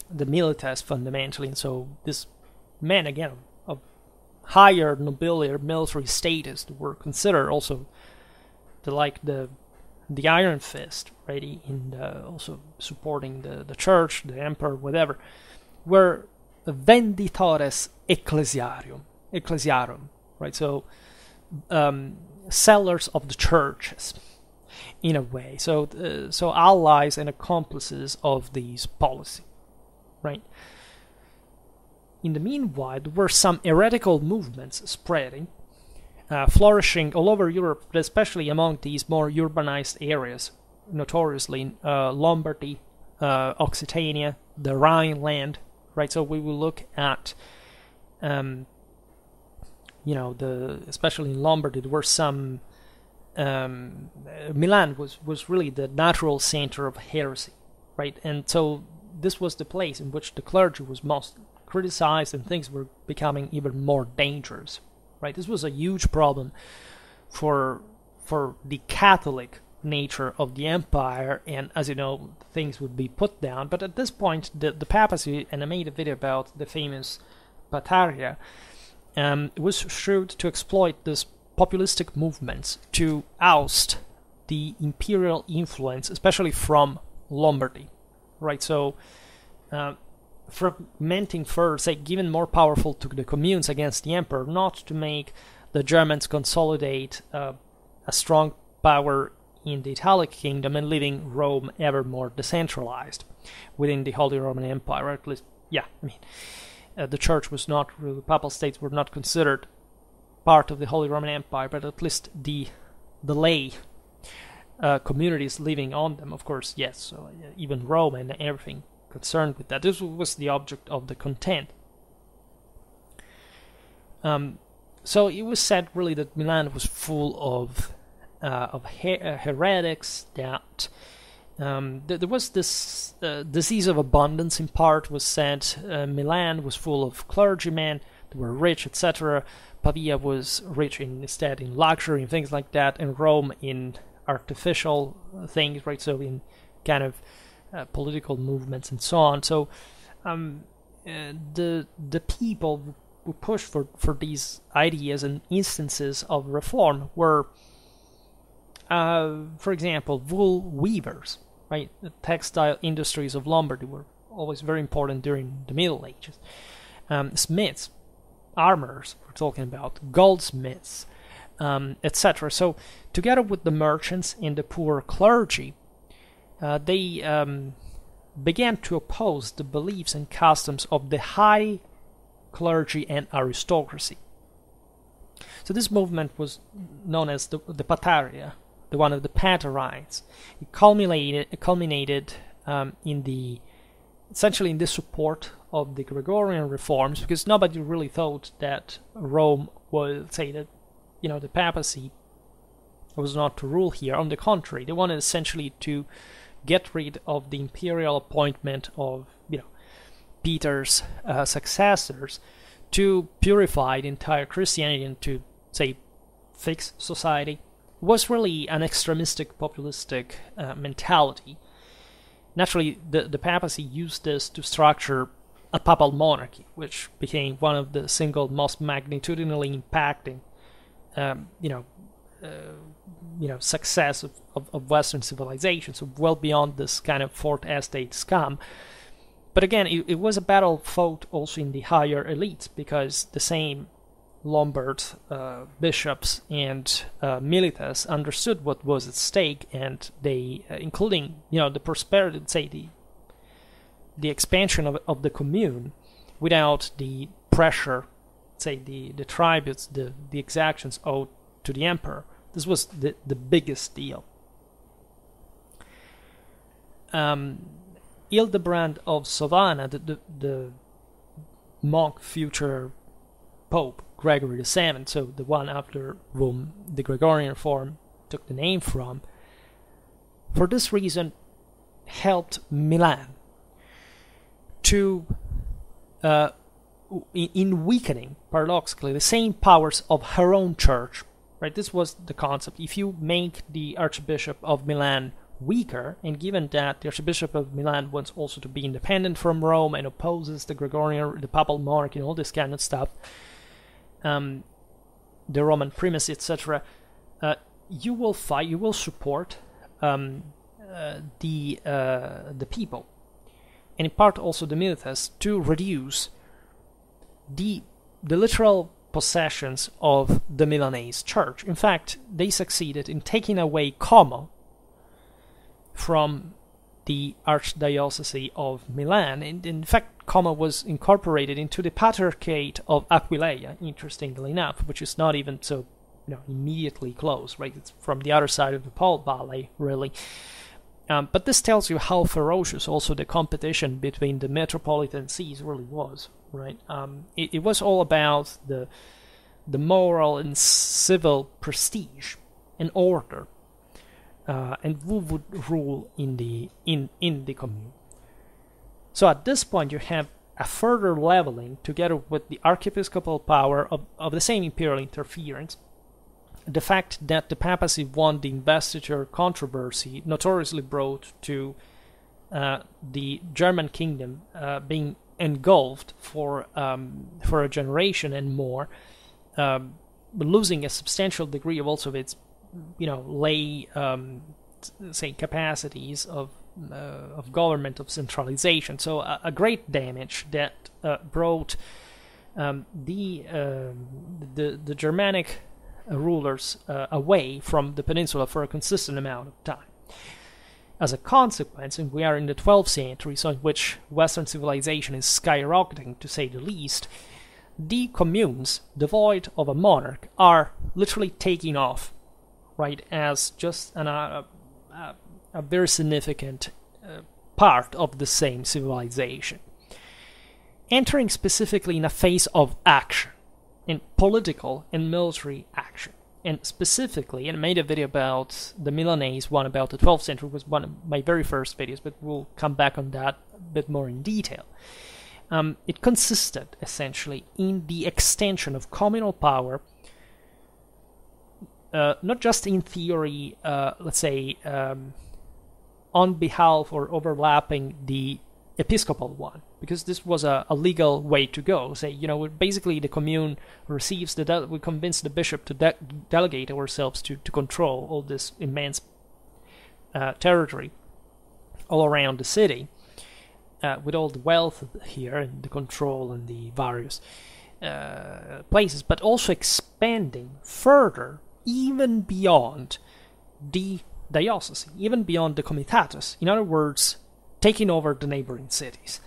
Speaker 1: the militares fundamentally, and so this men again of higher nobiliary military status that were considered also the Iron Fist, right, in also supporting the church, the emperor, whatever, were venditores ecclesiarum, right? So sellers of the churches, in a way. So allies and accomplices of these policy, right? In the meanwhile, there were some heretical movements spreading, flourishing all over Europe, but especially among these more urbanized areas, notoriously Lombardy, Occitania, the Rhineland, right? So we will look at, especially in Lombardy, there were some. Milan was really the natural center of heresy, right? And so this was the place in which the clergy was most criticized, and things were becoming even more dangerous, right? This was a huge problem for the Catholic nature of the empire, and as you know, things would be put down. But at this point, the papacy, and I made a video about the famous Pataria, was shrewd to exploit this populistic movements to oust the imperial influence, especially from Lombardy, right? So fragmenting first, given more powerful to the communes against the emperor, not to make the Germans consolidate a strong power in the Italic kingdom and leaving Rome ever more decentralized within the Holy Roman Empire. At least, the church was not, the papal states were not considered part of the Holy Roman Empire, but at least the lay communities living on them, of course, yes. So even Rome and everything concerned with that. This was the object of the content. So it was said really that Milan was full of heretics. That there was this disease of abundance. In part, was said Milan was full of clergymen. They were rich, etc. Pavia was rich instead in luxury and things like that, and Rome in artificial things, right? So in kind of political movements and so on. So the people who pushed for these ideas and instances of reform were, for example, wool weavers, right? The textile industries of Lombardy were always very important during the Middle Ages. Smiths, armorers, we're talking about, goldsmiths, etc. So together with the merchants and the poor clergy, they began to oppose the beliefs and customs of the high clergy and aristocracy. So this movement was known as the Pataria, the one of the Patarites. It culminated in the essentially in the support of the Gregorian reforms, because nobody really thought that Rome would say that, the papacy was not to rule here. On the contrary, they wanted essentially to get rid of the imperial appointment of, Peter's successors, to purify the entire Christianity and to, say, fix society. It was really an extremistic, populistic mentality. Naturally, the papacy used this to structure a papal monarchy, which became one of the single most magnitudinally impacting, success of Western civilization. So well beyond this kind of fourth estate scum. But again, it was a battle fought also in the higher elites, because the same Lombard bishops and milites understood what was at stake, and they, including the prosperity, say the expansion of the commune, without the pressure, say the tributes, the exactions owed to the emperor. This was the biggest deal. Hildebrand of Savannah, the monk, future Pope Gregory VII, so the one after whom the Gregorian reform took the name from, for this reason helped Milan to, in weakening, paradoxically, the same powers of her own church. Right? This was the concept. If you make the Archbishop of Milan weaker, and given that the Archbishop of Milan wants also to be independent from Rome and opposes the Gregorian, the papal monarchy, and all this kind of stuff, the Roman primacy, etc., you will fight, you will support the people, and in part also the milites, to reduce the literal possessions of the Milanese church. In fact, they succeeded in taking away Como from the Archdiocese of Milan, and in fact Como was incorporated into the Patriarchate of Aquileia, interestingly enough, which is not even so immediately close, right? It's from the other side of the Po Valley, really. But this tells you how ferocious also the competition between the metropolitan sees really was, right? It was all about the moral and civil prestige and order, and who would rule in the commune. So at this point you have a further leveling, together with the archiepiscopal power of the same imperial interference, the fact that the papacy won the investiture controversy, notoriously brought to the German kingdom being engulfed for a generation and more, losing a substantial degree of also its lay say capacities of government, of centralization. So a great damage that brought the Germanic rulers away from the peninsula for a consistent amount of time. As a consequence, and we are in the 12th century, so in which Western civilization is skyrocketing, to say the least, the communes, devoid of a monarch, are literally taking off, right, as just a very significant part of the same civilization, entering specifically in a phase of action, in political and military action. And specifically, and I made a video about the Milanese one about the 12th century, was one of my very first videos, but we'll come back on that a bit more in detail. It consisted essentially in the extension of communal power, not just in theory, let's say, on behalf or overlapping the episcopal one, because this was a legal way to go. Say, basically the commune receives we convince the bishop to delegate ourselves to control all this immense territory all around the city, with all the wealth here and the control and the various places, but also expanding further, even beyond the diocese, even beyond the comitatus. In other words, taking over the neighboring cities,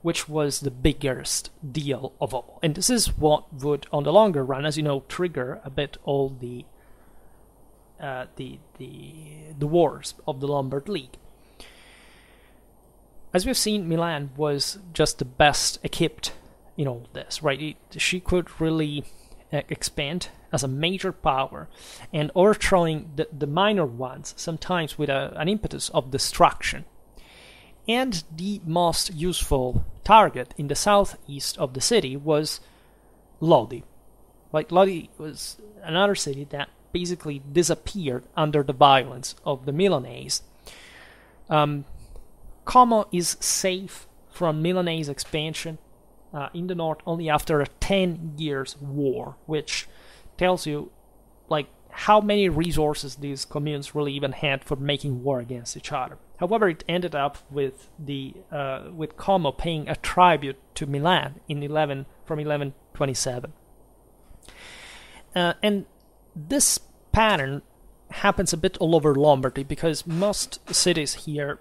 Speaker 1: which was the biggest deal of all. And this is what would, on the longer run, as you know, trigger a bit all the wars of the Lombard League. as we've seen, Milan was just the best equipped in all this, right? She could really expand as a major power and overthrowing the minor ones, sometimes with an impetus of destruction. And the most useful target in the southeast of the city was Lodi. Like, Lodi was another city that basically disappeared under the violence of the Milanese. Como is safe from Milanese expansion in the north only after a 10 years war, which tells you like how many resources these communes really even had for making war against each other. However, it ended up with Como paying a tribute to Milan from 1127, and this pattern happens a bit all over Lombardy because most cities here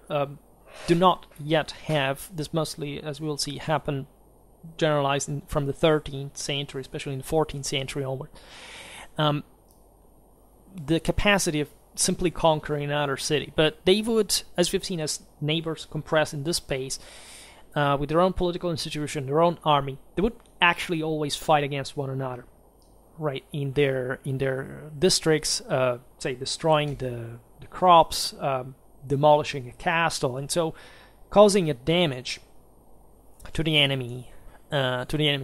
Speaker 1: do not yet have this. Mostly, as we will see, happen generalized from the 13th century, especially in the 14th century onward. The capacity of simply conquering another city, but they would, as we've seen, as neighbors compress in this space with their own political institution, their own army, they would actually always fight against one another, right? In their districts, say destroying the crops, demolishing a castle, and so causing a damage to the enemy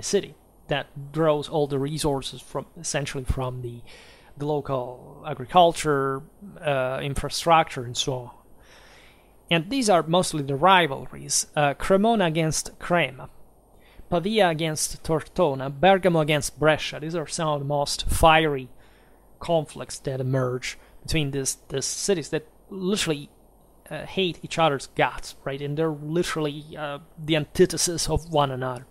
Speaker 1: city that draws all the resources from the local agriculture, infrastructure, and so on. And these are mostly the rivalries: Cremona against Crema, Pavia against Tortona, Bergamo against Brescia. These are some of the most fiery conflicts that emerge between these cities that literally hate each other's guts, right? And they're literally the antithesis of one another.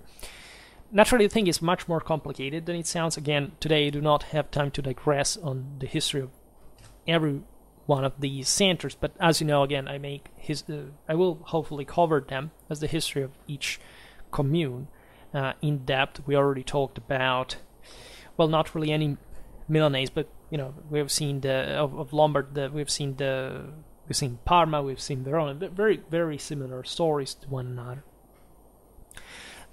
Speaker 1: Naturally, the thing is much more complicated than it sounds. Again, today I do not have time to digress on the history of every one of these centers, but as you know, again, I will hopefully cover them as the history of each commune in depth. We already talked about, well, not really any Milanese, but we've seen of Lombard. We've seen Parma, we've seen Verona. Very, very similar stories to one another.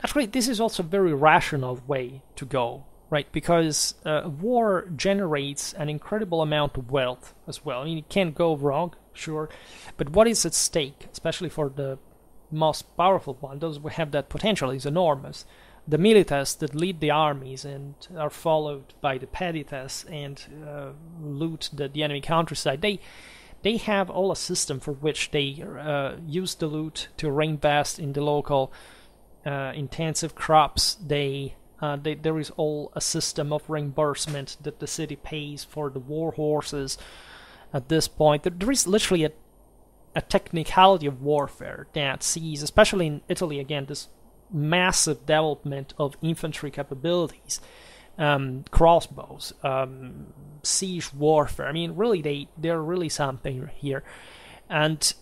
Speaker 1: Actually, this is also a very rational way to go, right? Because war generates an incredible amount of wealth as well. I mean, it can't go wrong, sure, but what is at stake, especially for the most powerful one, those who have that potential, is enormous. The milites that lead the armies and are followed by the peditas and loot the enemy countryside, they have all a system for which they use the loot to reinvest in the local intensive crops. There is all a system of reimbursement that the city pays for the war horses. At this point, there is literally a technicality of warfare that sees, especially in Italy, again, this massive development of infantry capabilities, crossbows, siege warfare. I mean, really, they're really something here, and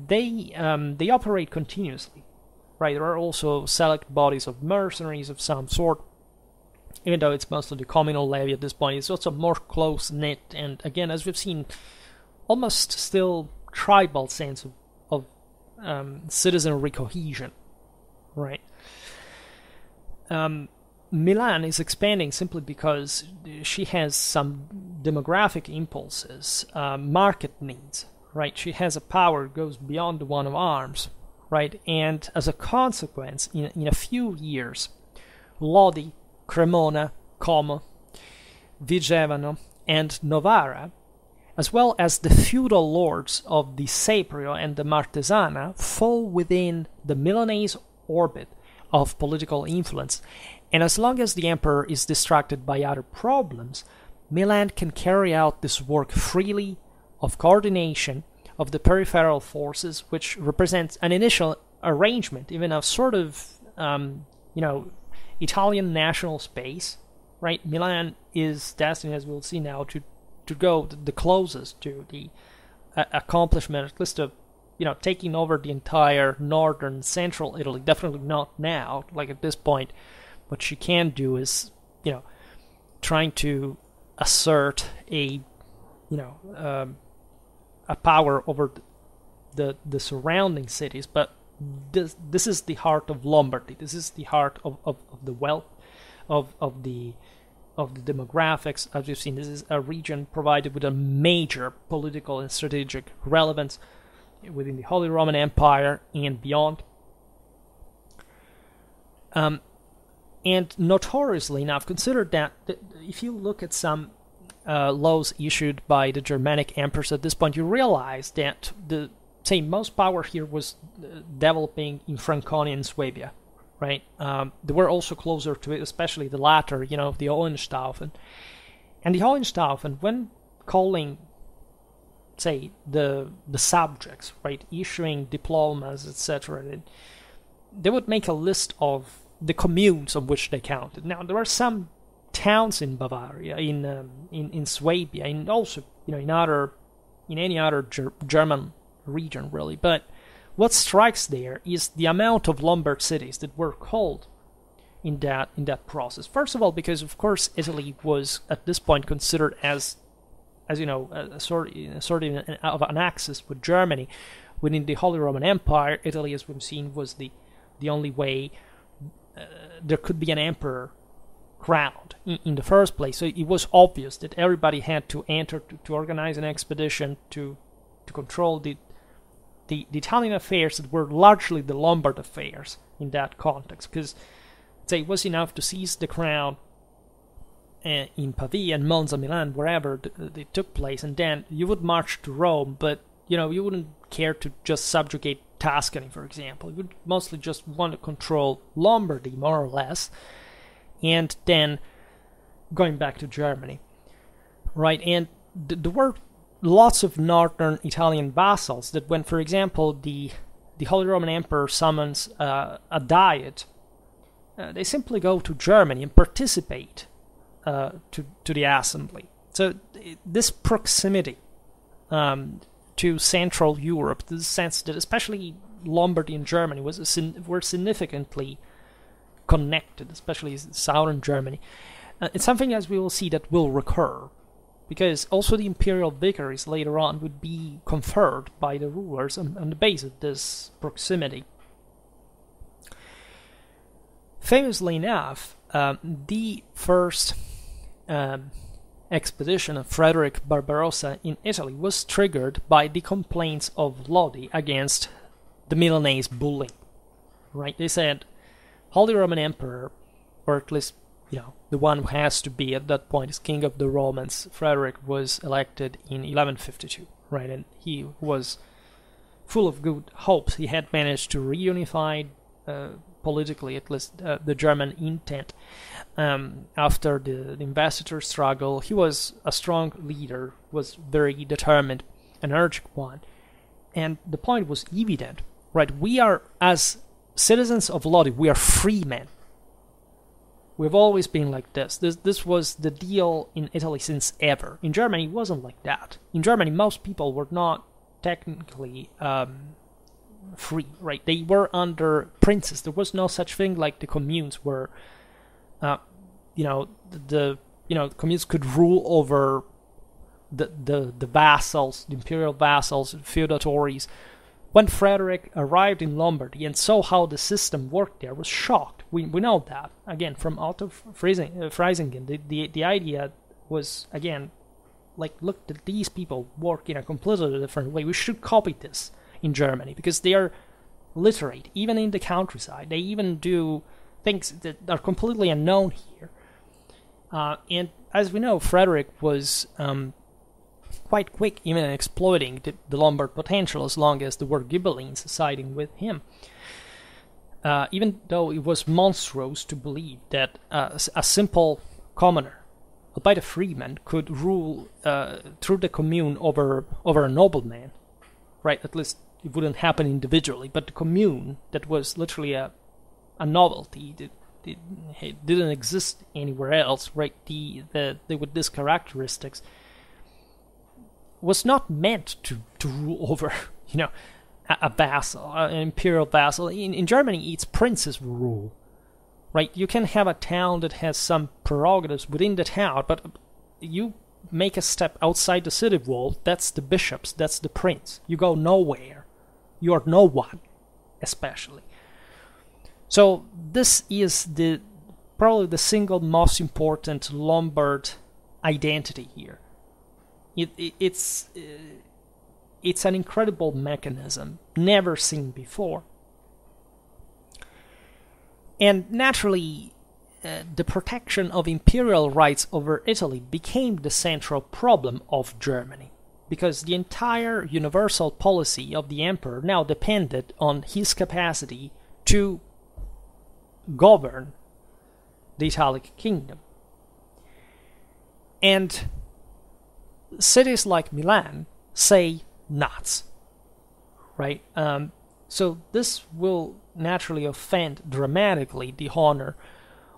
Speaker 1: they operate continuously. Right, there are also select bodies of mercenaries of some sort, even though it's mostly the communal levy at this point. It's also more close-knit, and again, as we've seen, almost still tribal sense of citizenry cohesion, right? Milan is expanding simply because she has some demographic impulses, market needs, right? She has a power that goes beyond the one of arms, right? And as a consequence, in a few years, Lodi, Cremona, Como, Vigevano, and Novara, as well as the feudal lords of the Saprio and the Martesana, fall within the Milanese orbit of political influence. And as long as the emperor is distracted by other problems, Milan can carry out this work freely of coordination of the peripheral forces, which represents an initial arrangement, even a sort of, Italian national space, right? Milan is destined, as we'll see now, to go the closest to the accomplishment, at least of, taking over the entire northern central Italy. Definitely not now, like at this point. What she can do is, trying to assert a power over the surrounding cities, but this is the heart of Lombardy. This is the heart of the wealth, of the demographics. As you've seen, this is a region provided with a major political and strategic relevance within the Holy Roman Empire and beyond. And notoriously enough, consider that if you look at some laws issued by the Germanic emperors at this point, you realize that most power here was developing in Franconia and Swabia, right? They were also closer to it, especially the latter, the Hohenstaufen. And the Hohenstaufen, when calling, say, the subjects, right, issuing diplomas, etc., they would make a list of the communes on which they counted. Now, there are some towns in Bavaria, in Swabia, and also in any other German region, really. But what strikes there is the amount of Lombard cities that were called in that process. First of all, because of course Italy was at this point considered as a sort of an axis with Germany within the Holy Roman Empire. Italy, as we've seen, was the only way there could be an emperor crowned in the first place. So it was obvious that everybody had to enter to organize an expedition to control the Italian affairs that were largely the Lombard affairs in that context, because it was enough to seize the crown in Pavia and Monza, Milan, wherever they took place, and then you would march to Rome, but you wouldn't care to just subjugate Tuscany, for example. You would mostly just want to control Lombardy, more or less, and then going back to Germany, right? And there were lots of northern Italian vassals that when, for example, the Holy Roman Emperor summons a diet, they simply go to Germany and participate to the assembly. So this proximity to Central Europe, the sense that especially Lombardy and Germany were significantly connected, especially southern Germany. It's something, as we will see, that will recur, because also the imperial vicaries later on would be conferred by the rulers on the basis of this proximity. Famously enough, the first expedition of Frederick Barbarossa in Italy was triggered by the complaints of Lodi against the Milanese bully. Right? They said, Holy Roman Emperor, or at least the one who has to be at that point is King of the Romans. Frederick was elected in 1152, right? And he was full of good hopes. He had managed to reunify politically, at least, the German intent. After the investiture struggle, he was a strong leader, was very determined, energetic one. And the point was evident, right? We are, as citizens of Lodi, we are free men. We've always been like this. This was the deal in Italy since ever. In Germany, it wasn't like that. In Germany, most people were not technically free, right? They were under princes. There was no such thing like the communes where, the communes could rule over the vassals, the imperial vassals, feudatories. When Frederick arrived in Lombardy and saw how the system worked there, was shocked. We know that, again, from Otto Freisingen. The idea was, again, look, that these people work in a completely different way. We should copy this in Germany, because they are literate, even in the countryside. They even do things that are completely unknown here. And as we know, Frederick was quite quick even in exploiting the Lombard potential, as long as there were Ghibellines siding with him. Even though it was monstrous to believe that a simple commoner, albeit a freeman, could rule through the commune over a nobleman, right? At least it wouldn't happen individually, but the commune, that was literally a novelty, it didn't exist anywhere else, right? With these characteristics, was not meant to rule over, a vassal, an imperial vassal. In Germany, it's princes who rule, right? You can have a town that has some prerogatives within the town, but you make a step outside the city wall, that's the bishops, that's the prince. You go nowhere, You are no one, especially. So this is probably the single most important Lombard identity here. It's an incredible mechanism, never seen before. And naturally, the protection of imperial rights over Italy became the central problem of Germany, because the entire universal policy of the emperor now depended on his capacity to govern the Italic kingdom. And cities like Milan say nuts, right? So this will naturally offend dramatically the honor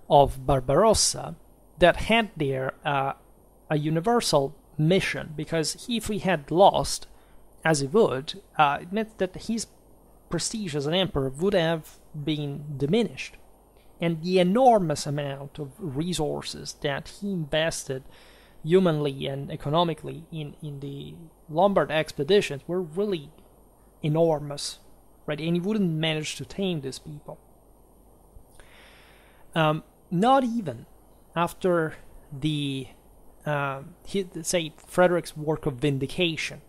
Speaker 1: of Barbarossa, that had there a universal mission, because if he had lost, as he would, it meant that his prestige as an emperor would have been diminished. And the enormous amount of resources that he invested humanly and economically in the Lombard expeditions were really enormous, right? And he wouldn't manage to tame these people. Not even after say Frederick's work of vindication,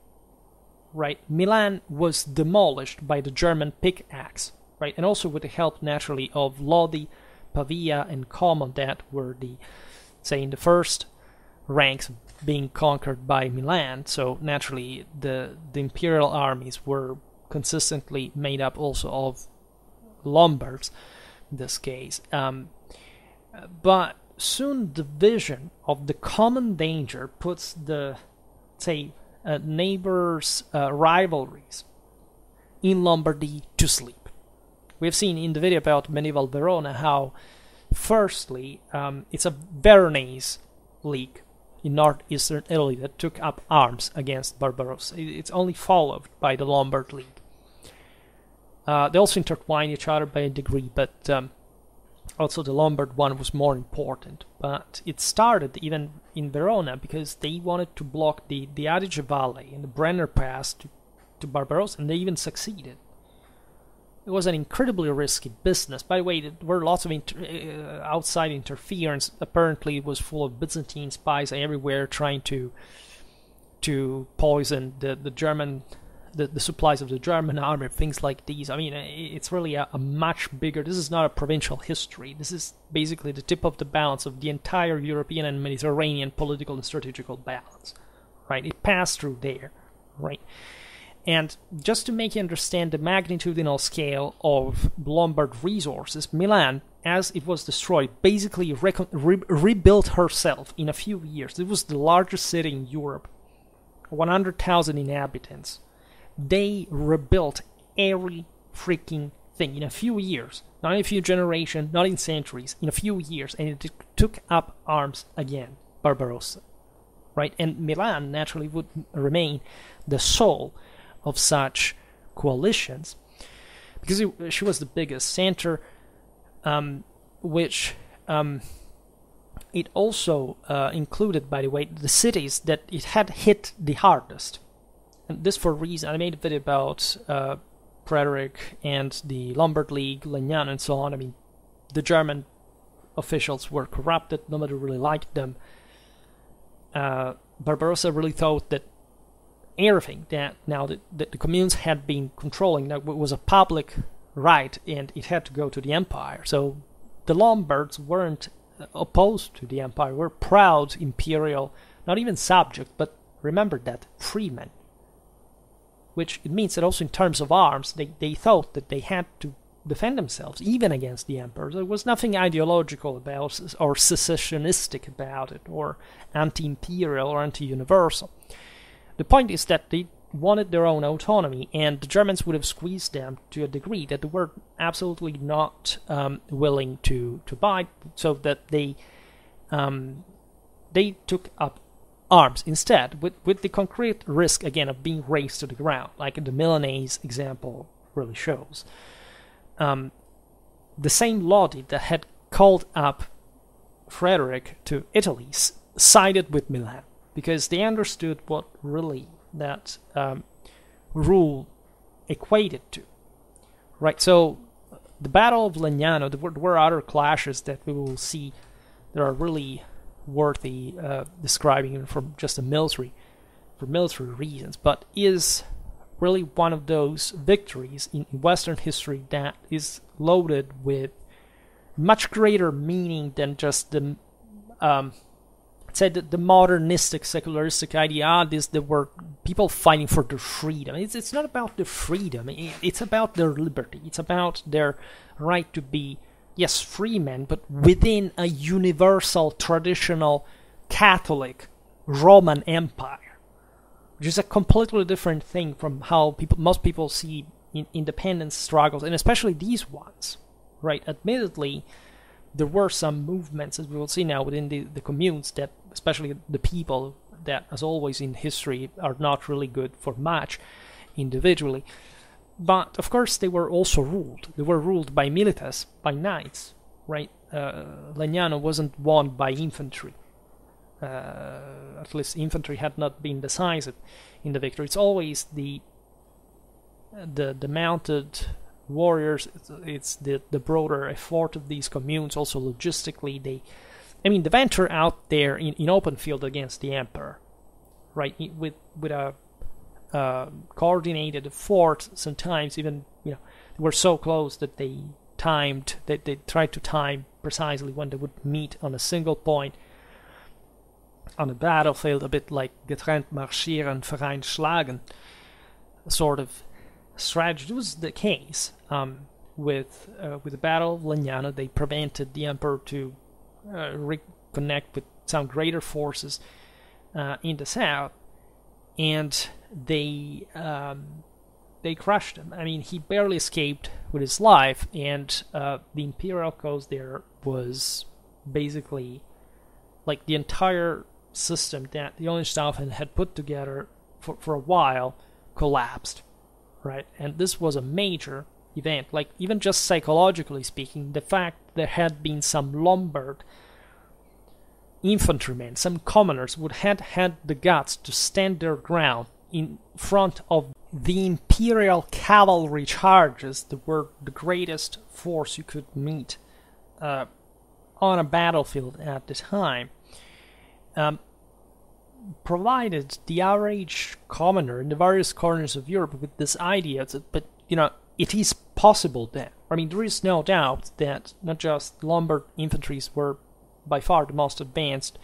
Speaker 1: right? Milan was demolished by the German pickaxe, right? And also with the help naturally of Lodi, Pavia, and Como, that were in the first ranks being conquered by Milan. So naturally the imperial armies were consistently made up also of Lombards in this case. But soon the vision of the common danger puts the, neighbors' rivalries in Lombardy to sleep. We've seen in the video about medieval Verona how, firstly, it's a Veronese league in northeastern Italy that took up arms against Barbarossa. It's only followed by the Lombard League. They also intertwine each other by a degree, but also the Lombard one was more important. But it started even in Verona because they wanted to block the Adige Valley and the Brenner Pass to Barbarossa, and they even succeeded. It was an incredibly risky business. By the way, there were lots of outside interference. Apparently, it was full of Byzantine spies everywhere trying to poison the German, the supplies of the German army, things like these. I mean, it's really a much bigger. This is not a provincial history. This is basically the tip of the balance of the entire European and Mediterranean political and strategical balance, right? It passed through there, right? And just to make you understand the magnitudinal scale of Lombard resources, Milan, as it was destroyed, basically rebuilt herself in a few years. It was the largest city in Europe, 100,000 inhabitants. They rebuilt every freaking thing in a few years, not in a few generations, not in centuries, in a few years, and it took up arms again, Barbarossa, right? And Milan naturally would remain the soul of such coalitions, because she was the biggest center, which it also included, by the way, the cities that it had hit the hardest. And this for a reason. I made a video about Frederick and the Lombard League, Legnano, and so on. I mean, the German officials were corrupted. Nobody really liked them. Barbarossa really thought that everything that now that the communes had been controlling that was a public right, and it had to go to the empire. So the Lombards weren't opposed to the empire, were proud imperial, not even subject, but remember that, freemen. Which it means that also in terms of arms, they thought that they had to defend themselves, even against the emperor. There was nothing ideological about or secessionistic about it, or anti-imperial or anti-universal. The point is that they wanted their own autonomy, and the Germans would have squeezed them to a degree that they were absolutely not willing to buy, so that they took up arms instead, with the concrete risk again of being razed to the ground, like the Milanese example really shows. The same Lodi that had called up Frederick to Italy sided with Milan, because they understood what really that rule equated to, right? So the Battle of Legnano, there were other clashes that we will see that are really worthy describing even from just for military reasons, but is really one of those victories in Western history that is loaded with much greater meaning than just the the modernistic, secularistic idea. There were people fighting for their freedom. It's not about their freedom. It's about their liberty. It's about their right to be, yes, free men, but within a universal, traditional, Catholic, Roman Empire, which is a completely different thing from how most people see independence struggles, and especially these ones, right? Admittedly, there were some movements, as we will see now, within the communes that, especially the people that, as always in history, are not really good for much individually. But, of course, they were also ruled. They were ruled by milites, by knights, right? Legnano wasn't won by infantry. At least infantry had not been decisive in the victory. It's always the mounted warriors. It's the broader effort of these communes. Also logistically, they venture out there in open field against the emperor, right? With a coordinated effort. Sometimes even they were so close that they tried to time precisely when they would meet on a single point on a battlefield, a bit like getrennt marschieren, vereint schlagen sort of strategy. It was the case with the Battle of Legnano. They prevented the emperor to reconnect with some greater forces in the south, and they crushed him. He barely escaped with his life, and the imperial cause there was basically like the entire system that the Hohenstaufen had put together for a while collapsed, right? And this was a major event. Like, even just psychologically speaking, the fact there had been some Lombard infantrymen, some commoners, would have had the guts to stand their ground in front of the imperial cavalry charges that were the greatest force you could meet on a battlefield at the time, provided the average commoner in the various corners of Europe with this idea that, but it is possible that, there is no doubt that not just Lombard infantries were by far the most advanced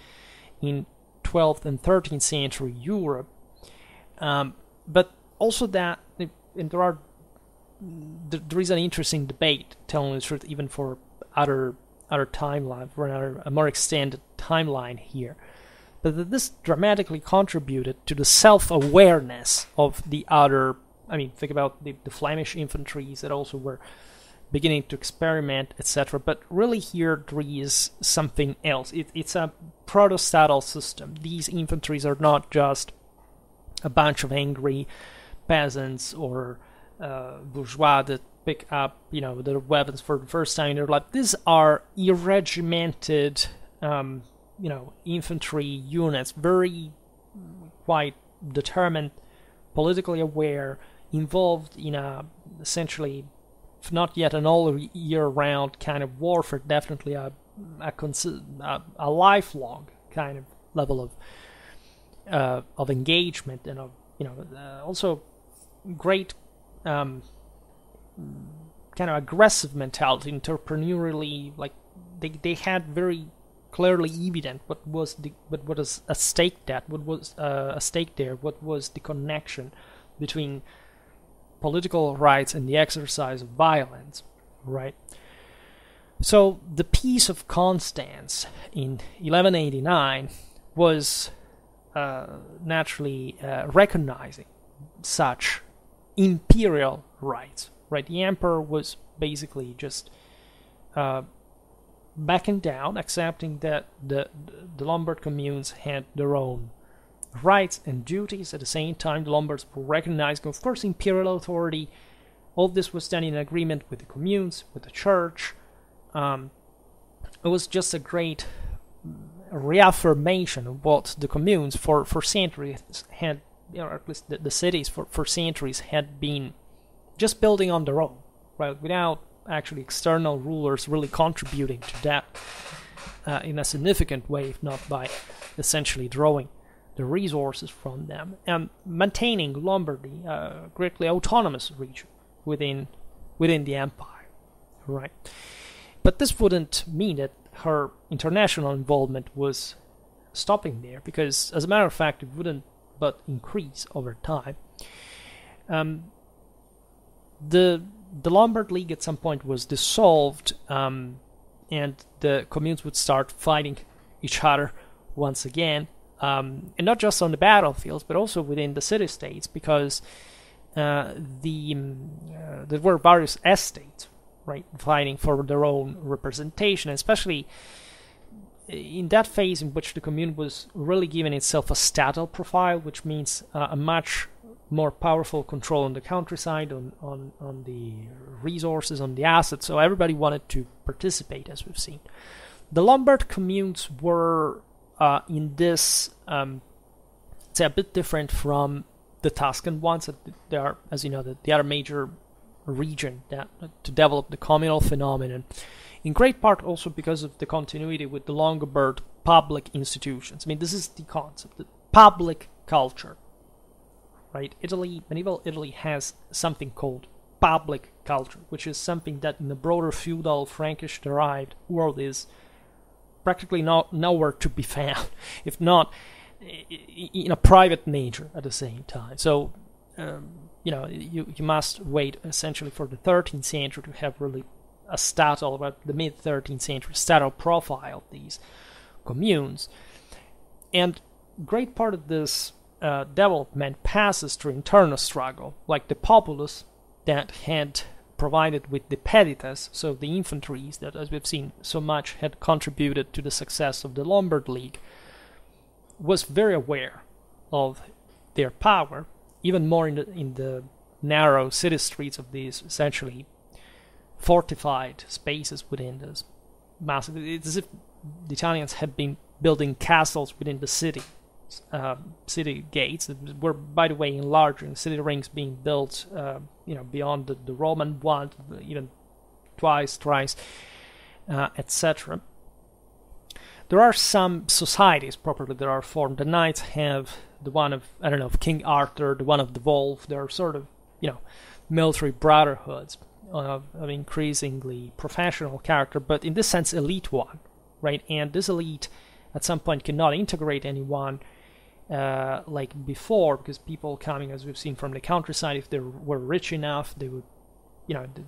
Speaker 1: in 12th and 13th century Europe, but also that, and there is an interesting debate, telling the truth, even for other timeline, for a more extended timeline here, but that this dramatically contributed to the self-awareness of the other. Think about the Flemish infantries that also were beginning to experiment, etc. But really here there is something else. It's a proto-statal system. These infantries are not just a bunch of angry peasants or bourgeois that pick up, their weapons for the first time in their life. These are irregimented, infantry units, very quite determined, politically aware, involved in essentially, if not yet an all-year-round kind of warfare, definitely a lifelong kind of level of engagement, and also great kind of aggressive mentality, entrepreneurially. Like they had very clearly evident what was at stake there, what was the connection between political rights and the exercise of violence, right? So the Peace of Constance in 1189 was naturally recognizing such imperial rights, right? The emperor was basically just backing down, accepting that the Lombard communes had their own rights and duties. At the same time, the Lombards were recognizing, of course, imperial authority. All this was done in agreement with the communes, with the church. It was just a great reaffirmation of what the communes for centuries had, or at least the cities for centuries had been just building on their own, right, without actually external rulers really contributing to that in a significant way, if not by essentially drawing the resources from them, and maintaining Lombardy a greatly autonomous region within the empire, right? But this wouldn't mean that her international involvement was stopping there, because as a matter of fact it wouldn't but increase over time. The Lombard League at some point was dissolved, and the communes would start fighting each other once again, and not just on the battlefields, but also within the city-states, because there were various estates, right, fighting for their own representation, especially in that phase in which the commune was really giving itself a statal profile, which means a much more powerful control on the countryside, on the resources, on the assets. So everybody wanted to participate, as we've seen. The Lombard communes were in this, say, a bit different from the Tuscan ones. They are, as you know, the other major region that to develop the communal phenomenon, in great part also because of the continuity with the Lombard public institutions. I mean, this is the concept, the public culture, right? Medieval Italy has something called public culture, which is something that in the broader feudal Frankish-derived world is practically nowhere to be found, if not in a private nature at the same time. So, you must wait essentially for the 13th century to have really a statal, about the mid-13th century, statal profile of these communes. And great part of this development passes through internal struggle, like the populace that had provided with the peditas, so the infantries that, as we've seen so much, had contributed to the success of the Lombard League, was very aware of their power, even more in the narrow city streets of these essentially fortified spaces within this massive. It's as if the Italians had been building castles within the city gates that were, by the way, enlarging, city rings being built, beyond the Roman one, even twice, thrice, etc. There are some societies properly that are formed. The knights have the one of, of King Arthur, the one of the Wolf. They're sort of, military brotherhoods of increasingly professional character, but in this sense elite one, right? And this elite at some point cannot integrate anyone like before, because people coming, as we've seen, from the countryside, if they were rich enough, they would,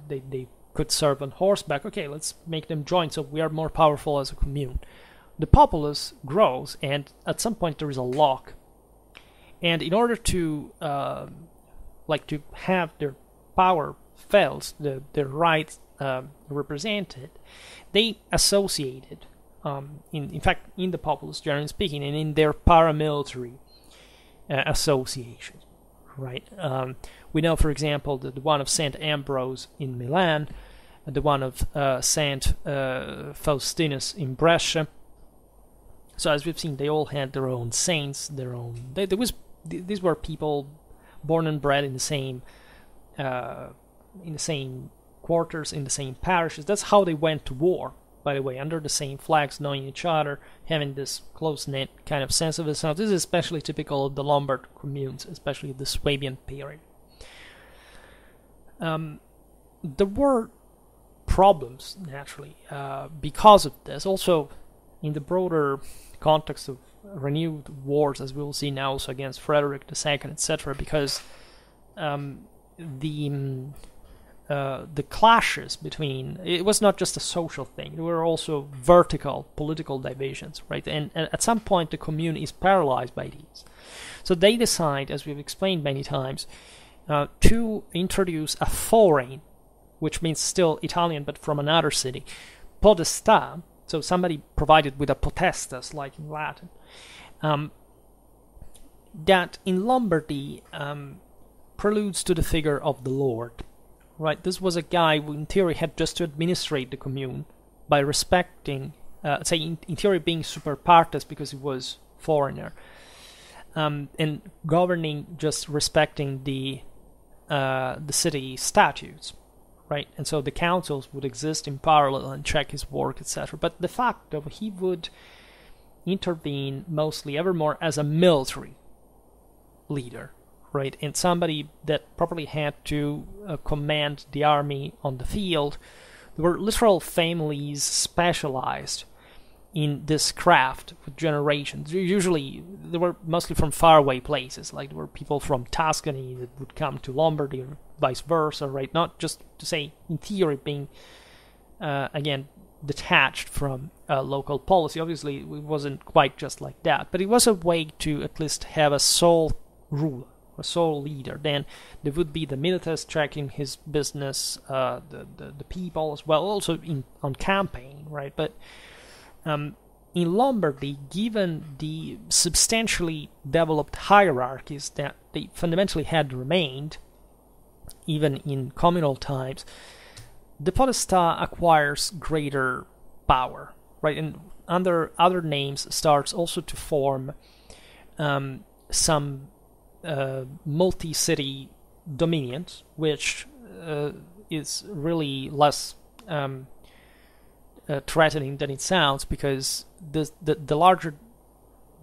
Speaker 1: they could serve on horseback. Okay, let's make them join, so we are more powerful as a commune. The populace grows, and at some point there is a lock. And in order to to have their power felt, their rights represented, they associated, in fact, in the populace, generally speaking, and in their paramilitary associations, right? We know, for example, that the one of Saint Ambrose in Milan, the one of Saint Faustinus in Brescia. So as we've seen, they all had their own saints, their own. These were people born and bred in the same quarters, in the same parishes. That's how they went to war, by the way, under the same flags, knowing each other, having this close-knit kind of sense of itself. This is especially typical of the Lombard communes, especially the Swabian period. There were problems, naturally, because of this. Also, in the broader context of renewed wars, as we will see now, also against Frederick II, etc., because the clashes between, it was not just a social thing, there were also vertical political divisions, right? And at some point the commune is paralyzed by these. So they decide, as we've explained many times, to introduce a foreign, which means still Italian but from another city, podestà, so somebody provided with a potestas, like in Latin, that in Lombardy preludes to the figure of the Lord. Right, this was a guy who in theory had just to administrate the commune by respecting, in theory being super partes because he was foreigner, and governing just respecting the the city statutes, right? And so the councils would exist in parallel and check his work, etc. But de facto, he would intervene mostly ever more as a military leader, right? And somebody that properly had to command the army on the field. There were literal families specialized in this craft for generations. Usually, they were mostly from faraway places, like there were people from Tuscany that would come to Lombardy or vice versa, right? Not just to say, in theory, being, again, detached from local policy. Obviously, it wasn't quite just like that, but it was a way to at least have a sole ruler, a sole leader. Then there would be the militaries tracking his business, the people as well, also on campaign, right? But in Lombardy, given the substantially developed hierarchies that they fundamentally had remained, even in communal times, the podesta acquires greater power, right? And under other names starts also to form some multi-city dominions, which is really less threatening than it sounds, because the larger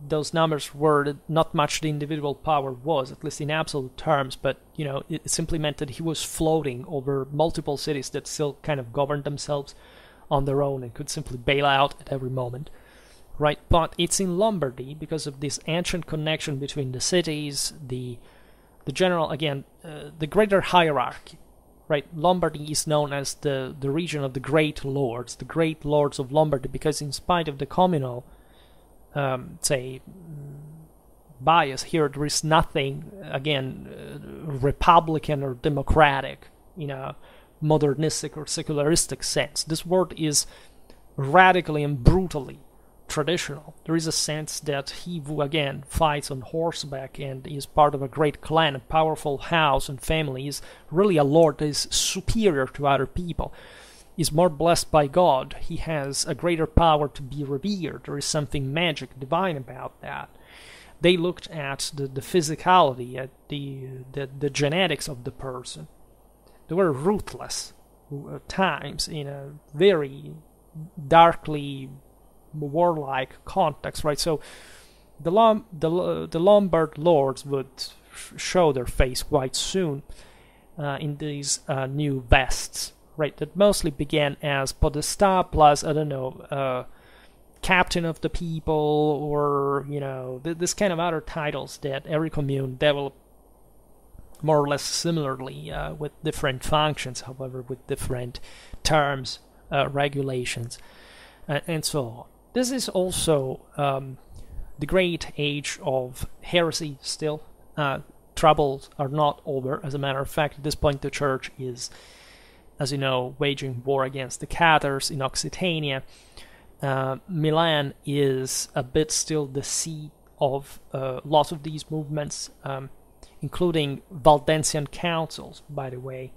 Speaker 1: those numbers were, not much the individual power was, at least in absolute terms, but it simply meant that he was floating over multiple cities that still kind of governed themselves on their own and could simply bail out at every moment, right? But it's in Lombardy, because of this ancient connection between the cities, the general, again, the greater hierarchy, right? Lombardy is known as the region of the great lords of Lombardy, because in spite of the communal bias here, there is nothing, again, republican or democratic, modernistic or secularistic sense. This word is radically and brutally traditional. There is a sense that he who, again, fights on horseback and is part of a great clan, a powerful house and family, is really a lord that is superior to other people, is more blessed by God. He has a greater power to be revered. There is something magic, divine about that. They looked at the physicality, at the genetics of the person. They were ruthless at times, in a very darkly warlike context, right? So the Lombard lords would show their face quite soon in these new vests, right? That mostly began as podesta plus, I don't know, captain of the people, or this kind of other titles that every commune developed more or less similarly, with different functions, however, with different terms, regulations, and so on. This is also the great age of heresy still. Troubles are not over. As a matter of fact, at this point the church is, as you know, waging war against the Cathars in Occitania. Milan is a bit still the seat of lots of these movements, including Valdensian councils, by the way.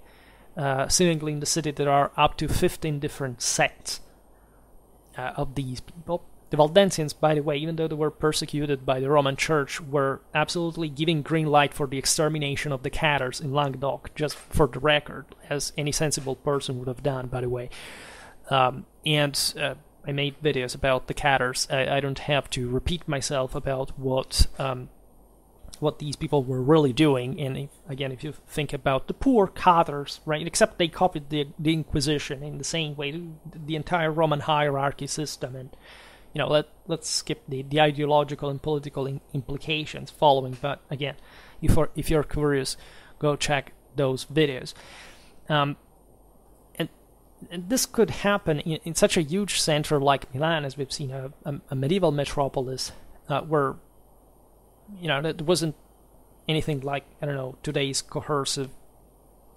Speaker 1: Seemingly in the city there are up to 15 different sects of these people. The Valdensians, by the way, even though they were persecuted by the Roman Church, were absolutely giving green light for the extermination of the Cathars in Languedoc, just for the record, as any sensible person would have done, by the way. And I made videos about the Cathars. I don't have to repeat myself about what these people were really doing. And if you think about the poor Cathars, right, except they copied the Inquisition in the same way, the entire Roman hierarchy system, and let's skip the ideological and political implications following. But again, if you're curious, go check those videos. And this could happen in such a huge center like Milan, as we've seen, a medieval metropolis, where there wasn't anything like, I don't know, today's coercive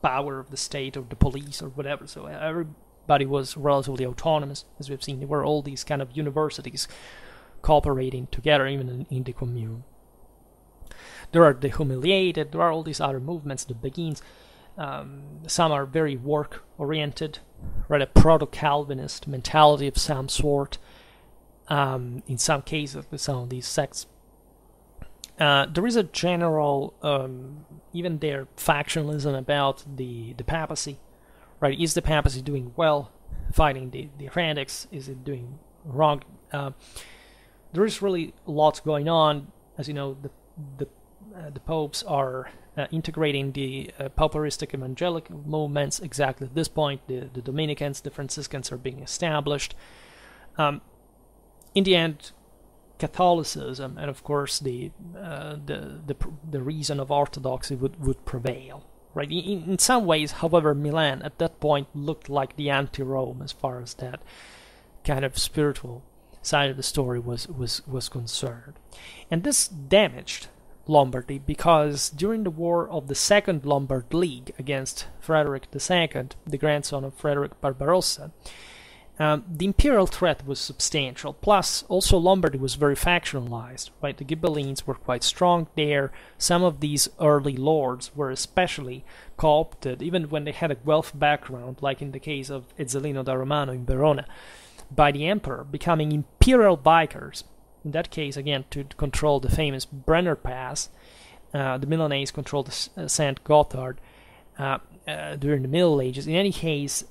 Speaker 1: power of the state or the police or whatever. So everybody was relatively autonomous, as we've seen. There were all these kind of universities cooperating together, even in the commune. There are the humiliated, there are all these other movements, the Beguines. Some are very work-oriented, right, a proto-Calvinist mentality of some sort. In some cases, with some of these sects, there is a general even their factionalism about the papacy, right? Is the papacy doing well fighting the heretics? Is it doing wrong? There is really lots going on. As you know, the popes are integrating the pauperistic evangelical movements exactly at this point. The Dominicans, the Franciscans are being established. In the end, Catholicism and of course the reason of orthodoxy would prevail, right? In some ways, however, Milan at that point looked like the anti-Rome as far as that kind of spiritual side of the story was concerned, and this damaged Lombardy because during the war of the Second Lombard League against Frederick II, the grandson of Frederick Barbarossa, the imperial threat was substantial. Plus, also Lombardy was very factionalized, right? The Ghibellines were quite strong there. Some of these early lords were especially co-opted, even when they had a wealth background, like in the case of Ezzelino da Romano in Verona, by the emperor, becoming imperial bikers. In that case, again, to control the famous Brenner Pass. The Milanese controlled the St. Gotthard during the Middle Ages. In any case,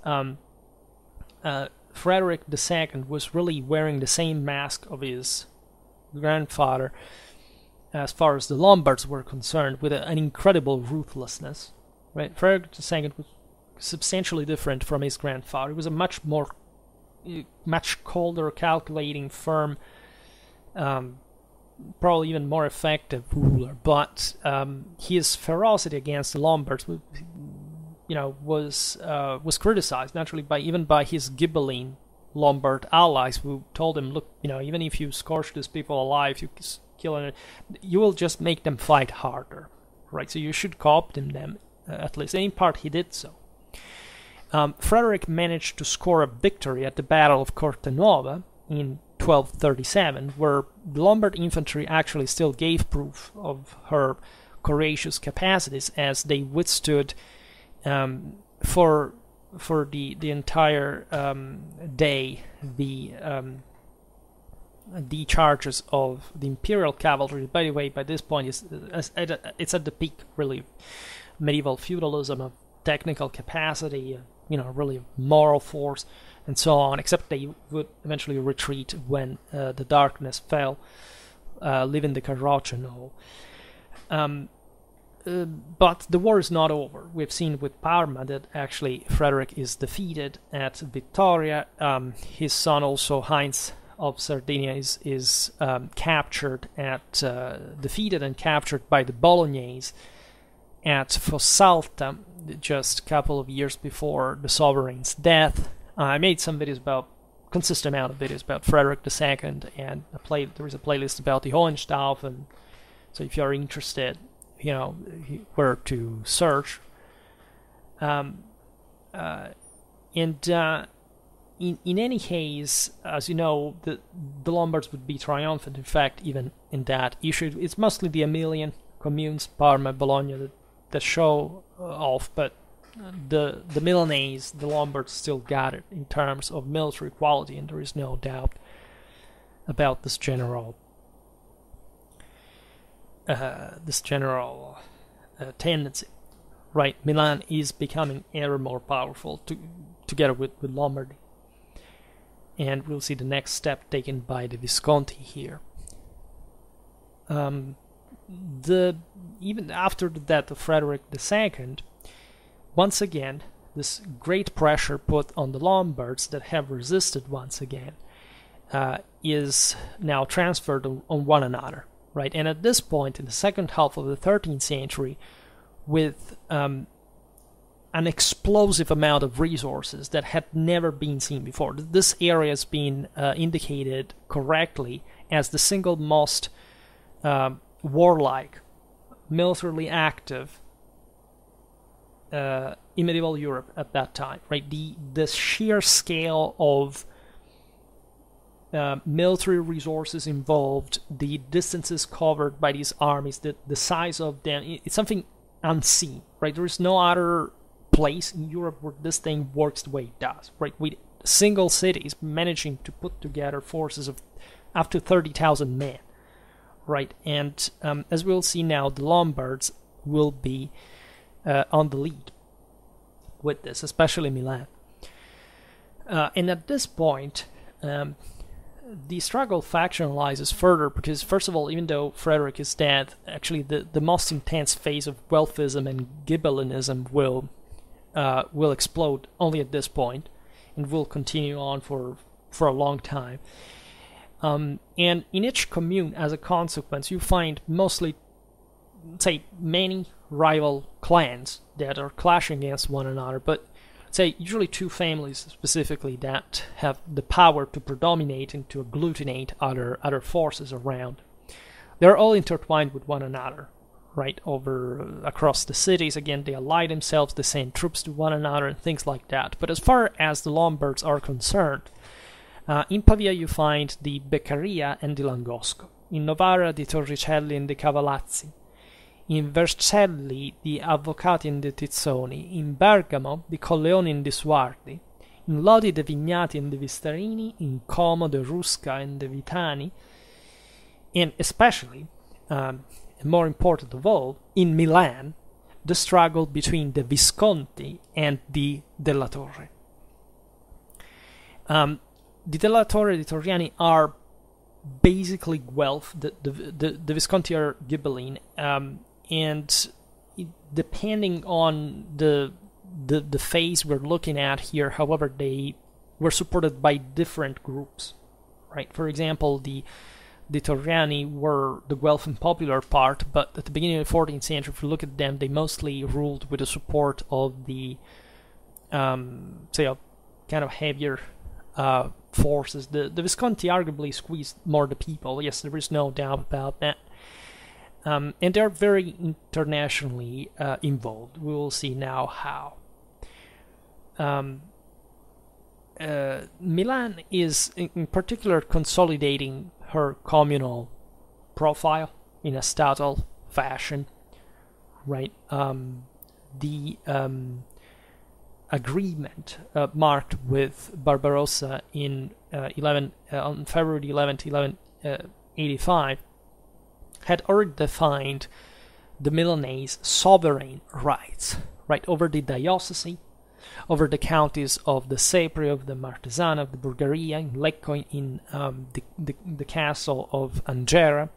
Speaker 1: Frederick II was really wearing the same mask of his grandfather as far as the Lombards were concerned, with an incredible ruthlessness. Right? Frederick II was substantially different from his grandfather. He was a much colder, calculating, firm, probably even more effective ruler. But his ferocity against the Lombards, was criticized naturally even by his Ghibelline Lombard allies, who told him, look, even if you scorch these people alive, you kill them, you will just make them fight harder, right? So you should co-opt them at least. And in part, he did so. Frederick managed to score a victory at the Battle of Cortenuova in 1237, where the Lombard infantry actually still gave proof of her courageous capacities, as they withstood for the entire day the charges of the imperial cavalry. By the way, by this point it's at the peak, really, medieval feudalism of technical capacity, really moral force and so on, except they would eventually retreat when the darkness fell, leaving the Carroccio. But the war is not over. We've seen with Parma that actually Frederick is defeated at Vittoria. His son also, Heinz of Sardinia, is captured defeated and captured by the Bolognese at Fossalta, just a couple of years before the sovereign's death. I made some videos consistent amount of videos about Frederick II, and there is a playlist about the Hohenstaufen. So if you are interested, where to search. In any case, as you know, the Lombards would be triumphant. In fact, even in that issue, it's mostly the Emilian communes, Parma, Bologna, that show off, but the Milanese, the Lombards, still got it in terms of military quality, and there is no doubt about this general tendency, right? Milan is becoming ever more powerful together with Lombardy, and we'll see the next step taken by the Visconti here. Even after the death of Frederick II, once again, this great pressure put on the Lombards that have resisted once again is now transferred on one another. Right, and at this point, in the second half of the 13th century, with an explosive amount of resources that had never been seen before, this area has been indicated correctly as the single most warlike, militarily active in medieval Europe at that time. Right, the sheer scale of military resources involved, the distances covered by these armies, the size of them, it's something unseen, right? There is no other place in Europe where this thing works the way it does, right? With single cities managing to put together forces of up to 30,000 men, right? And as we'll see now, the Lombards will be on the lead with this, especially Milan. And at this point, the struggle factionalizes further because, first of all, even though Frederick is dead, actually the most intense phase of Guelphism and Ghibellinism will explode only at this point and will continue on for a long time. And in each commune, as a consequence, you find mostly, say, many rival clans that are clashing against one another, but say usually two families specifically that have the power to predominate and to agglutinate other forces around. They're all intertwined with one another, right, across the cities. Again, they ally themselves, they send troops to one another and things like that. But as far as the Lombards are concerned, in Pavia you find the Beccaria and the Langosco, in Novara the Torricelli and the Cavallazzi, in Vercelli the Avvocati and the Tizzoni, in Bergamo the Colleoni and the Suardi, in Lodi the Vignati and the Vistarini, in Como the Rusca and the Vitani, and especially, more important of all, in Milan, the struggle between the Visconti and the Della Torre. The Della Torre, the Torriani, are basically Guelph. The Visconti are Ghibelline, and depending on the phase we're looking at here, however, they were supported by different groups, right? For example, the Torriani were the Guelph popular part, but at the beginning of the 14th century, if you look at them, they mostly ruled with the support of the, say, a kind of heavier forces. The Visconti arguably squeezed more the people. Yes, there is no doubt about that. And they're very internationally involved. We will see now how. Milan is in particular consolidating her communal profile in a statal fashion, right? The agreement marked with Barbarossa on February 11th, 1185, had already defined the Milanese sovereign rights, right, over the diocese, over the counties of the Sepri, of the Martesana, of the Bulgaria, in Lecco, in the castle of Angera,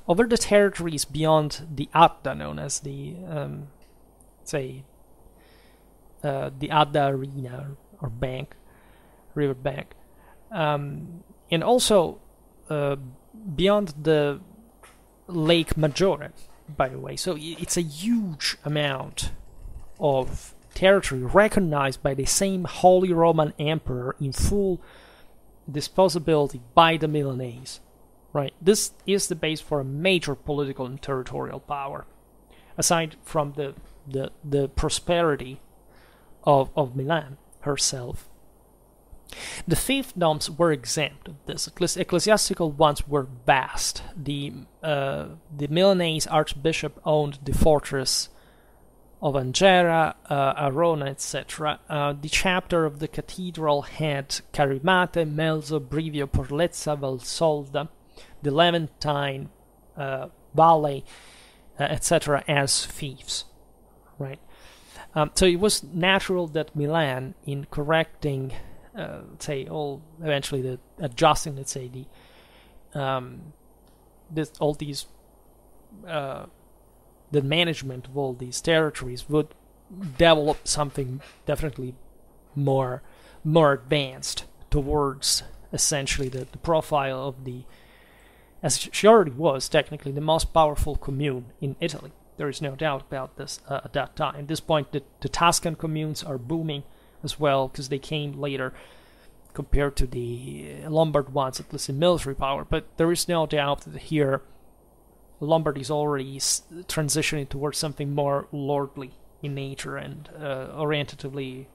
Speaker 1: over the territories beyond the Adda, known as the, the Adda Arena or bank, river bank, and also beyond the Lake Maggiore, by the way. So it's a huge amount of territory recognized by the same Holy Roman Emperor in full disposability by the Milanese, right? This is the base for a major political and territorial power, aside from the prosperity of Milan herself. The fiefdoms were exempt of this. Ecclesiastical ones were vast. The Milanese archbishop owned the fortress of Angera, Arona, etc. The chapter of the cathedral had Carimate, Melzo, Brivio, Porlezza, Valsolda, the Levantine Valley, etc. as fiefs, right? So it was natural that Milan, in correcting, adjusting, let's say, the management of all these territories, would develop something definitely more advanced towards essentially the profile of the, as she already was technically, the most powerful commune in Italy. There is no doubt about this at that time. At this point, the Tuscan communes are booming as well, because they came later compared to the Lombard ones, at least in military power. But there is no doubt that here Lombardy is already transitioning towards something more lordly in nature and orientatively,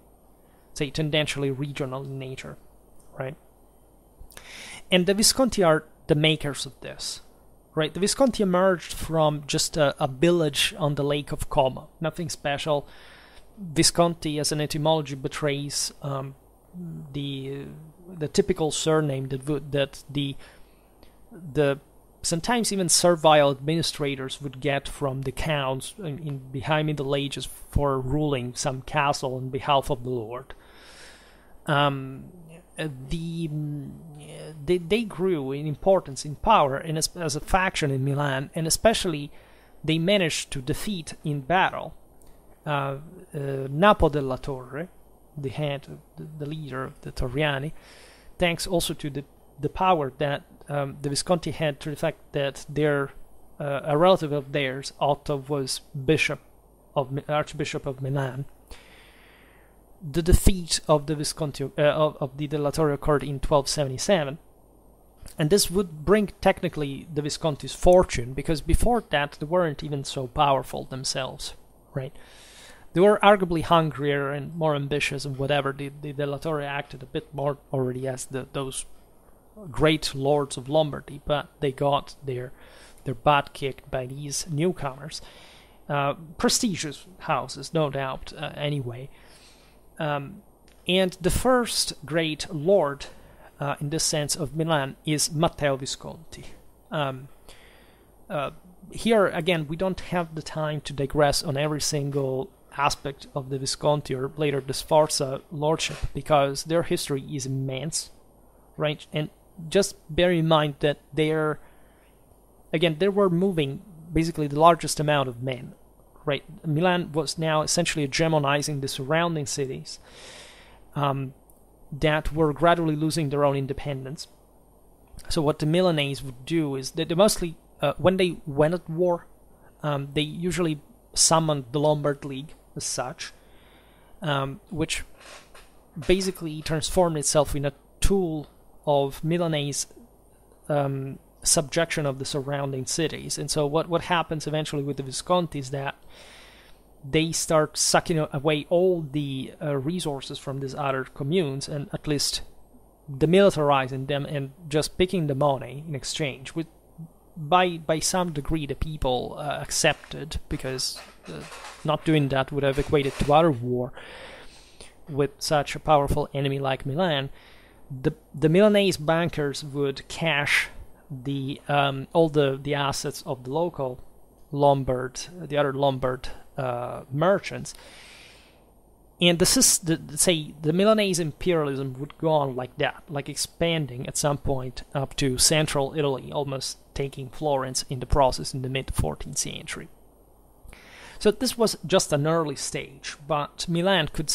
Speaker 1: say, tendentially regional in nature, right? And the Visconti are the makers of this, right? The Visconti emerged from just a village on the Lake of Como, nothing special. Visconti, as an etymology, betrays the typical surname that the sometimes even servile administrators would get from the counts in behind Middle Ages for ruling some castle on behalf of the lord. They grew in importance, in power, and as a faction in Milan, and especially they managed to defeat in battle Napo della Torre, the head, the leader of the Torriani, thanks also to the power that the Visconti had, to the fact that a relative of theirs, Otto, was Archbishop of Milan. The defeat of the Visconti of the Della Torre occurred in 1277, and this would bring technically the Visconti's fortune, because before that they weren't even so powerful themselves, right? They were arguably hungrier and more ambitious and whatever. The Della Torre acted a bit more already as those great lords of Lombardy, but they got their butt kicked by these newcomers. Prestigious houses, no doubt, anyway. And the first great lord, in this sense, of Milan is Matteo Visconti. Here, again, we don't have the time to digress on every single aspect of the Visconti or later the Sforza lordship, because their history is immense, right? And just bear in mind that they were moving basically the largest amount of men, right? Milan was now essentially hegemonizing the surrounding cities that were gradually losing their own independence. So what the Milanese would do is that they mostly, when they went at war, they usually summoned the Lombard League as such, which basically transformed itself in a tool of Milanese subjection of the surrounding cities. And so what happens eventually with the Visconti is that they start sucking away all the resources from these other communes, and at least demilitarizing them and just picking the money in exchange, with by some degree the people accepted, because not doing that would have equated to utter war with such a powerful enemy like Milan. The Milanese bankers would cash all the assets of the local Lombard, the other Lombard merchants, and the Milanese imperialism would go on like that, like expanding at some point up to central Italy, almost taking Florence in the process in the mid-14th century. So this was just an early stage, but Milan could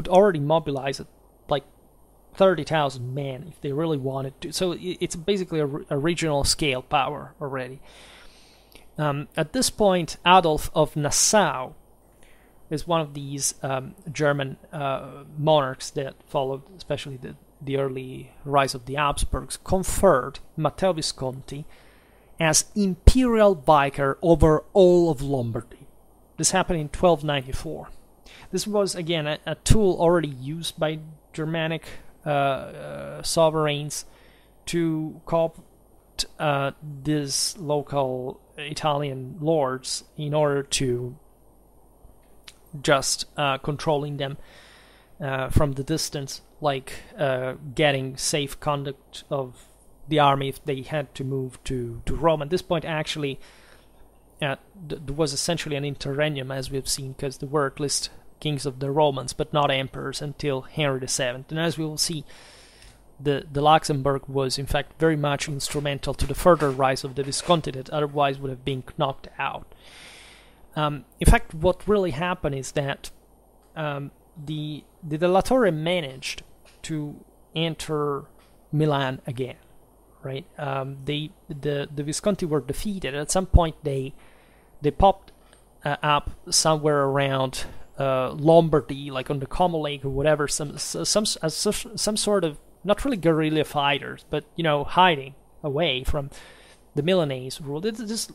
Speaker 1: already mobilize like 30,000 men if they really wanted to. So it's basically a regional scale power already. At this point, Adolf of Nassau is one of these German monarchs that followed, especially the early rise of the Habsburgs, conferred Matteo Visconti as imperial vicar over all of Lombardy. This happened in 1294. This was, again, a tool already used by Germanic sovereigns to co-opt these local Italian lords in order to just controlling them from the distance, like getting safe conduct of the army if they had to move to Rome. At this point, actually, there was essentially an interregnum, as we've seen, because there were at least kings of the Romans, but not emperors until Henry VII. And as we will see, the Luxembourg was in fact very much instrumental to the further rise of the Visconti that otherwise would have been knocked out. In fact, what really happened is that the Della Torre managed to enter Milan again, right? The Visconti were defeated. At some point, they popped up somewhere around Lombardy, like on the Como Lake or whatever, some sort of, not really guerrilla fighters, but hiding away from the Milanese rule. This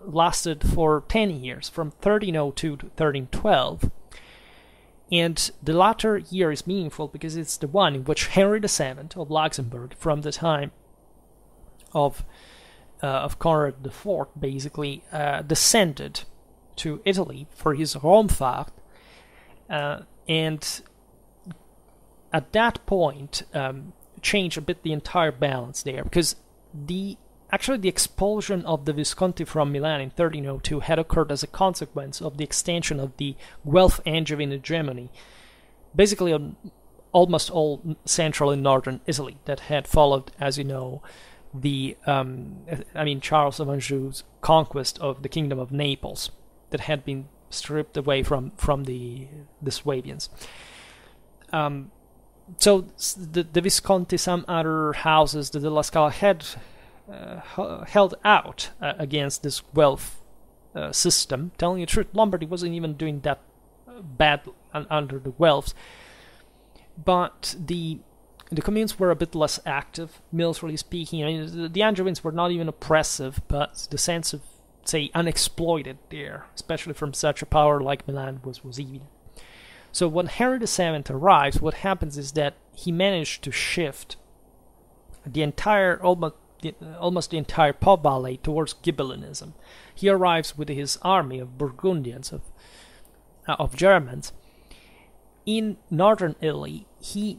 Speaker 1: lasted for 10 years, from 1302 to 1312. And the latter year is meaningful because it's the one in which Henry VII of Luxembourg, from the time of Conrad IV, basically descended to Italy for his Raumfahrt, and at that point changed a bit the entire balance there, because the Actually, the expulsion of the Visconti from Milan in 1302 had occurred as a consequence of the extension of the Guelph Angevin hegemony, basically on almost all central and northern Italy, that had followed, as you know, the Charles of Anjou's conquest of the Kingdom of Naples, that had been stripped away from the Swabians. So the Visconti, some other houses, the Della Scala, had held out against this Guelph system. Telling you the truth, Lombardy wasn't even doing that bad under the Guelphs, but the communes were a bit less active, militarily speaking. I mean, the Angevins were not even oppressive, but the sense of, say, unexploited there, especially from such a power like Milan, was evident. So when Henry VII arrives, what happens is that he managed to shift the entire, almost the entire Pop Valley towards Ghibellinism. He arrives with his army of Burgundians, of Germans. In northern Italy, he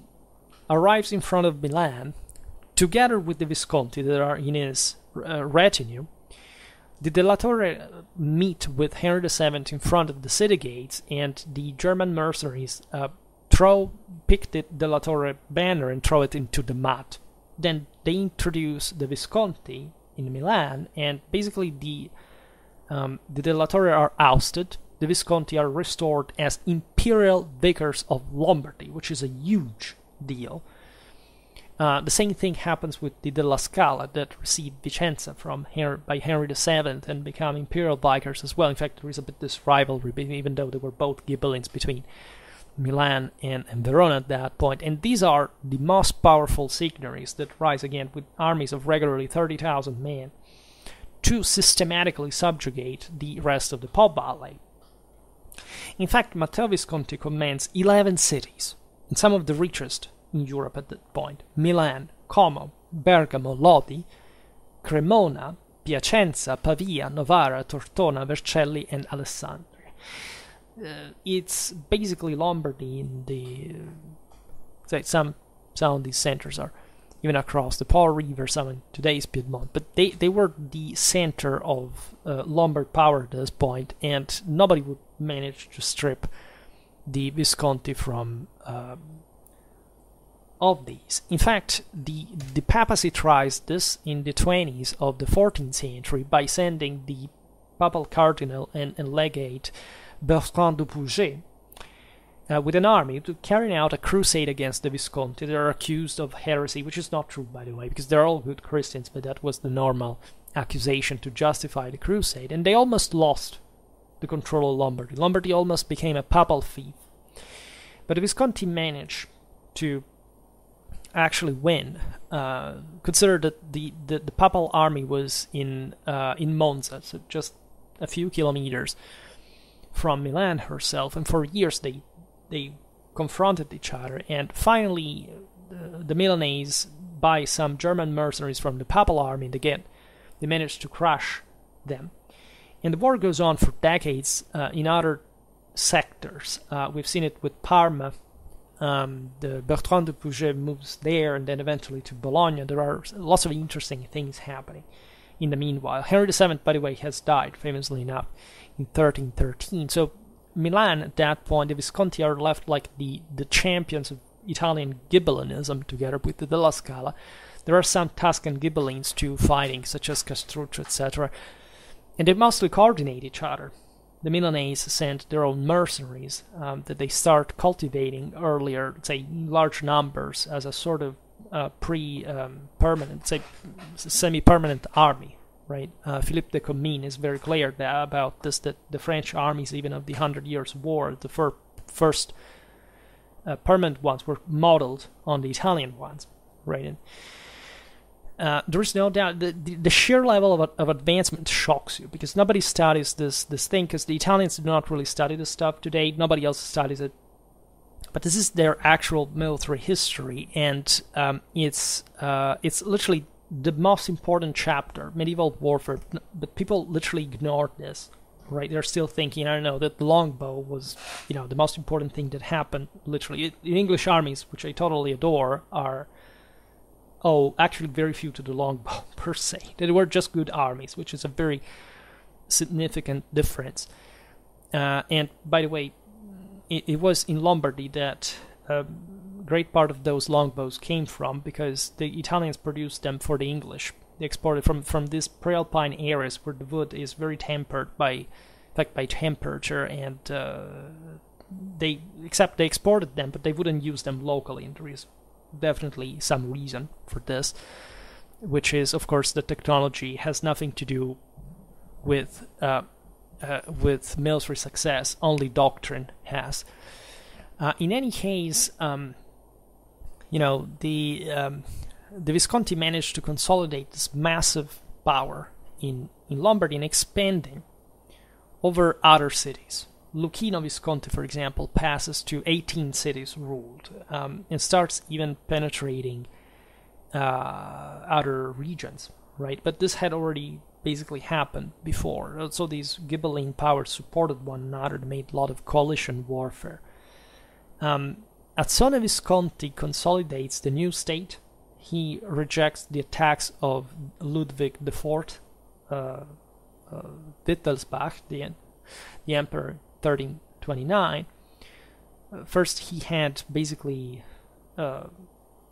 Speaker 1: arrives in front of Milan, together with the Visconti that are in his retinue. The Della Torre meet with Henry VII in front of the city gates, and the German mercenaries pick the Della Torre banner and throw it into the mud. Then they introduce the Visconti in Milan, and basically the Della Torre are ousted. The Visconti are restored as imperial vicars of Lombardy, which is a huge deal. The same thing happens with the Della Scala, that received Vicenza by Henry VII and become imperial vicars as well. In fact, there is a bit this rivalry, even though they were both Ghibellines, between Milan and Verona at that point. And these are the most powerful signories that rise again with armies of regularly 30,000 men to systematically subjugate the rest of the Pop Valley. In fact, Matteo Visconti commands 11 cities, and some of the richest in Europe at that point: Milan, Como, Bergamo, Lodi, Cremona, Piacenza, Pavia, Novara, Tortona, Vercelli, and Alessandria. It's basically Lombardy in the... Some of these centers are even across the Po River, some in today's Piedmont, but they were the center of Lombard power at this point, and nobody would manage to strip the Visconti from of these. In fact, the papacy tries this in the 20s of the 14th century by sending the papal cardinal and legate Bertrand du Pouget with an army to carry out a crusade against the Visconti. They are accused of heresy, which is not true, by the way, because they're all good Christians, but that was the normal accusation to justify the crusade, and they almost lost the control of Lombardy. Lombardy almost became a papal fief. But the Visconti managed to actually win. Consider that the papal army was in Monza, so just a few kilometers from Milan herself, and for years they confronted each other, and finally the Milanese, by some German mercenaries from the papal army, they managed to crush them. And the war goes on for decades in other sectors. We've seen it with Parma. The Bertrand du Pouget moves there, and then eventually to Bologna. There are lots of interesting things happening in the meanwhile. Henry VII, by the way, has died, famously enough, in 1313. So Milan, at that point, the Visconti are left like the champions of Italian Ghibellinism, together with the Della Scala. There are some Tuscan Ghibellines too fighting, such as Castruccio, etc. And they mostly coordinate each other. The Milanese send their own mercenaries that they start cultivating earlier, say, in large numbers, as a sort of pre-permanent, say, semi-permanent army, right? Philippe de Commines is very clear about this, that the French armies, even of the 100 Years' War, the first permanent ones, were modeled on the Italian ones, right? And there is no doubt the sheer level of advancement shocks you, because nobody studies this thing, because the Italians do not really study this stuff today. Nobody else studies it, but this is their actual military history, and it's literally the most important chapter, medieval warfare. But people literally ignore this, right? They're still thinking, I don't know, that the longbow was, the most important thing that happened. Literally, the English armies, which I totally adore, are owe actually very few to the longbow per se. They were just good armies, which is a very significant difference. And by the way, it was in Lombardy that a great part of those longbows came from, because the Italians produced them for the English. They exported from these pre-alpine areas where the wood is very tempered by temperature, and they exported them, but they wouldn't use them locally, and there is definitely some reason for this, which is, of course, the technology has nothing to do with military success. Only doctrine has. In any case, the Visconti managed to consolidate this massive power in Lombardy and expanding over other cities. Lucchino Visconti, for example, passes to 18 cities ruled, and starts even penetrating other regions, right? But this had already basically happened before. So these Ghibelline powers supported one another, made a lot of coalition warfare. Azzone Visconti consolidates the new state. He rejects the attacks of Ludwig IV, Wittelsbach, the emperor, 1329. First, he had basically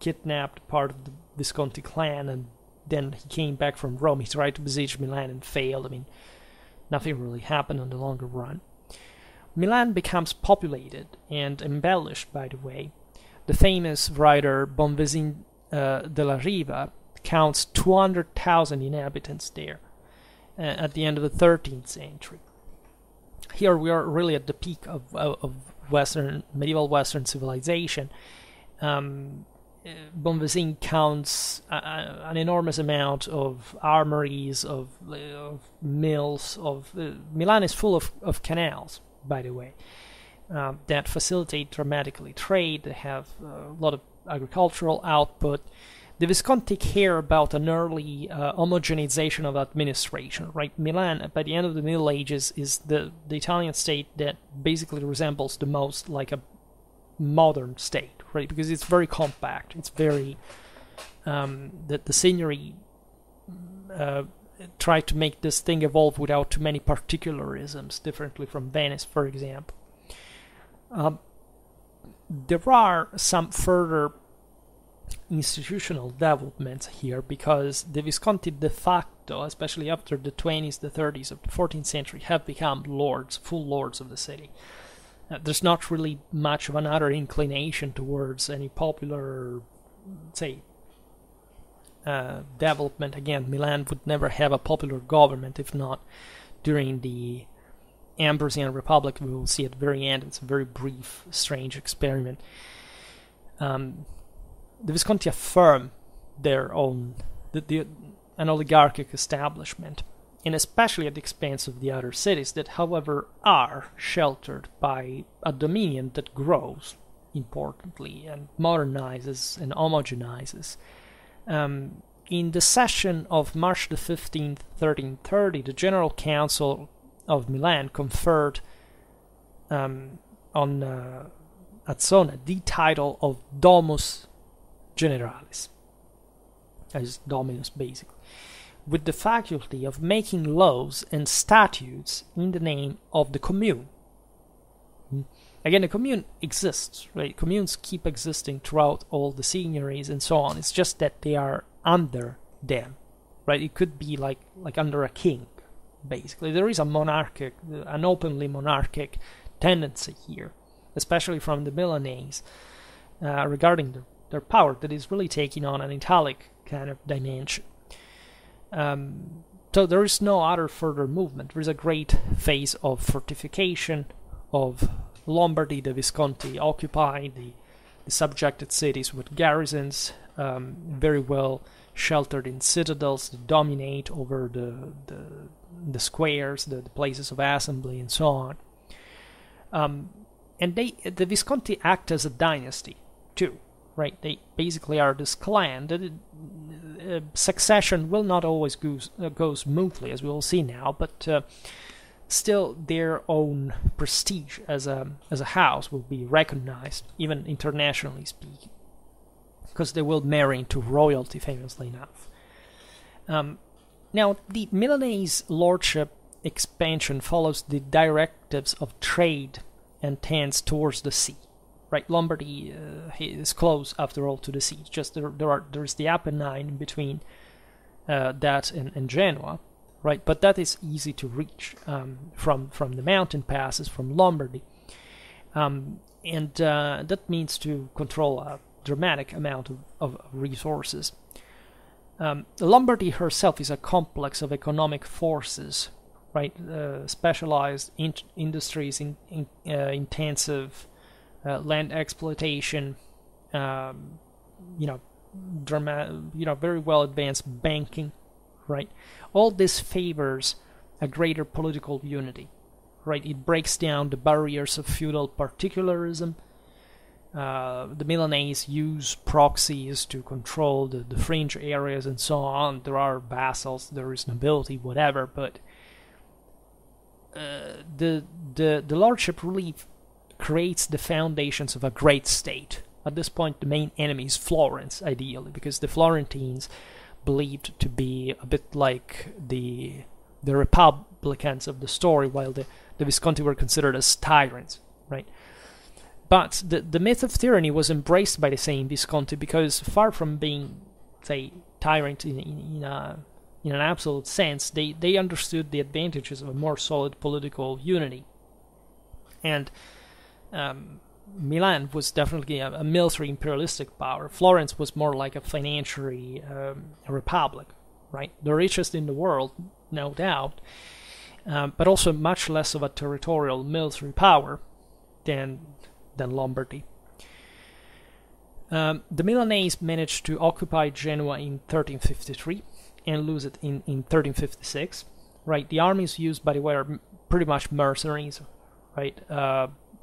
Speaker 1: kidnapped part of the Visconti clan, and then he came back from Rome. He tried to besiege Milan and failed. I mean, nothing really happened on the longer run. Milan becomes populated and embellished, by the way. The famous writer Bonvesin della Riva counts 200,000 inhabitants there at the end of the 13th century. Here we are really at the peak of medieval Western civilization. Bonvesin counts an enormous amount of armories, of mills. Milan is full of canals, by the way, that facilitate dramatically trade. They have a lot of agricultural output. The Visconti care about an early homogenization of administration, right? Milan, by the end of the Middle Ages, is the Italian state that basically resembles the most like a modern state, right? Because it's very compact. It's very... the Signory tried to make this thing evolve without too many particularisms, differently from Venice, for example. There are some further institutional developments here, because the Visconti de facto, especially after the 20s, the 30s of the 14th century, have become lords, full lords of the city. There's not really much of another inclination towards any popular, say, development. Again, Milan would never have a popular government, if not during the Ambrosian Republic. We will see at the very end. It's a very brief, strange experiment. The Visconti affirm their own, an oligarchic establishment, and especially at the expense of the other cities that, however, are sheltered by a dominion that grows importantly and modernizes and homogenizes. In the session of March the 15th, 1330, the General Council of Milan conferred on Azzone the title of Domus Generalis, as Dominus basically, with the faculty of making laws and statutes in the name of the commune. Again, the commune exists, right? Communes keep existing throughout all the signories and so on. It's just that they are under them, right? It could be like under a king, basically. There is an openly monarchic tendency here, especially from the Milanese, regarding their power that is really taking on an Italic kind of dimension. So there is no other further movement. There is a great phase of fortification of Lombardy. The Visconti occupy the subjected cities with garrisons, very well sheltered in citadels that dominate over the squares, the places of assembly, and so on. And the Visconti act as a dynasty too, right? They basically are this clan. The succession will not always go smoothly, as we will see now, but still their own prestige as a house will be recognized, even internationally speaking. because they will marry into royalty, famously enough. Now, the Milanese lordship expansion follows the directives of trade and tends towards the sea. Right, Lombardy is close, after all, to the sea. It's just there's the Apennine in between that and Genoa, right? But that is easy to reach from the mountain passes from Lombardy, and that means to control a dramatic amount of resources. Lombardy herself is a complex of economic forces, right? Specialized industries, intensive land exploitation, very well advanced banking, right? All this favors a greater political unity, right? It breaks down the barriers of feudal particularism. The Milanese use proxies to control the fringe areas and so on. There are vassals, there is nobility, whatever, but the lordship really creates the foundations of a great state. At this point, the main enemy is Florence, ideally, because the Florentines believed to be a bit like the Republicans of the story, while the Visconti were considered as tyrants, right? But the myth of tyranny was embraced by the same Visconti, because far from being, say, tyrant in an absolute sense, they understood the advantages of a more solid political unity. And Milan was definitely a military imperialistic power. Florence was more like a financially republic, right? The richest in the world, no doubt, but also much less of a territorial military power than Lombardy. The Milanese managed to occupy Genoa in 1353 and lose it in 1356, right? The armies used, by the way, are pretty much mercenaries, right?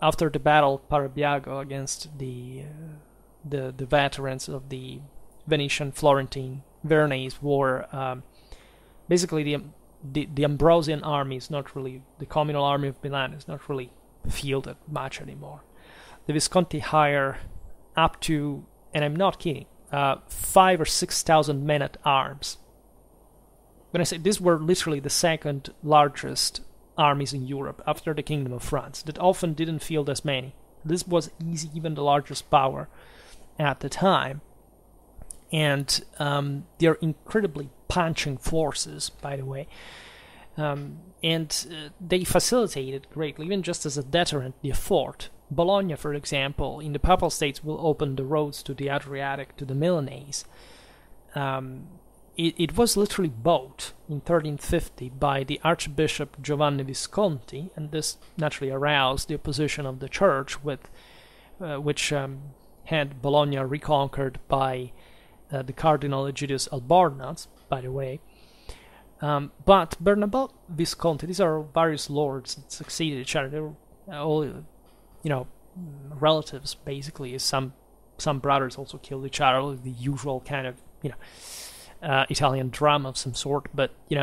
Speaker 1: After the battle of Parabiago against the veterans of the Venetian-Florentine Veronese War, basically the Ambrosian army is not really, the communal army of Milan is not really fielded much anymore. The Visconti hire up to, and I'm not kidding, 5,000 or 6,000 men at arms. When I say these were literally the second largest armies in Europe after the Kingdom of France, that often didn't field as many. This was easy, even the largest power at the time. And they're incredibly punching forces, by the way. And they facilitated greatly, even just as a deterrent, the effort. Bologna, for example, in the Papal States will open the roads to the Adriatic to the Milanese. It was literally bought in 1350 by the Archbishop Giovanni Visconti, and this naturally aroused the opposition of the church, which had Bologna reconquered by the Cardinal Egidius Albornoz, by the way. But Bernabò Visconti, these are various lords that succeeded each other. They were all, relatives, basically. Some brothers also killed each other, the usual kind of, Italian drama of some sort, but they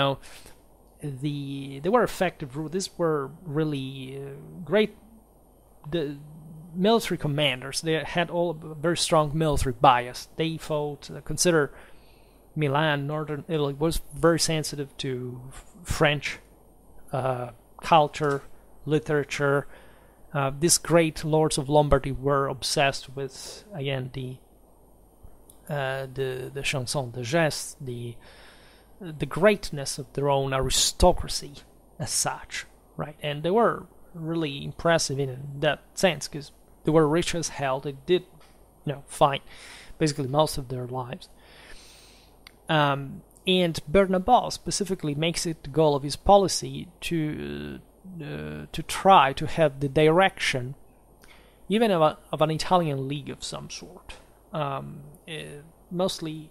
Speaker 1: were effective rulers. These were really great military commanders. They had all a very strong military bias. They fought. Consider Milan, northern Italy, was very sensitive to French culture, literature. These great lords of Lombardy were obsessed with, again, the chanson de geste, the greatness of their own aristocracy as such, right? And they were really impressive in that sense, because they were rich as hell. They did, fight basically most of their lives. And Bernabò specifically makes it the goal of his policy to try to have the direction, even of an Italian league of some sort. Mostly,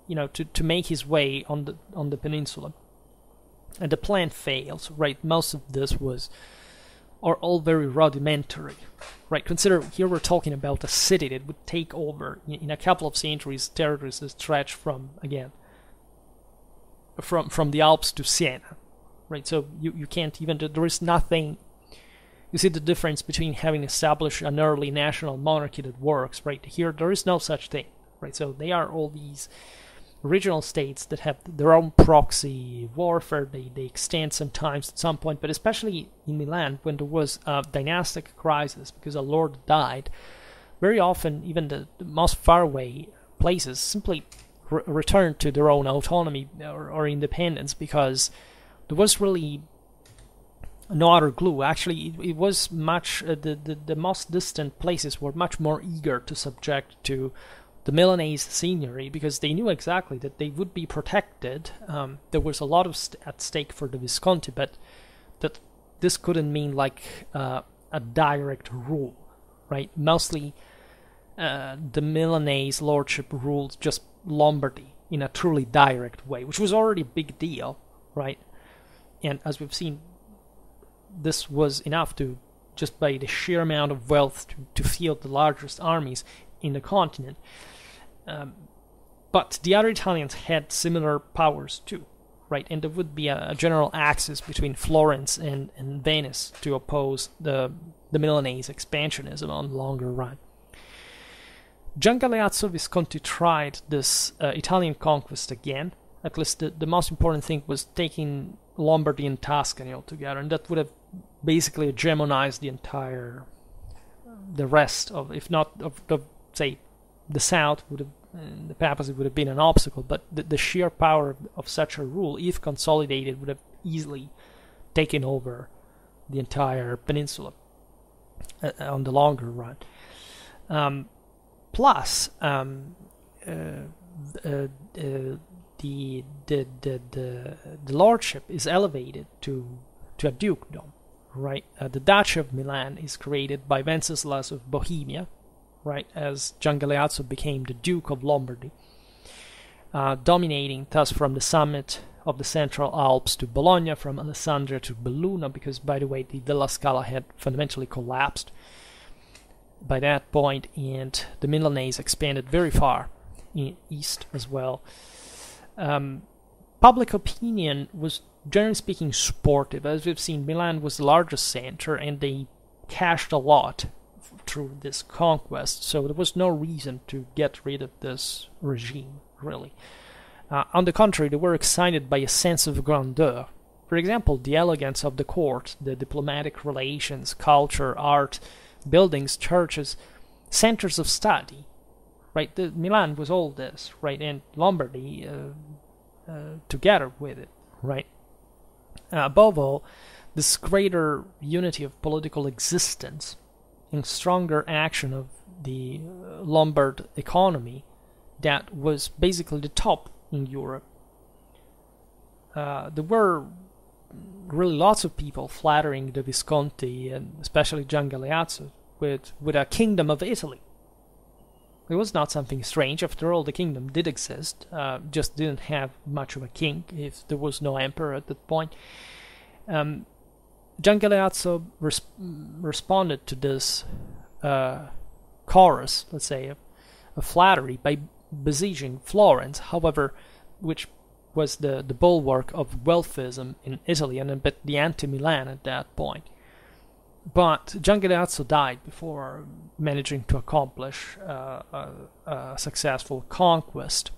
Speaker 1: to make his way on the peninsula, and the plan fails. Right, most of this are all very rudimentary. Right, consider here we're talking about a city that would take over in a couple of centuries territories that stretch from the Alps to Siena. Right, so you can't even. There is nothing. You see the difference between having established an early national monarchy that works. Right, here there is no such thing. right? So they are all these regional states that have their own proxy warfare. They extend sometimes at some point, but especially in Milan, when there was a dynastic crisis because a lord died, very often even the most faraway places simply returned to their own autonomy or independence, because there was really no other glue. Actually, it was much the most distant places were much more eager to subject to the Milanese seigneury, because they knew exactly that they would be protected. There was a lot of at stake for the Visconti, but that this couldn't mean like a direct rule, right? Mostly the Milanese lordship ruled just Lombardy in a truly direct way, which was already a big deal, right? And as we've seen, this was enough to, just by the sheer amount of wealth, to field the largest armies in the continent. But the other Italians had similar powers too, right? And there would be a general axis between Florence and Venice to oppose the Milanese expansionism on the longer run. Gian Galeazzo Visconti tried this Italian conquest again. At least the most important thing was taking Lombardy and Tuscany altogether, and that would have basically hegemonized the rest of, if not of say, the south would have, the papacy would have been an obstacle, but the sheer power of such a rule, if consolidated, would have easily taken over the entire peninsula on the longer run. Plus, the lordship is elevated to a dukedom, right? The Duchy of Milan is created by Wenceslas of Bohemia, right, as Gian Galeazzo became the Duke of Lombardy, dominating thus from the summit of the Central Alps to Bologna, from Alessandria to Belluno, because, by the way, the Della Scala had fundamentally collapsed by that point, and the Milanese expanded very far east as well. Public opinion was, generally speaking, supportive. As we've seen, Milan was the largest center, and they cashed a lot through this conquest, so there was no reason to get rid of this regime, really. On the contrary, they were excited by a sense of grandeur. For example, the elegance of the court, the diplomatic relations, culture, art, buildings, churches, centers of study, right? Milan was all this, right? And Lombardy together with it, right? Above all, this greater unity of political existence and stronger action of the Lombard economy that was basically the top in Europe. There were really lots of people flattering the Visconti, and especially Gian Galeazzo, with a kingdom of Italy. It was not something strange. After all, the kingdom did exist, just didn't have much of a king, if there was no emperor at that point. Gian Galeazzo responded to this chorus, let's say, of flattery by besieging Florence, however, which was the bulwark of wealthism in Italy and a bit the anti-Milan at that point. But Gian Galeazzo died before managing to accomplish a successful conquest.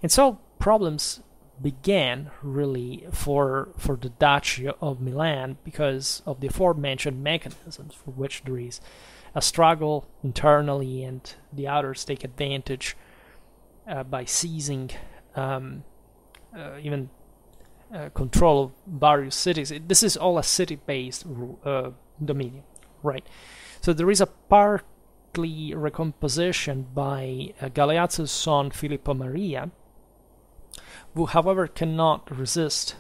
Speaker 1: And so problems began, really, for the Duchy of Milan because of the aforementioned mechanisms, for which there is a struggle internally and the others take advantage by seizing even control of various cities. This is all a city-based dominion, right? So there is a partly recomposition by Galeazzo's son Filippo Maria, who, however, cannot resist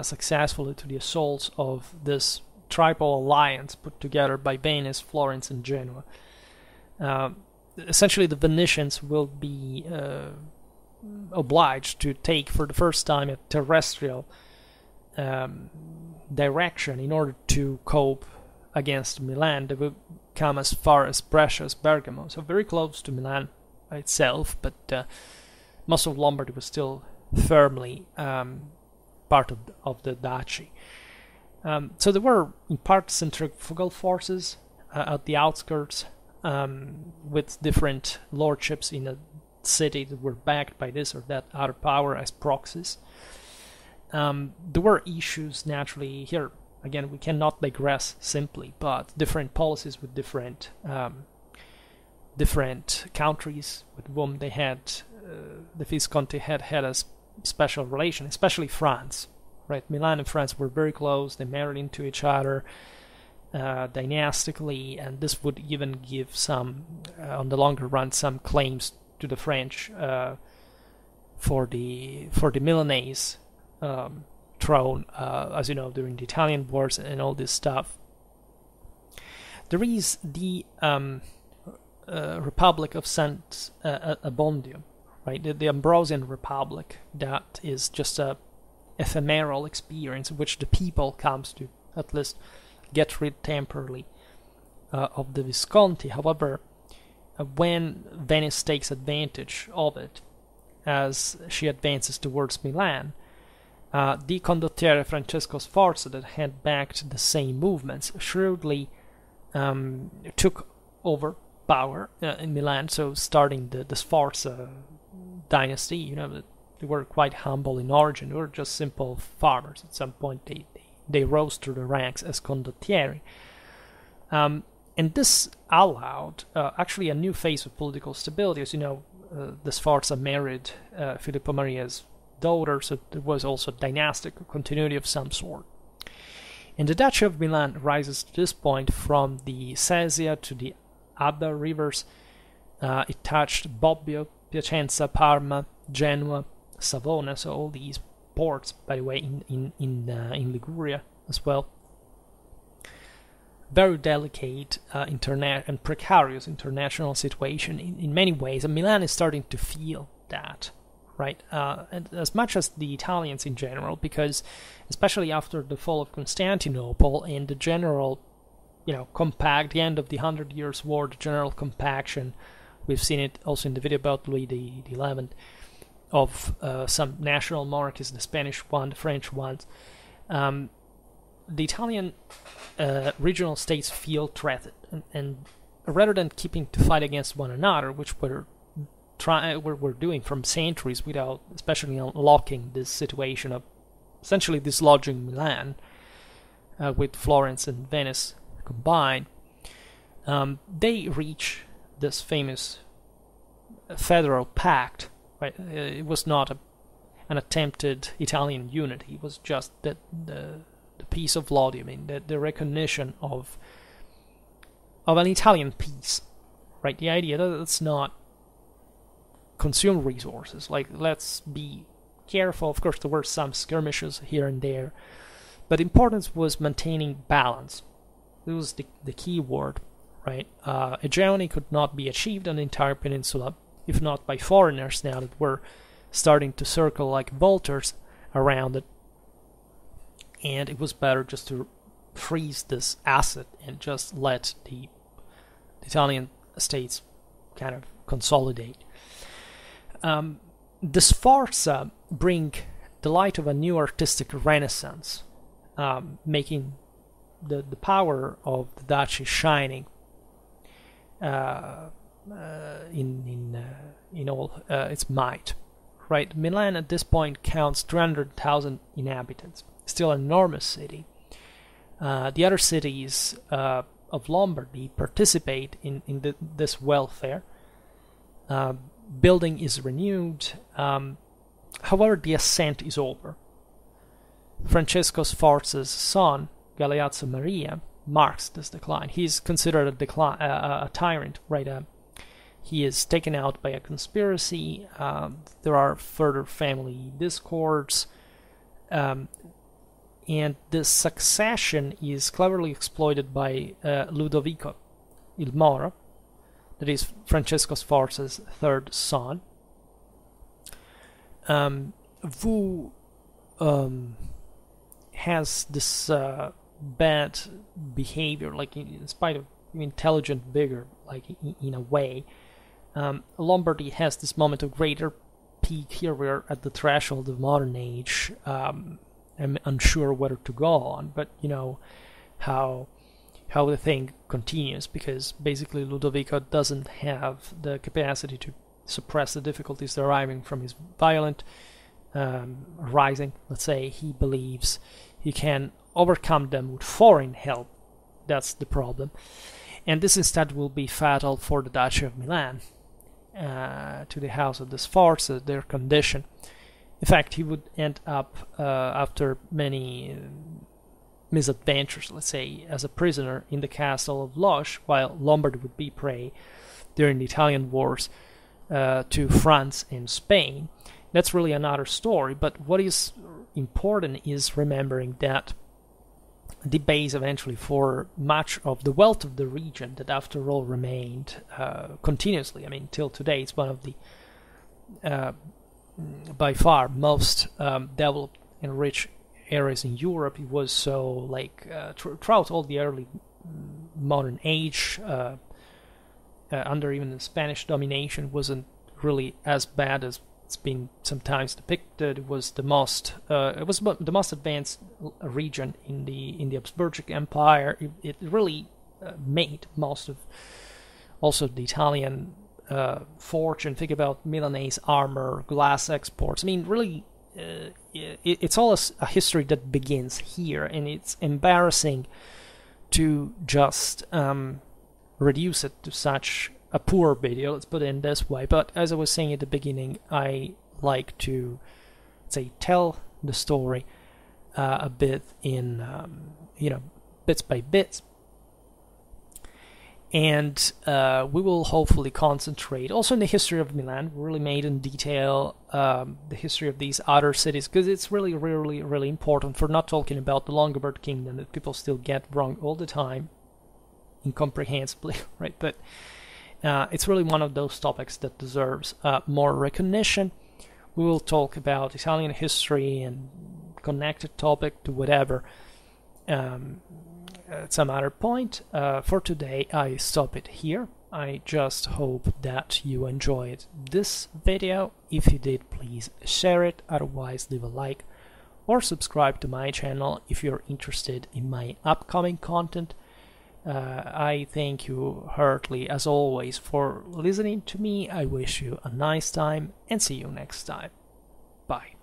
Speaker 1: successfully to the assaults of this triple alliance put together by Venice, Florence, and Genoa. Essentially, the Venetians will be obliged to take for the first time a terrestrial direction in order to cope against Milan. They will come as far as Brescia, as Bergamo, so very close to Milan itself, but most of Lombardy was still firmly part of the duchy. So there were in part centrifugal forces at the outskirts, with different lordships in a city that were backed by this or that other power as proxies. There were issues naturally here. Again, we cannot digress simply, but different policies with different countries with whom they had the Visconti had a special relation, especially France. Right, Milan and France were very close. They married into each other dynastically, and this would even give some, on the longer run, some claims to the French for the Milanese throne, as you know, during the Italian wars and all this stuff. There is the Republic of Saint Abondio, right? The Ambrosian Republic, that is just a ephemeral experience in which the people comes to at least get rid temporarily of the Visconti. However, when Venice takes advantage of it as she advances towards Milan, the condottiere Francesco Sforza, that had backed the same movements, shrewdly took over power in Milan, so starting the Sforza dynasty. You know, they were quite humble in origin. They were just simple farmers. At some point they rose through the ranks as condottieri. And this allowed actually a new phase of political stability. As you know, the Sforza married Filippo Maria's daughter, so there was also dynastic continuity of some sort. And the Duchy of Milan rises to this point from the Sesia to the Adda rivers. It touched Bobbio, Piacenza, Parma, Genoa, Savona, so all these ports, by the way, in Liguria as well. Very delicate and precarious international situation in many ways, and Milan is starting to feel that, right? And as much as the Italians in general, because especially after the fall of Constantinople and the general, the end of the 100 Years' War, the general compaction, we've seen it also in the video about Louis XI, of some national monarchies, the Spanish one, the French ones. The Italian regional states feel threatened, and rather than keeping to fight against one another, which we're doing from centuries without especially unlocking this situation of essentially dislodging Milan with Florence and Venice combined, they reach this famous federal pact. Right, it was not an attempted Italian unity. It was just the peace of Lodi. I mean, the recognition of an Italian peace. Right, the idea that let's not consume resources. Like, let's be careful. Of course, there were some skirmishes here and there, but the importance was maintaining balance. It was the key word. Right, hegemony could not be achieved on the entire peninsula if not by foreigners now that were starting to circle like vultures around it. And it was better just to freeze this asset and just let the Italian states kind of consolidate. The Sforza bring the light of a new artistic renaissance, making the power of the duchy shining in all its might. Right, Milan at this point counts 300,000 inhabitants, still an enormous city. The other cities of Lombardy participate in this welfare. Building is renewed. However, the ascent is over. Francesco Sforza's son, Galeazzo Maria, marks this decline. He's considered a tyrant, right? He is taken out by a conspiracy. There are further family discords. And this succession is cleverly exploited by Ludovico il Moro, that is Francesco Sforza's third son, who has this bad behavior, like in spite of intelligent vigor, like in a way. Lombardy has this moment of greater peak. Here we're at the threshold of modern age. I'm unsure whether to go on, but you know how the thing continues, because basically Ludovico doesn't have the capacity to suppress the difficulties deriving from his violent rising. Let's say he believes he can overcome them with foreign help. That's the problem. And this instead will be fatal for the Duchy of Milan, to the House of the Sforza, their condition. In fact, he would end up, after many misadventures, let's say, as a prisoner in the castle of Loches, while Lombardy would be prey during the Italian wars to France and Spain. That's really another story, but what is important is remembering that the base eventually for much of the wealth of the region that after all remained continuously. I mean, till today, it's one of the by far most developed and rich areas in Europe. It was so, like, throughout all the early modern age, under even the Spanish domination, wasn't really as bad as it's been sometimes depicted. It was the most advanced region in the Habsburgic Empire. It really made most of also the Italian fortune. Think about Milanese armor, glass exports. I mean, really, it's all a history that begins here, and it's embarrassing to just reduce it to such a poor video, let's put it in this way. But as I was saying at the beginning, I like to, say, tell the story a bit in, bits by bits. And we will hopefully concentrate also in the history of Milan. We really made in detail the history of these other cities, because it's really, really, really important for not talking about the Lombard kingdom that people still get wrong all the time, incomprehensibly, right? But it's really one of those topics that deserves more recognition. We will talk about Italian history and connected topic to whatever at some other point. For today, I stop it here. I just hope that you enjoyed this video. If you did, please share it. Otherwise, leave a like or subscribe to my channel if you're interested in my upcoming content. I thank you heartily, as always, for listening to me. I wish you a nice time and see you next time. Bye.